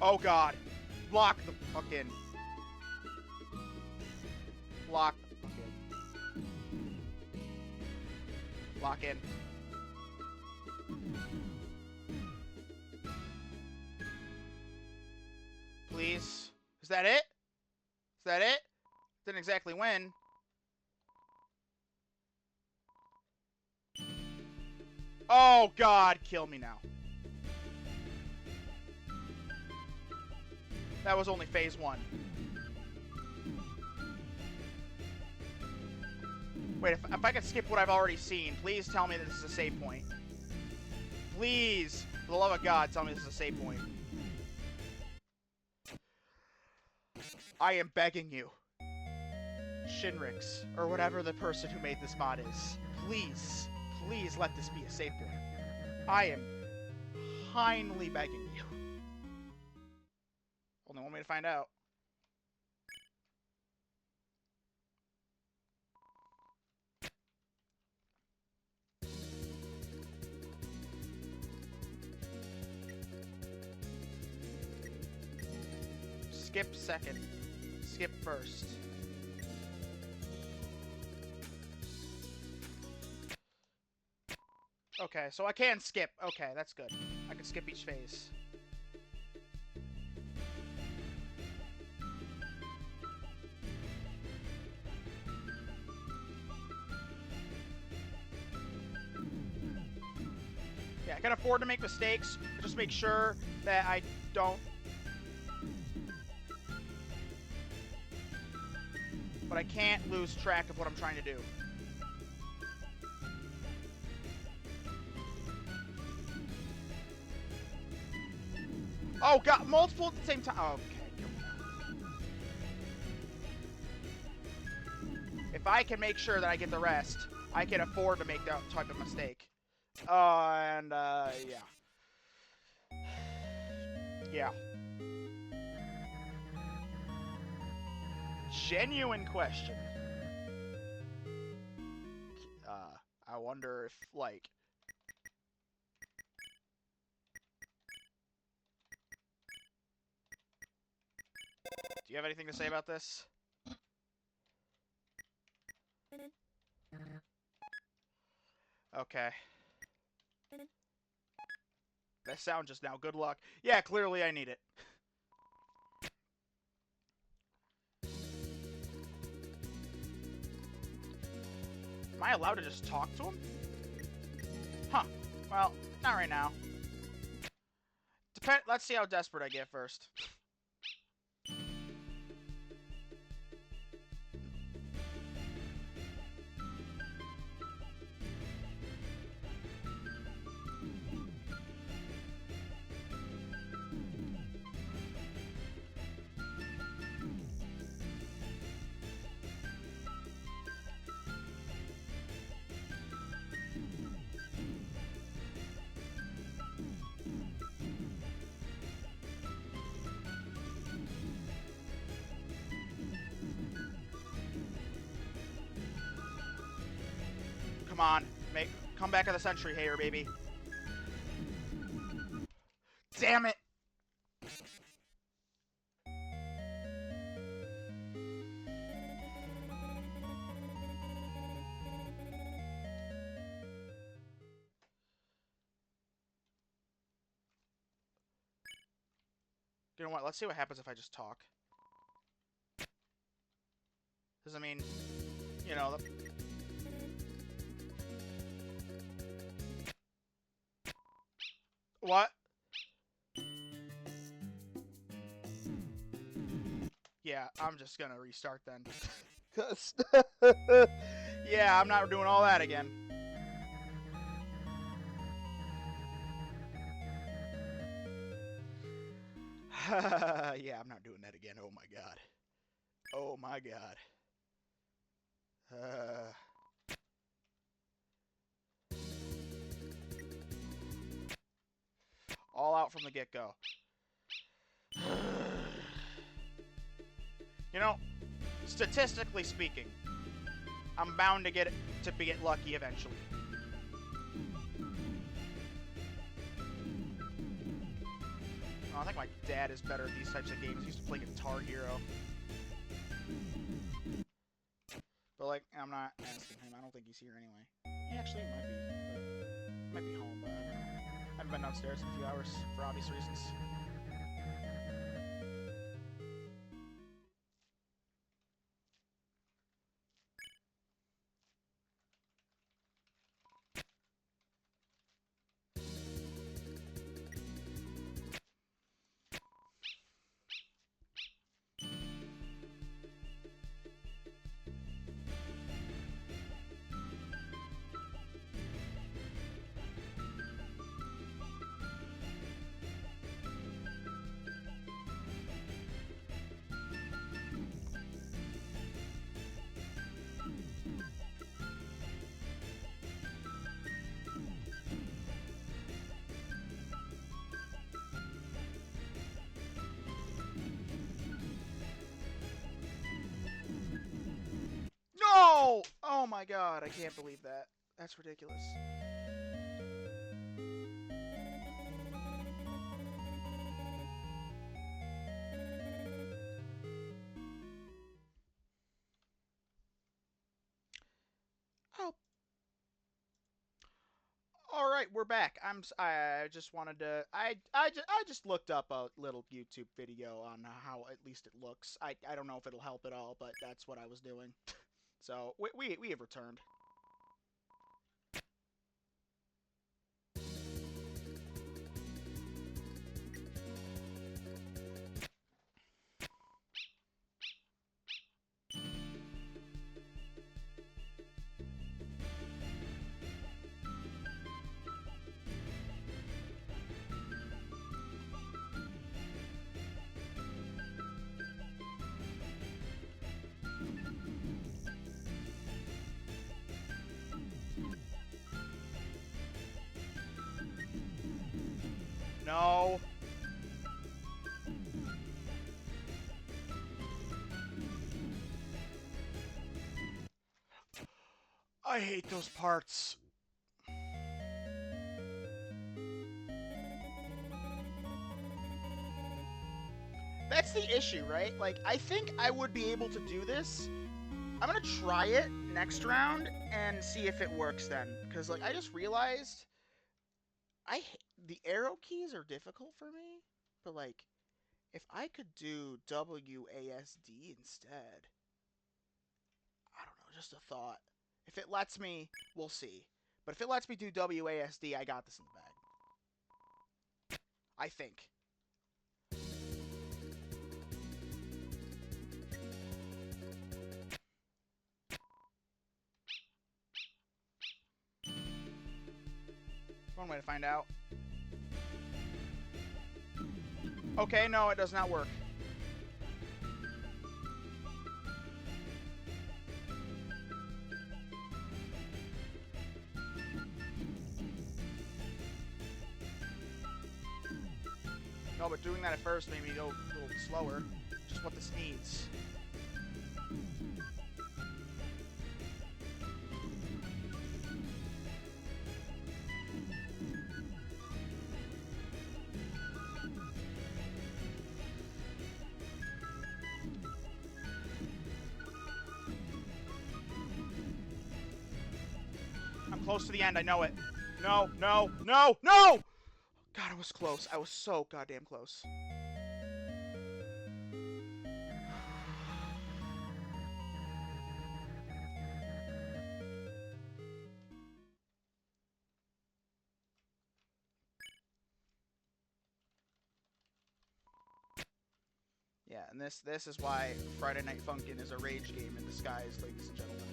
Oh God. Block the fucking. Block the fucking. Lock in. Please. Is that it? Is that it? Didn't exactly win. Oh God, kill me now. That was only phase 1. Wait, if I could skip what I've already seen, please tell me that this is a save point. Please, for the love of God, tell me this is a save point. I am begging you. Shinrix, or whatever the person who made this mod is. Please, please let this be a save point. I am kindly begging you. Only one way to find out. Skip second. Skip first. Okay, so I can skip. Okay, that's good. I can skip each phase. Yeah, I can afford to make mistakes. Just make sure that I don't. But I can't lose track of what I'm trying to do. Oh God, multiple at the same time. Oh, okay. If I can make sure that I get the rest, I can afford to make that type of mistake. Yeah. Yeah. Genuine question. I wonder if, like... Do you have anything to say about this? Okay. That sound just now. Good luck. Yeah, clearly I need it. Am I allowed to just talk to him? Huh. Well, not right now. Let's see how desperate I get first. Come on. Come back of the century, hater, baby. Damn it! You know what? Let's see what happens if I just talk. Because, I mean, you know... What? Yeah, I'm just gonna restart then. Cause yeah, I'm not doing all that again. Yeah, I'm not doing that again. Oh my god. Oh my god. All out from the get-go. You know, statistically speaking, I'm bound to get lucky eventually. Oh, I think my dad is better at these types of games. He used to play Guitar Hero. But, like, I'm not asking him. I don't think he's here anyway. He actually might be, but might be home, but I don't know. I haven't been downstairs in a few hours for obvious reasons. No! Oh my god, I can't believe that. That's ridiculous. Oh. All right, we're back. I just wanted to I just looked up a little YouTube video on how at least it looks. I don't know if it'll help at all, but that's what I was doing. So, we have returned. no. I hate those parts. That's the issue, right? Like, I think I would be able to do this. I'm gonna try it next round and see if it works then. Because, like, I just realized the arrow keys are difficult for me. But, like, if I could do WASD instead, I don't know, just a thought. If it lets me, we'll see. But if it lets me do WASD, I got this in the bag. I think. One way to find out. Okay, no, it does not work. No, but doing that at first made me go a little slower. Just what this needs. I'm close to the end, I know it. No, no, no, no! God, I was close. I was so goddamn close. Yeah, and this is why Friday Night Funkin' is a rage game in disguise, ladies and gentlemen.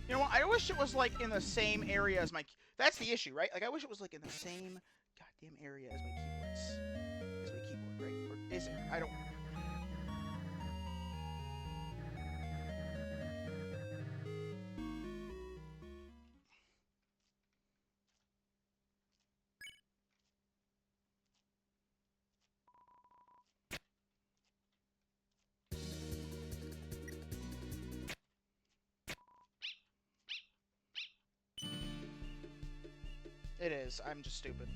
You know what? I wish it was like in the same area as my. That's the issue, right? Like I wish it was like in the same goddamn area as my keyboard, right? Or is it? I don't. It is. I'm just stupid.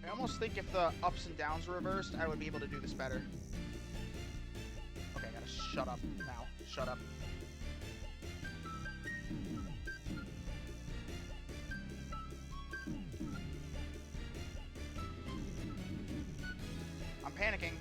I almost think if the ups and downs were reversed, I would be able to do this better. Okay, I gotta shut up now. Shut up. I'm panicking.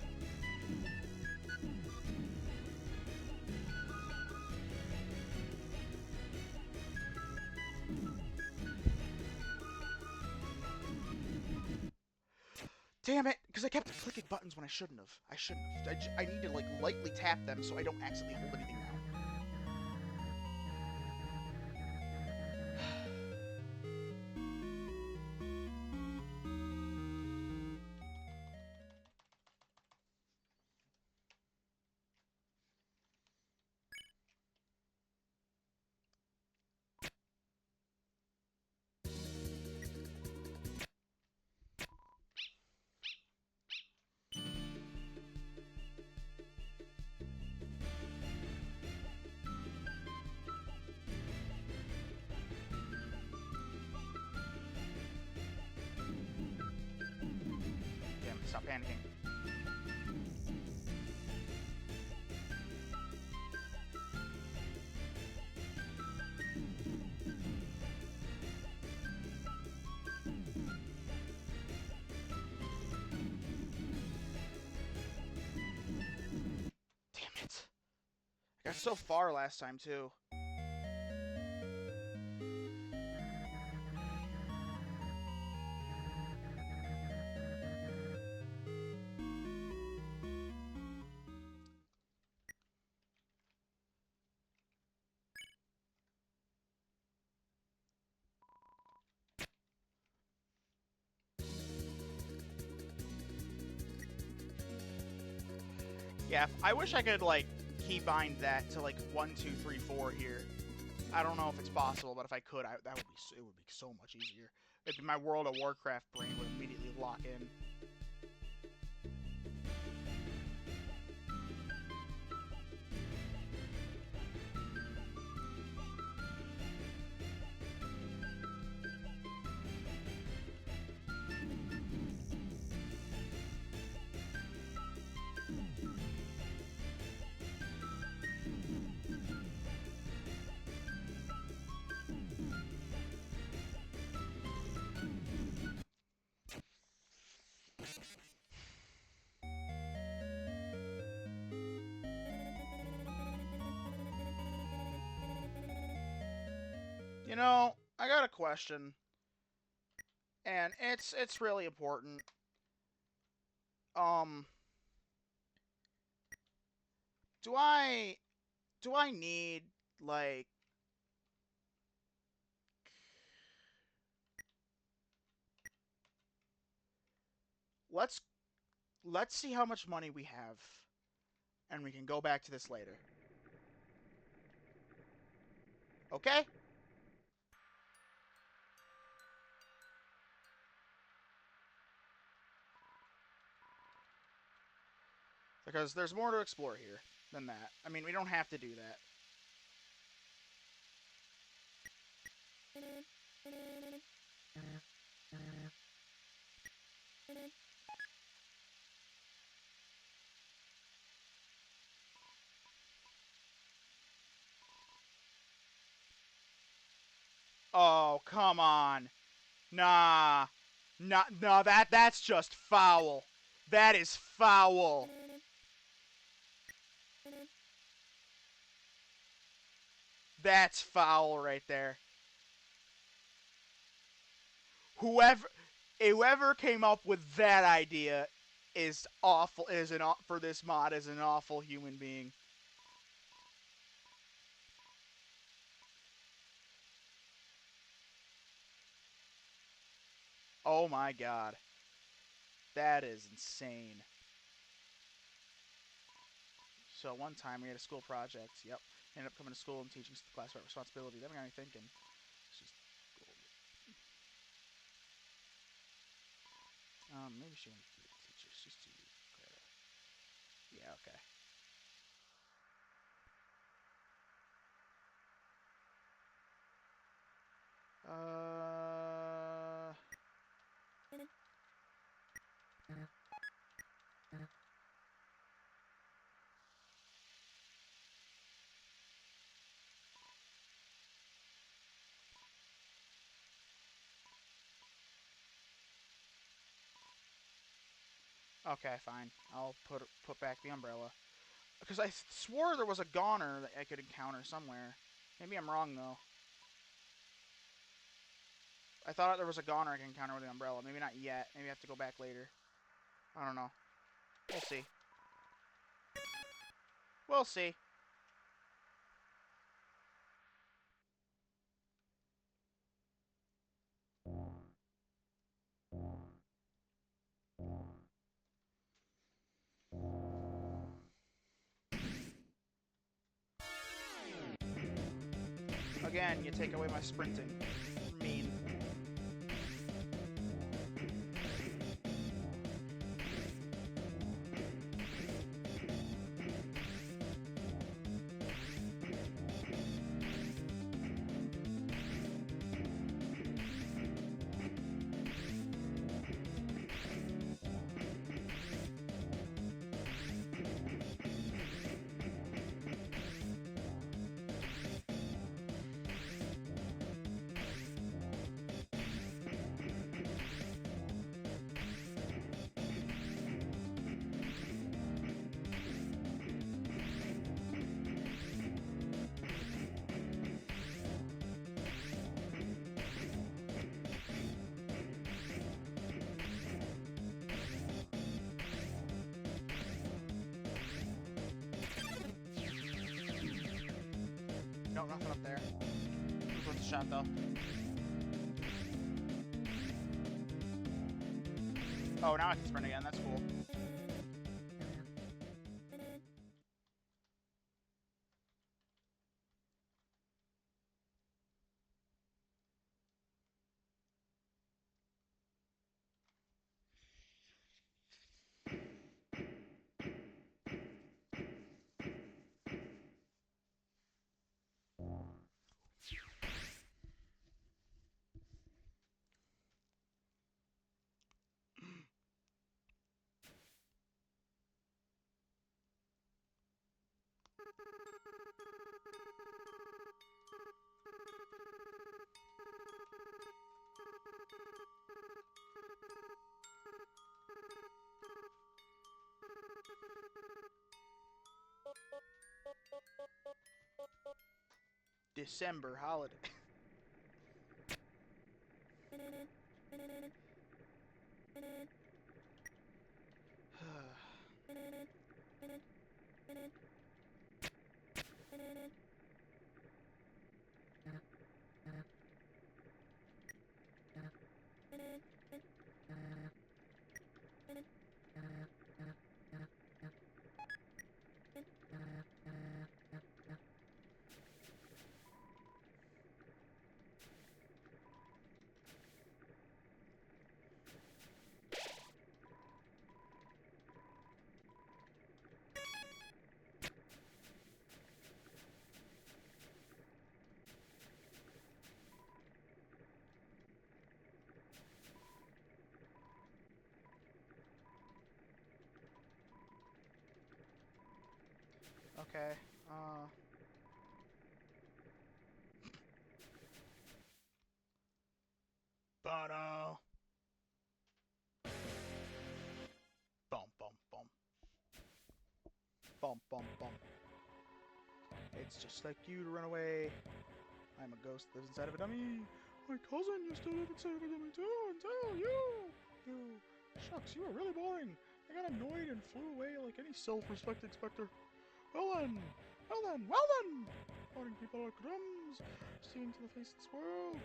Damn it! Because I kept clicking buttons when I shouldn't have. I need to, like, lightly tap them so I don't accidentally hold anything down. Damn it, stop panicking. Damn it. I got so far last time, too. Yeah, I wish I could, like, keybind that to, like, 1, 2, 3, 4 here. I don't know if it's possible, but if I could, that would be, it would be so much easier. My World of Warcraft brain would immediately lock in. You know, I got a question, and it's really important. Um, do I need, like, let's see how much money we have, and we can go back to this later. Okay? Because there's more to explore here than that. I mean, we don't have to do that. Oh, come on. Nah. No, that's just foul. That is foul. That's foul right there. Whoever came up with that idea is awful. For this mod is an awful human being. Oh my god. That is insane. So one time we had a school project. Yep. Ended up coming to school and teaching the class about responsibility. That got me thinking. Maybe she won't be a teacher. She's too. Yeah. Okay. Uh. Okay, fine. I'll put back the umbrella. Because I swore there was a goner that I could encounter somewhere. Maybe I'm wrong, though. I thought there was a goner I could encounter with the umbrella. Maybe not yet. Maybe I have to go back later. I don't know. We'll see. We'll see. Again, you take away my sprinting. Mean. No, nothing up there. It was worth a shot, though. Oh, now I can sprint again. That's cool. December holiday. Okay. But bum bum bum bum bum bum. It's just like you to run away. I'm a ghost that lives inside of a dummy. My cousin used to live inside of a dummy too. Until you. Shucks, you are really boring. I got annoyed and flew away like any self-respecting specter. Well then, well then, well then! Boring people are crumbs. Seeing to the face of this world.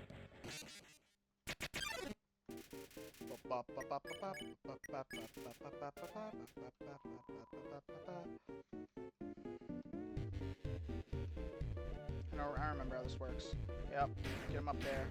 I remember how this works. Yep, get him up there.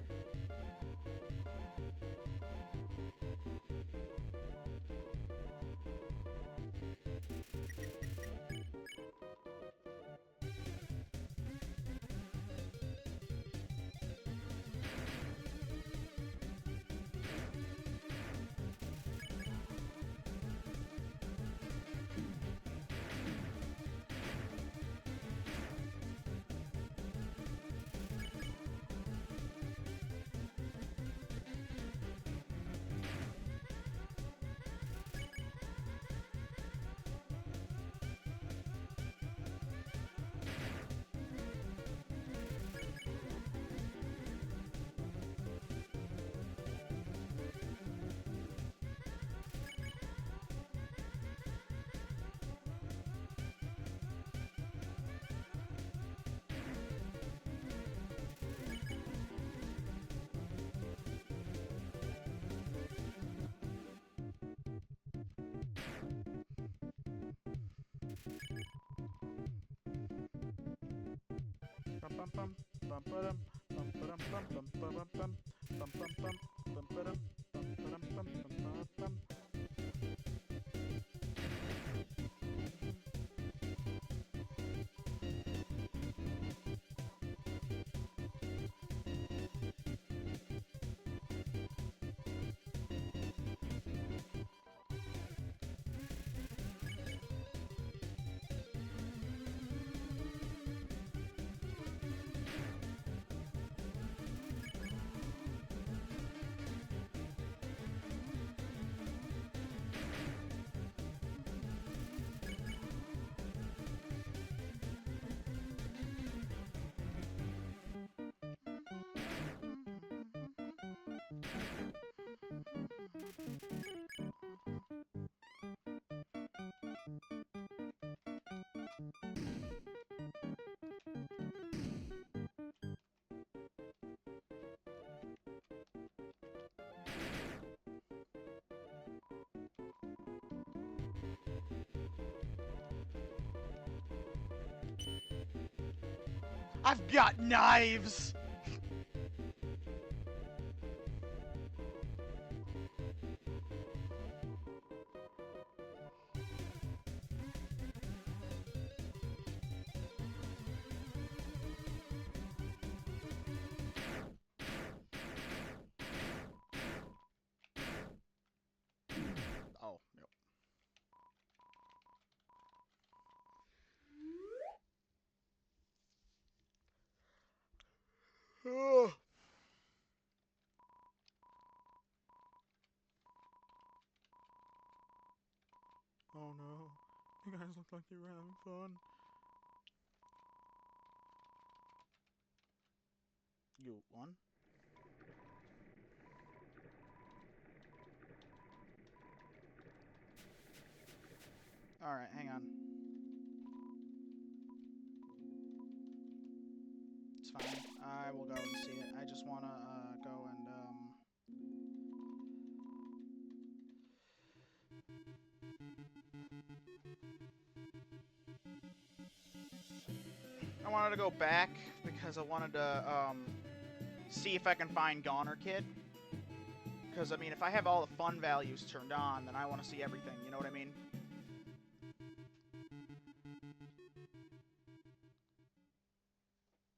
I've got knives! Oh, yep. Oh. Oh no. You guys look like you were having fun. You won? Alright, hang on. It's fine. I will go and see it. I just want to go and I wanted to go back because I wanted to see if I can find Goner Kid. Because, I mean, if I have all the fun values turned on, then I want to see everything, you know what I mean?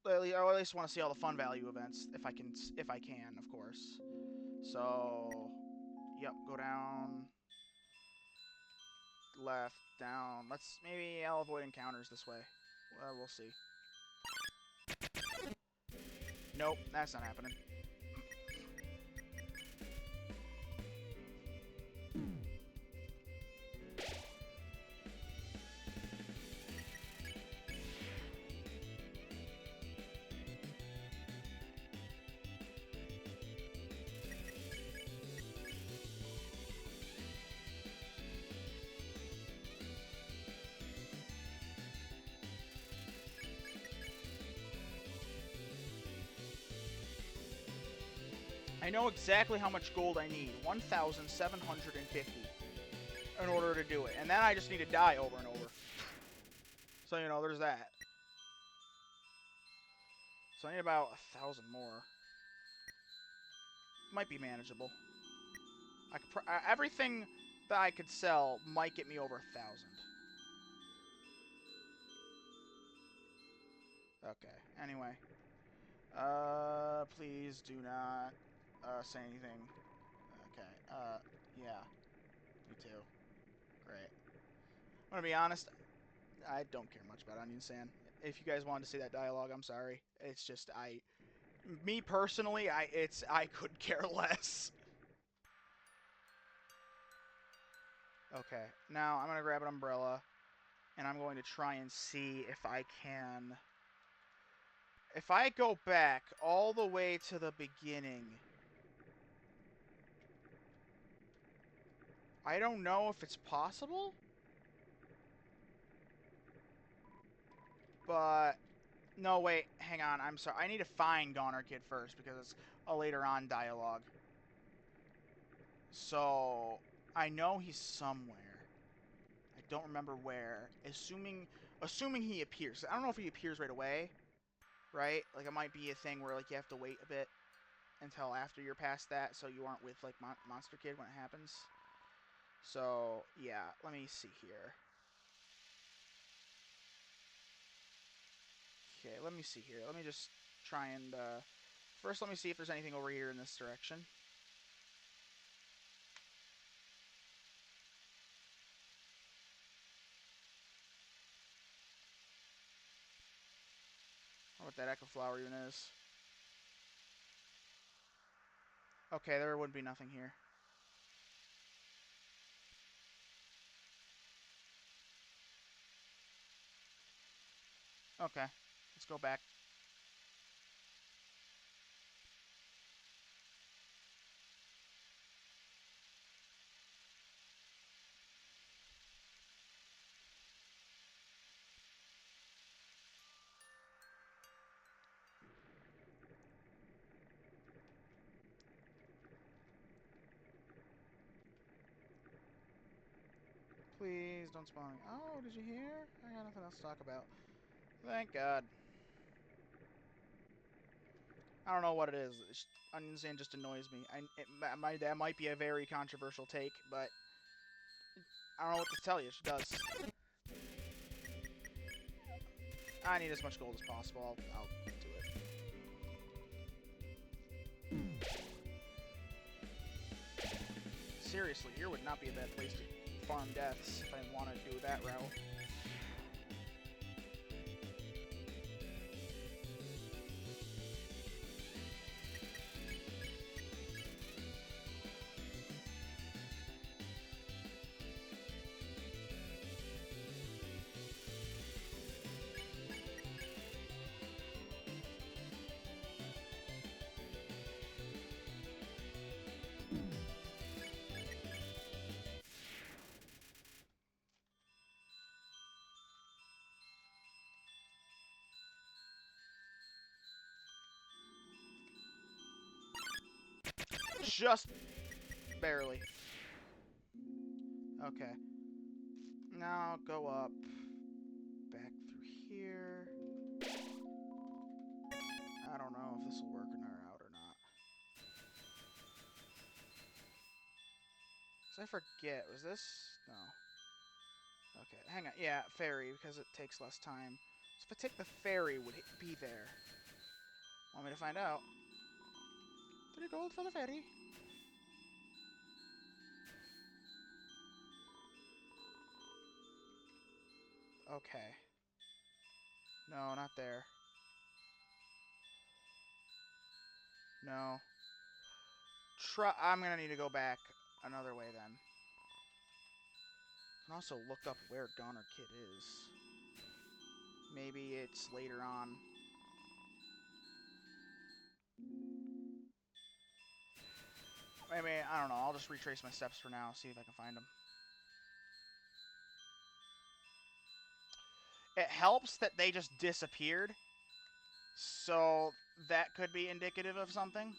I at least want to see all the fun value events, if I can, of course. So, yep, go down, left, down. Maybe I'll avoid encounters this way. We'll see. Nope, that's not happening. I know exactly how much gold I need. 1,750 in order to do it. And then I just need to die over and over. So, you know, there's that. So I need about 1,000 more. Might be manageable. Everything that I could sell might get me over 1,000. Okay, anyway. Please do not, say anything. Okay, yeah. Me too. Great. I'm gonna be honest, I don't care much about Onion Sand. If you guys wanted to see that dialogue, I'm sorry. It's just, me personally, I could care less. Okay, now I'm gonna grab an umbrella, and I'm going to try and see if I can... If I go back all the way to the beginning... I don't know if it's possible, but... No, wait, hang on, I'm sorry. I need to find Goner Kid first, because it's a later on dialogue. So, I know he's somewhere. I don't remember where. Assuming he appears. I don't know if he appears right away, right? Like, it might be a thing where, like, you have to wait a bit until after you're past that, so you aren't with, like, Monster Kid when it happens. So, yeah, let me see here. Okay, let me see here. Let me just try and, first let me see if there's anything over here in this direction. I don't know what that Echo Flower even is. Okay, there would be nothing here. Okay, let's go back. Please don't spawn me. Oh, did you hear? I got nothing else to talk about. Thank God. I don't know what it is. Onion Sand just annoys me. That might be a very controversial take, but I don't know what to tell you. She does. I need as much gold as possible. I'll do it. Seriously, here would not be a bad place to farm deaths if I wanted to do that route. Just barely. Okay. Now go up. Back through here. I don't know if this will work in our out or not. Because I forget. Was this? No. Okay, hang on. Yeah, ferry, because it takes less time. So if I take the ferry, would it be there? Want me to find out? 3 gold for the ferry. Okay. No, not there. No. I'm gonna need to go back another way then. I can also look up where Goner Kid is. Maybe it's later on. I mean, I don't know. I'll just retrace my steps for now, see if I can find him. It helps that they just disappeared. So that could be indicative of something.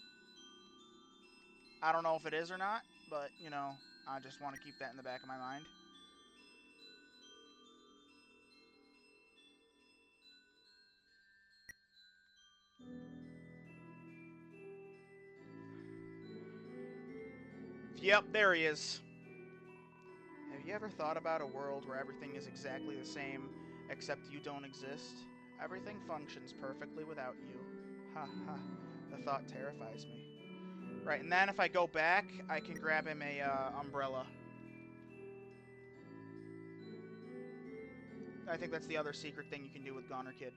I don't know if it is or not, but, you know, I just want to keep that in the back of my mind. Yep, there he is. Have you ever thought about a world where everything is exactly the same, except you don't exist? Everything functions perfectly without you. Ha ha. The thought terrifies me. Right, and then if I go back, I can grab him a umbrella. I think that's the other secret thing you can do with Goner Kid.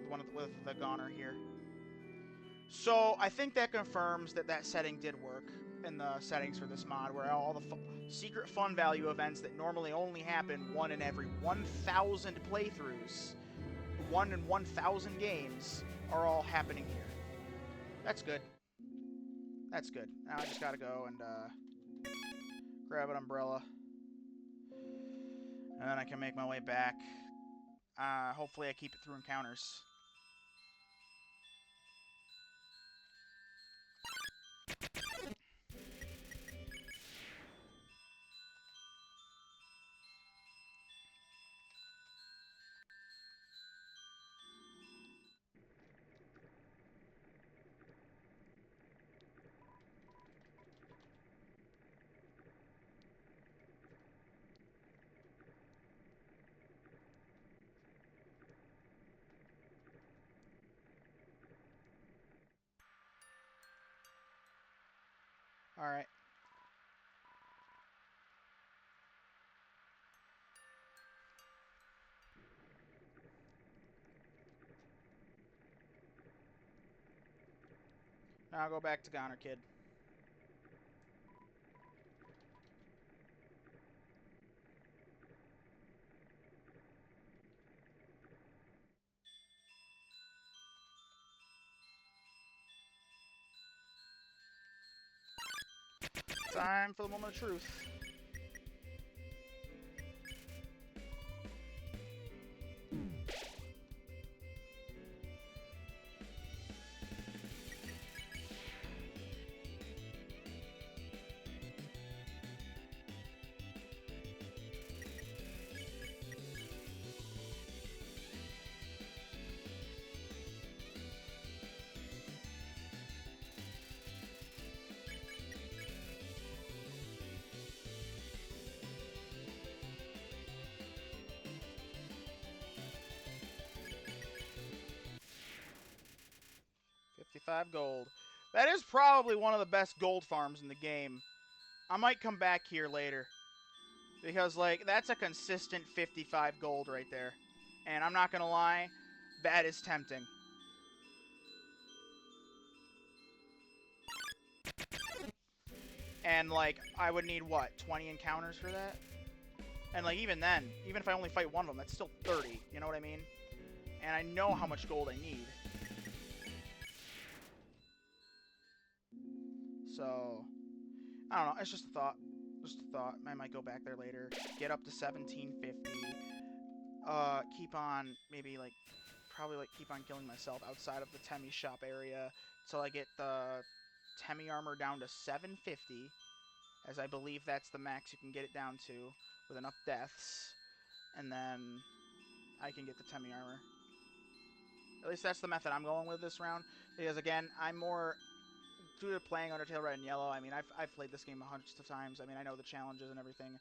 The one with the Goner here. So I think that confirms that that setting did work in the settings for this mod, where all the secret fun value events that normally only happen 1 in every 1,000 playthroughs, 1 in 1,000 games, are all happening here. That's good. That's good. Now I just gotta go and grab an umbrella. And then I can make my way back. Hopefully I keep it through encounters. Alright. Now I'll go back to Goner Kid. Time for the moment of truth. $55 gold. That is probably one of the best gold farms in the game. I might come back here later. Because, like, that's a consistent 55 gold right there. And I'm not gonna lie, that is tempting. And, like, I would need, what, 20 encounters for that? And, like, even then, even if I only fight one of them, that's still 30. You know what I mean? And I know how much gold I need. So, I don't know. It's just a thought. Just a thought. I might go back there later. Get up to 1750. Keep on, maybe, like, probably, like, keep on killing myself outside of the Temmie shop area till I get the Temi armor down to 750, as I believe that's the max you can get it down to with enough deaths, and then I can get the Temi armor. At least that's the method I'm going with this round, because again, I'm more due to playing Undertale Red and Yellow. I mean, I've played this game hundreds of times. I mean, I know the challenges and everything.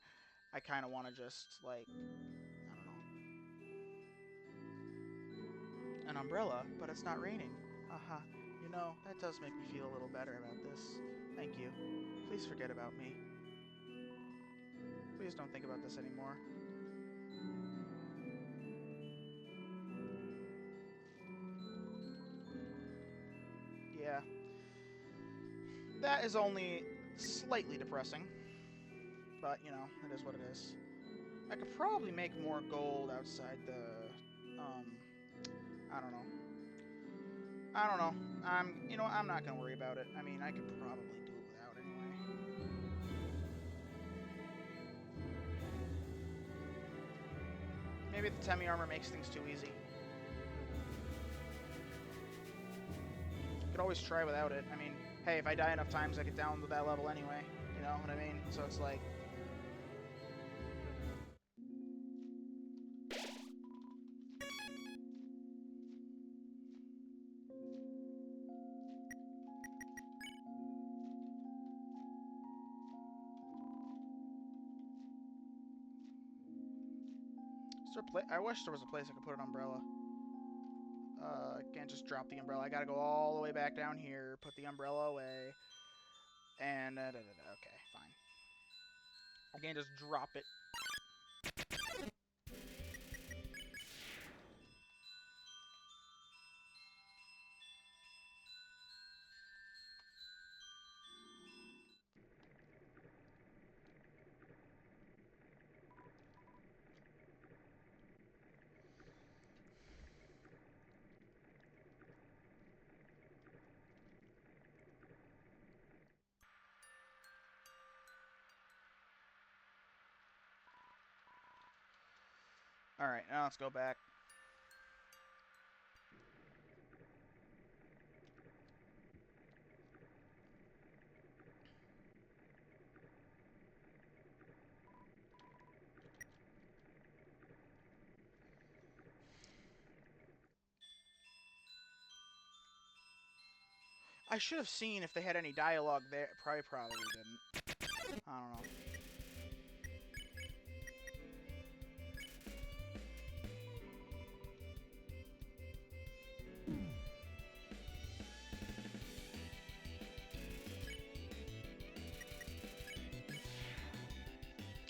I kind of want to just like, I don't know, an umbrella, but it's not raining. Haha. You know, that does make me feel a little better about this. Thank you. Please forget about me. Please don't think about this anymore. Yeah. That is only slightly depressing. But, you know, it is what it is. I could probably make more gold outside the, I don't know. I don't know. You know, I'm not gonna worry about it. I mean, I could probably do it without anyway. Maybe the Temi armor makes things too easy. Could always try without it. I mean, hey, if I die enough times, I get down to that level anyway. You know what I mean? So it's like... I wish there was a place I could put an umbrella. I can't just drop the umbrella. I gotta go all the way back down here, put the umbrella away, and okay, fine. I can't just drop it. Alright, now let's go back. I should have seen if they had any dialogue there. Probably didn't. I don't know.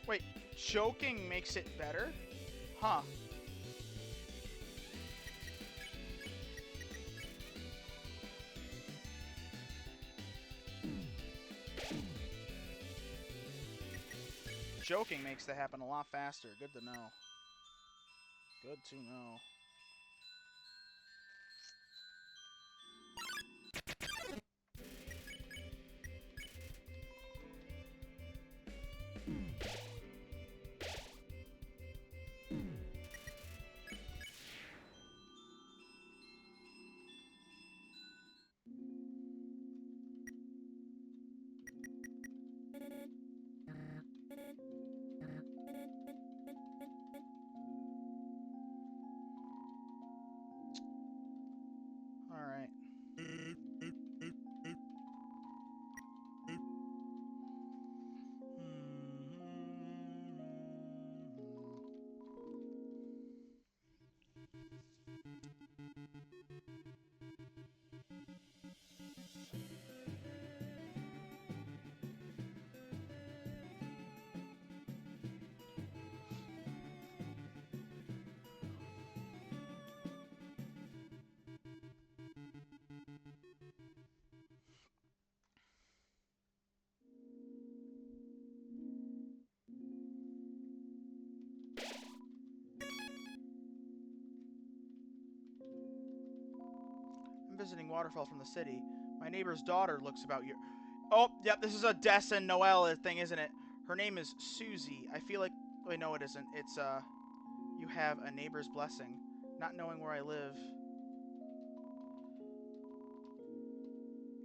Wait, choking makes it better? Huh. Choking makes that happen a lot faster. Good to know. Good to know. Alright. I'm visiting Waterfall from the city. My neighbor's daughter looks about your... Oh, yep, this is a Des and Noelle thing, isn't it? Her name is Susie. I feel like... Wait, no, it isn't. It's, you have a neighbor's blessing. Not knowing where I live.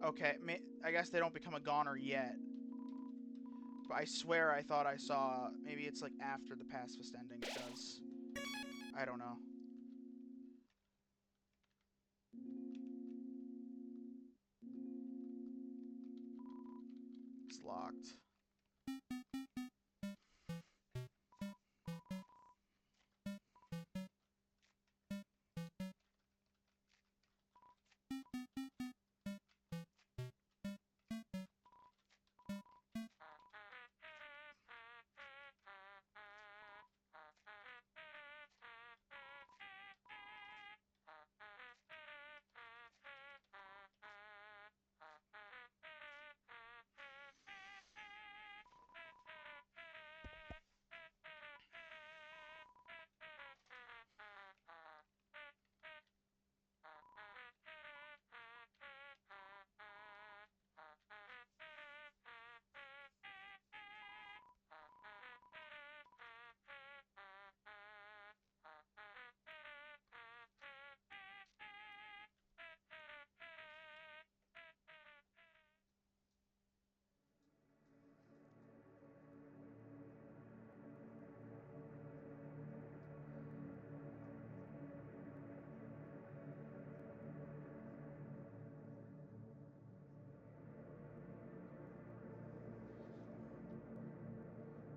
Okay, I guess they don't become a goner yet. But I swear I thought I saw... Maybe it's like after the pacifist ending it does. I don't know. It's locked.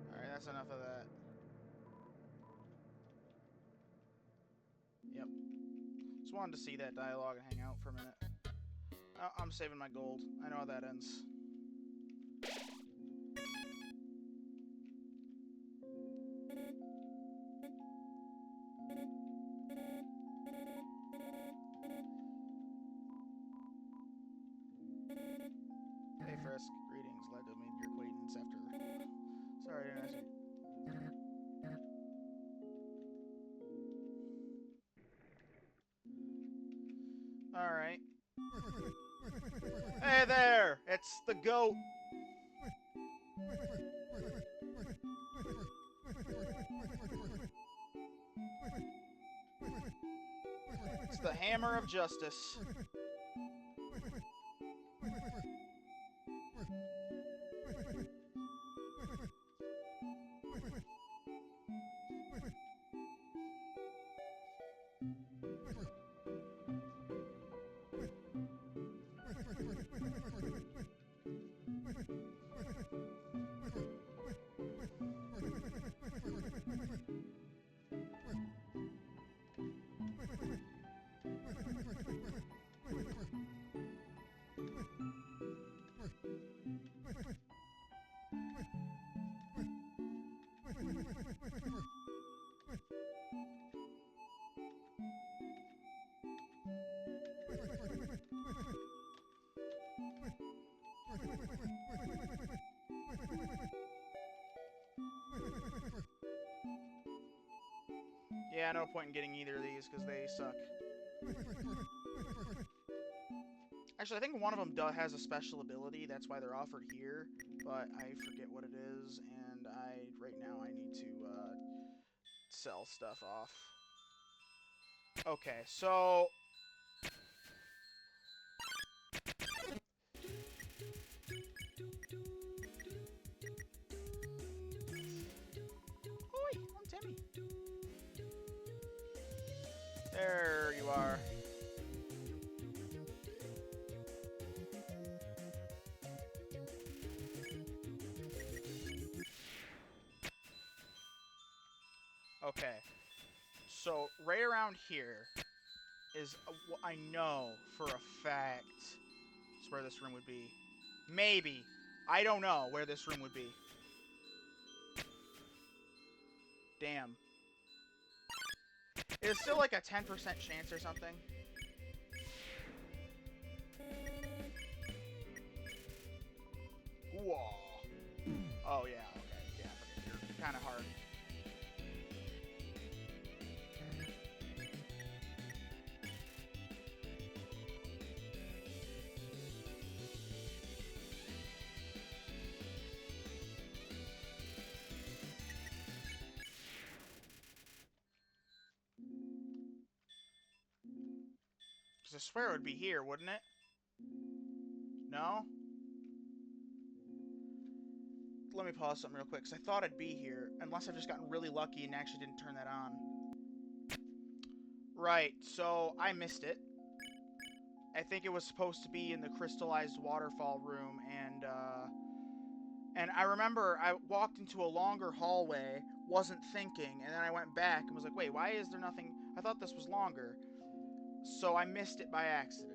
Alright, that's enough of that. Yep. Just wanted to see that dialogue and hang out for a minute. I'm saving my gold. I know how that ends. Hey Frisk, greetings. Glad to meet your acquaintance after... Sorry, I didn't ask you. Alright. Hey there! It's the goat! It's the hammer of justice. Yeah, no point in getting either of these, because they suck. Actually, I think one of them has a special ability, that's why they're offered here, but I forget what it is, and right now I need to, sell stuff off. Okay, so... Oi, I'm Timmy. There you are. Okay, so right around here is, I know for a fact, is where this room would be. Maybe. I don't know where this room would be. Damn. It's still like a 10% chance or something. Whoa. Oh, yeah, okay. Yeah, you're kind of hard. Because I swear it would be here, wouldn't it? No? Let me pause something real quick, because I thought I'd be here, unless I've just gotten really lucky and actually didn't turn that on. Right, so I missed it. I think it was supposed to be in the crystallized waterfall room, and I remember I walked into a longer hallway, wasn't thinking, and then I went back and was like, wait, why is there nothing? I thought this was longer. So I missed it by accident.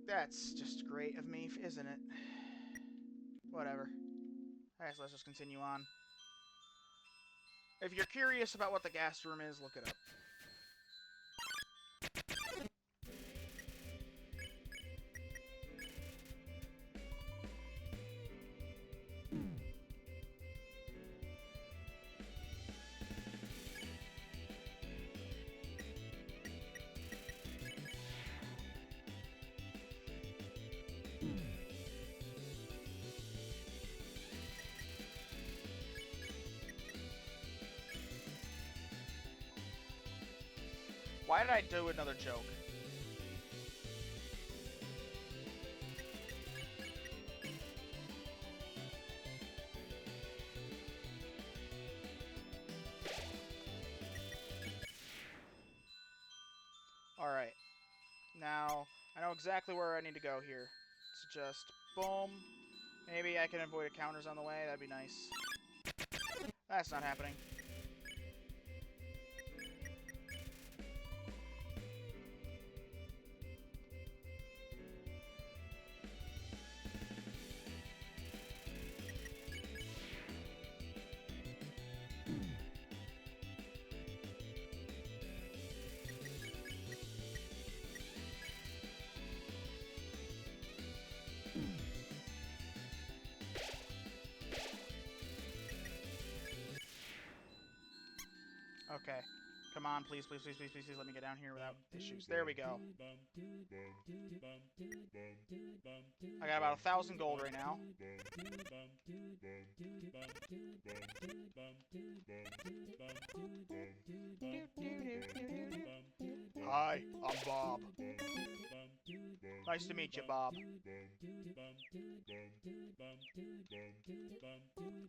That's just great of me, isn't it? Whatever. Alright, so let's just continue on. If you're curious about what the gas room is, look it up. Why did I do another joke? Alright. Now, I know exactly where I need to go here. It's just, boom. Maybe I can avoid encounters on the way. That'd be nice. That's not happening. Okay. Come on, please, please, please, please, please, please let me get down here without issues. There we go. I got about 1,000 gold right now. Hi, I'm Bob. Nice to meet you, Bob.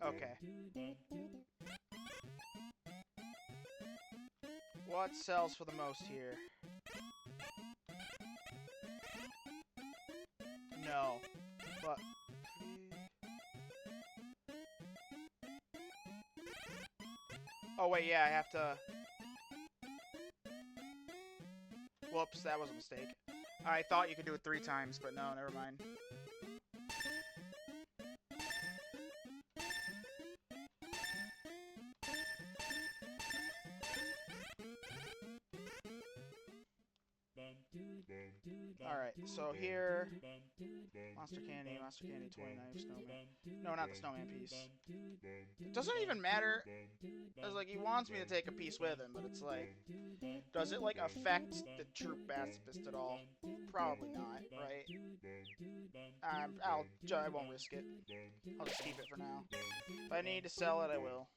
Okay. What sells for the most here? No. But... oh, wait, yeah, I have to... whoops, that was a mistake. I thought you could do it 3 times, but no, never mind. Alright, so here... Monster Candy, 20 knife, snowman. No, not the snowman piece. It doesn't even matter. I was like, he wants me to take a piece with him, but it's like... does it, like, affect the true pacifist at all? Probably not, right? I won't risk it. I'll just keep it for now. If I need to sell it, I will.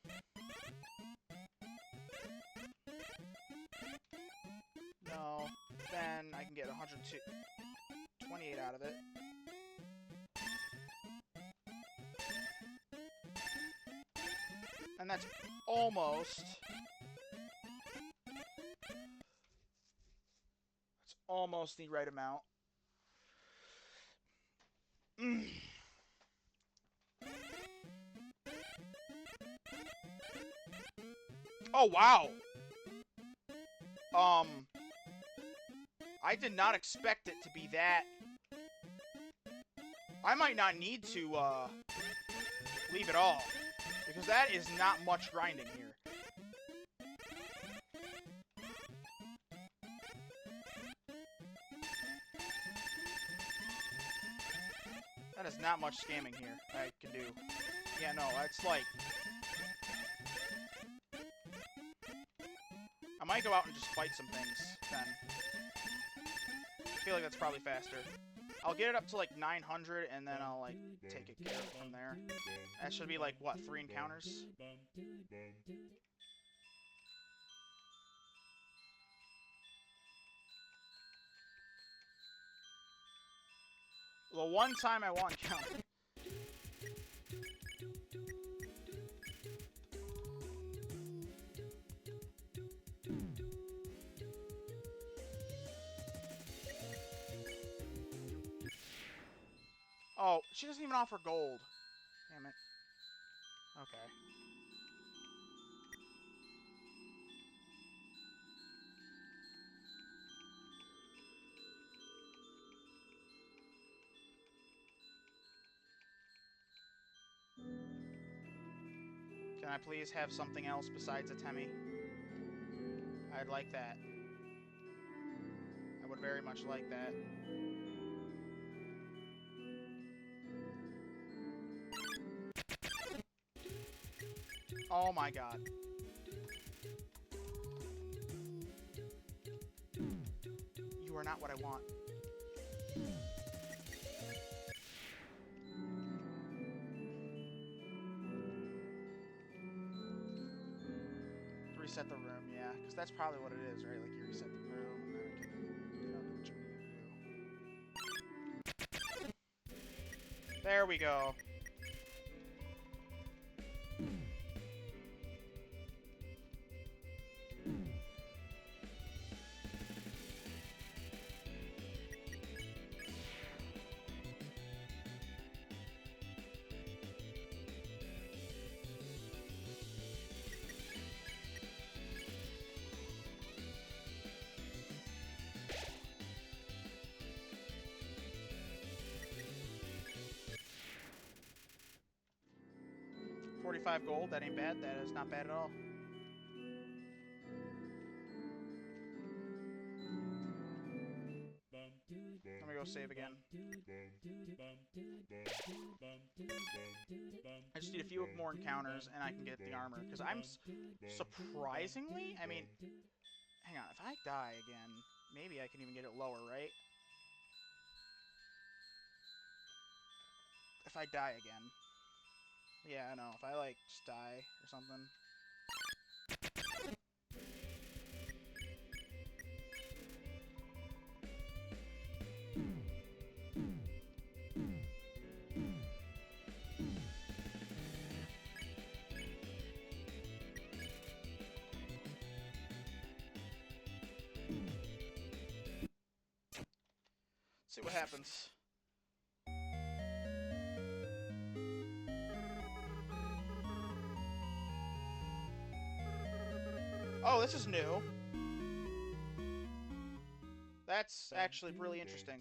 No. Then I can get 128 out of it. And that's almost... that's almost the right amount. Oh, wow! I did not expect it to be that... I might not need to, leave it all. Because that is not much grinding here. That is not much scamming here I can do. Yeah, no, it's like... I might go out and just fight some things, then. I feel like that's probably faster. I'll get it up to, like, 900, and then I'll, like, take it care of it from there. That should be, like, what, 3 encounters? The one time I want counter. Oh, she doesn't even offer gold. Damn it. Okay. Can I please have something else besides a Temmie? I'd like that. I would very much like that. Oh my god. You are not what I want. Reset the room, yeah. Because that's probably what it is, right? Like, you reset the room, and then it can, do what you need to do. There we go. $45 gold, that ain't bad. That is not bad at all. Let me go save again. I just need a few more encounters and I can get the armor. Because I'm surprisingly, I mean, hang on, if I die again, maybe I can even get it lower, right? If I die again. Yeah, I know. If I, like, just die or something. See what happens. Oh, this is new. That's actually really interesting.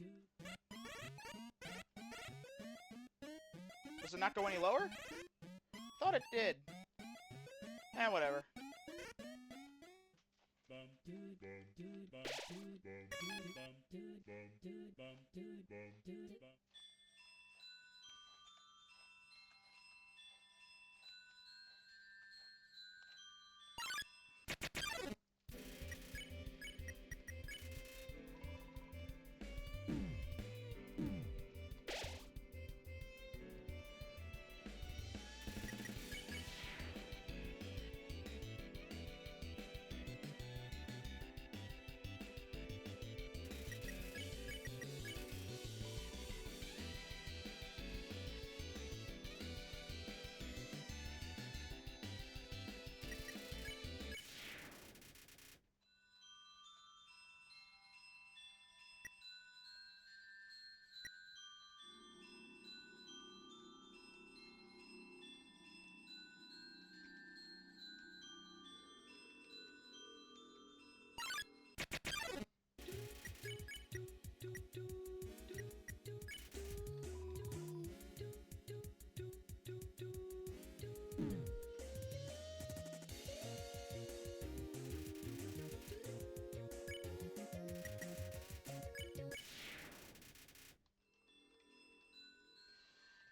Does it not go any lower? Thought it did. Eh, whatever.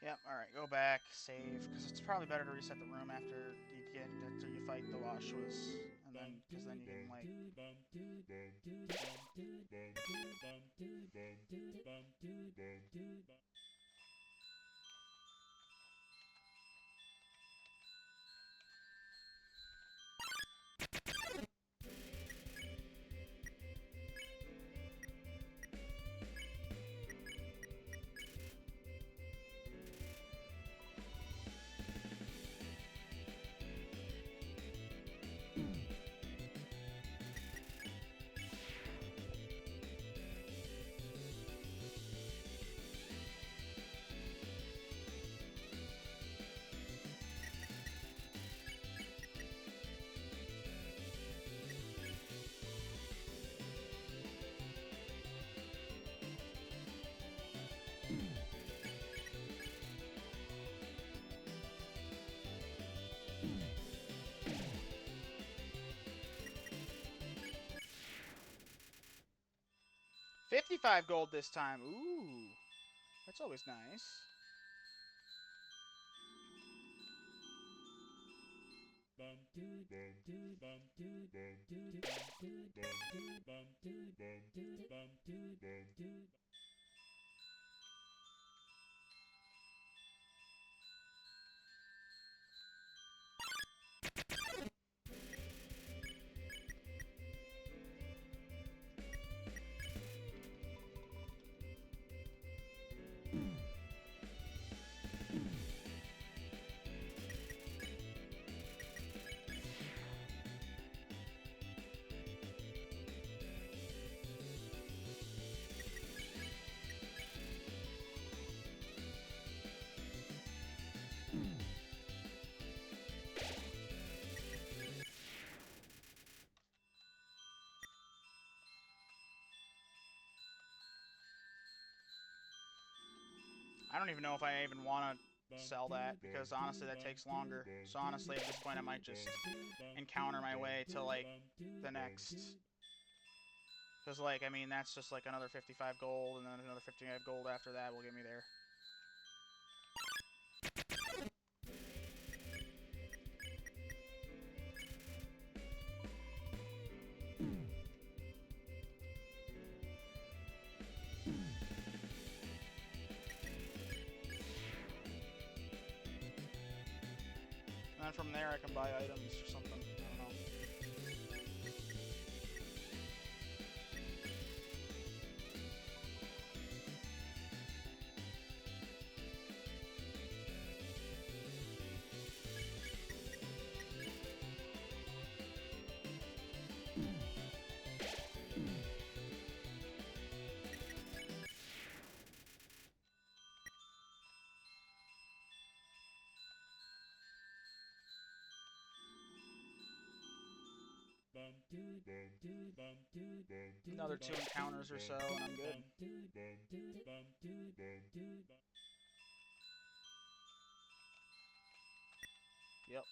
Yep, alright, go back, save, because it's probably better to reset the room after you fight the Washwas, and then, because then you can, like... 55 gold this time. Ooh. That's always nice. I don't even know if I even want to sell that, because honestly that takes longer. So honestly at this point I might just encounter my way to like the next. Because like, I mean, that's just like another 55 gold, and then another 55 gold after that will get me there. And then from there I can buy items or something. I don't know. Another 2 encounters or so, and I'm good. Yep.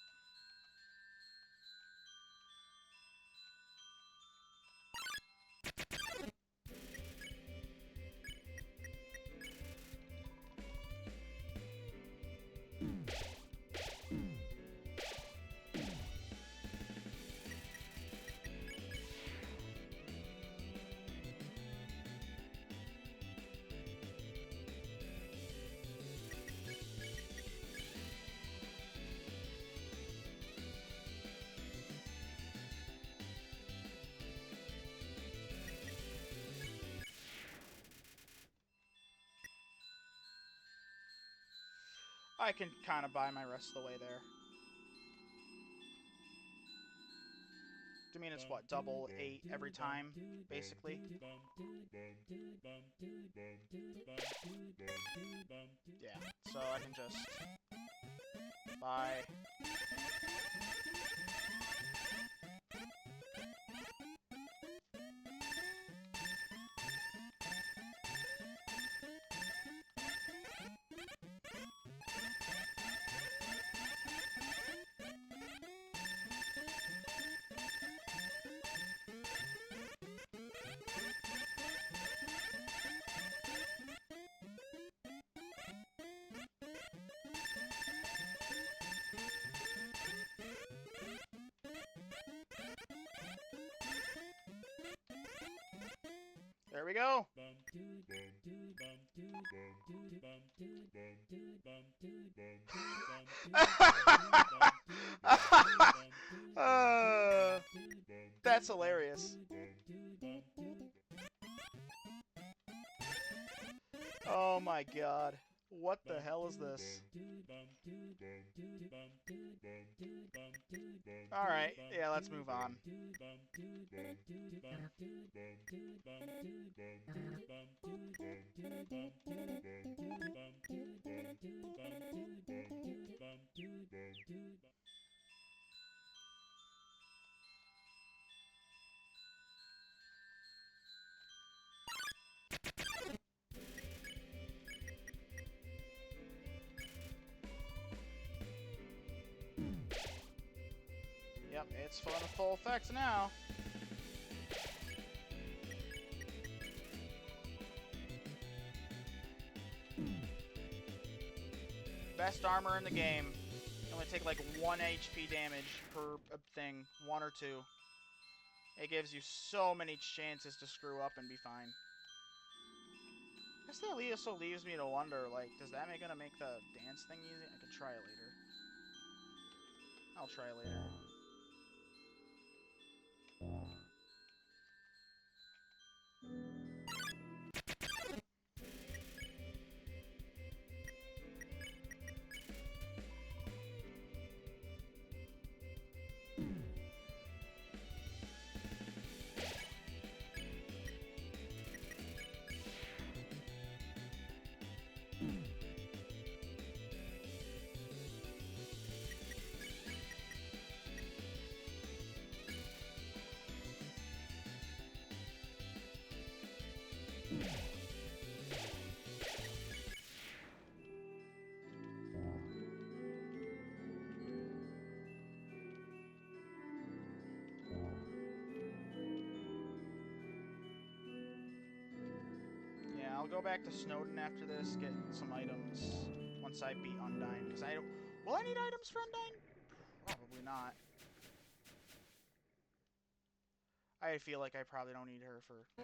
I can kind of buy my rest of the way there. I mean, it's what, double 8 every time, basically? Yeah, so I can just buy. There we go. That's hilarious. Oh my god. What the hell is this? Alright, yeah, let's move on. Yep, it's full in full effect now. Best armor in the game. You only take like 1 HP damage per thing. 1 or 2. It gives you so many chances to screw up and be fine. This also leaves me to wonder, like, does that gonna make the dance thing easy? I could try it later. I'll try it later. Yeah, I'll go back to Snowden after this, get some items once I beat Undyne, because I don't... Will I need items for Undyne? Probably not. I feel like I probably don't need her for...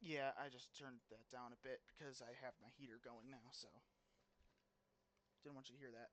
Yeah, I just turned that down a bit because I have my heater going now, so... Didn't want you to hear that.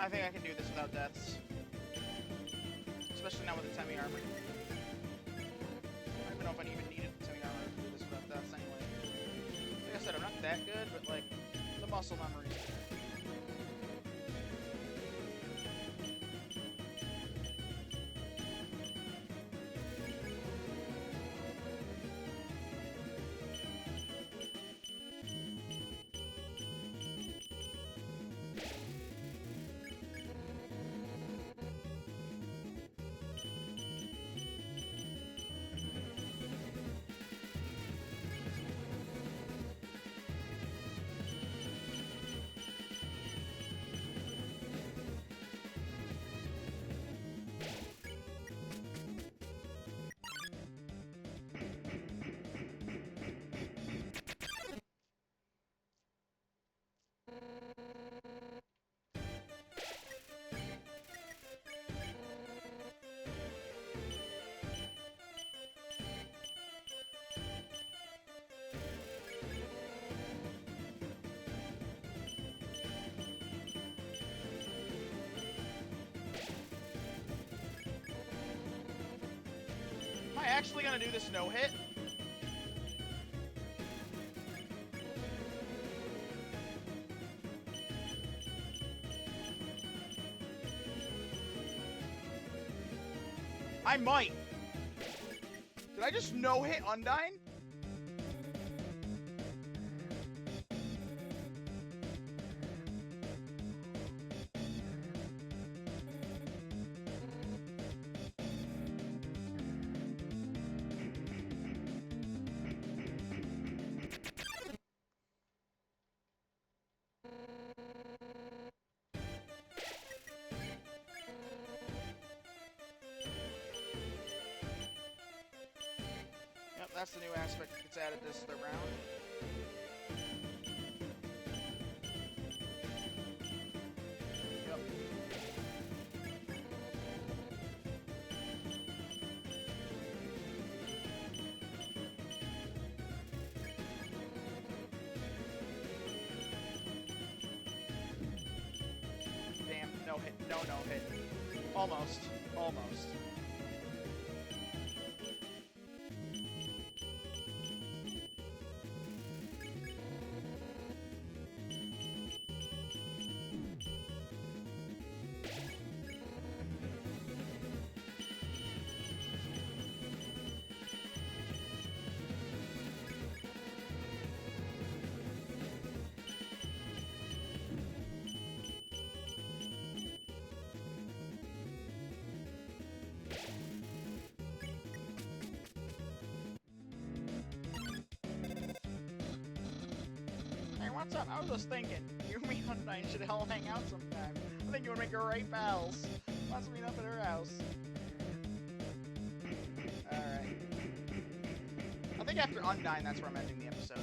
I think I can do this without deaths. Especially now with the Temi armor. I don't even know if I even needed the Temi armor to do this without deaths anyway. Like I said, I'm not that good, but like, the muscle memory. Am I actually gonna do this no hit? I might. Did I just no hit Undyne? Yep, that's the new aspect that gets added this round. Yep. Damn, no hit. No hit. Almost. Almost. Hey, what's up? I was just thinking, you and me and Undyne should all hang out sometime. I think you would make great pals. Let's meet up at her house. Alright. I think after Undyne, that's where I'm ending the episode.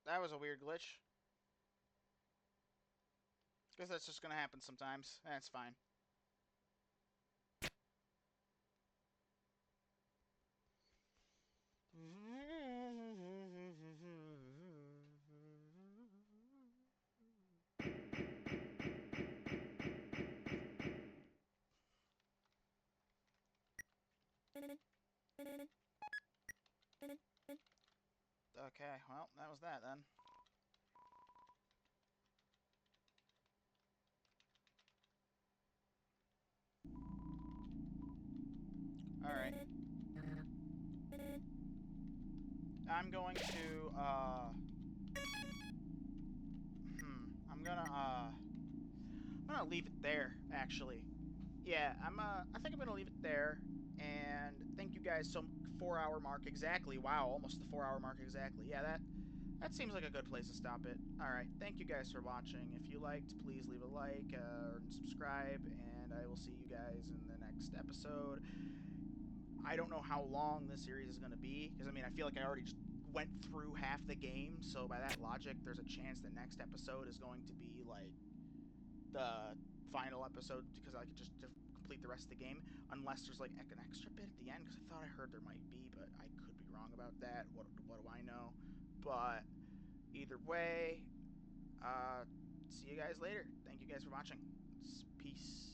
That was a weird glitch. Guess that's just gonna happen sometimes. That's fine. Okay, well, that was that then. Alright. I'm going to, I'm gonna leave it there, actually. Yeah, I think I'm gonna leave it there, and thank you guys so 4-hour mark exactly. Wow, almost the 4-hour mark exactly. Yeah, that seems like a good place to stop it. Alright, thank you guys for watching. If you liked, please leave a like, or subscribe, and I will see you guys in the next episode. I don't know how long this series is going to be, because I mean, I feel like I already just went through half the game, so by that logic, there's a chance the next episode is going to be like the final episode, because I could just complete the rest of the game, unless there's like an extra bit at the end, because I thought I heard there might be, but I could be wrong about that. What do I know? But either way, see you guys later. Thank you guys for watching. Peace.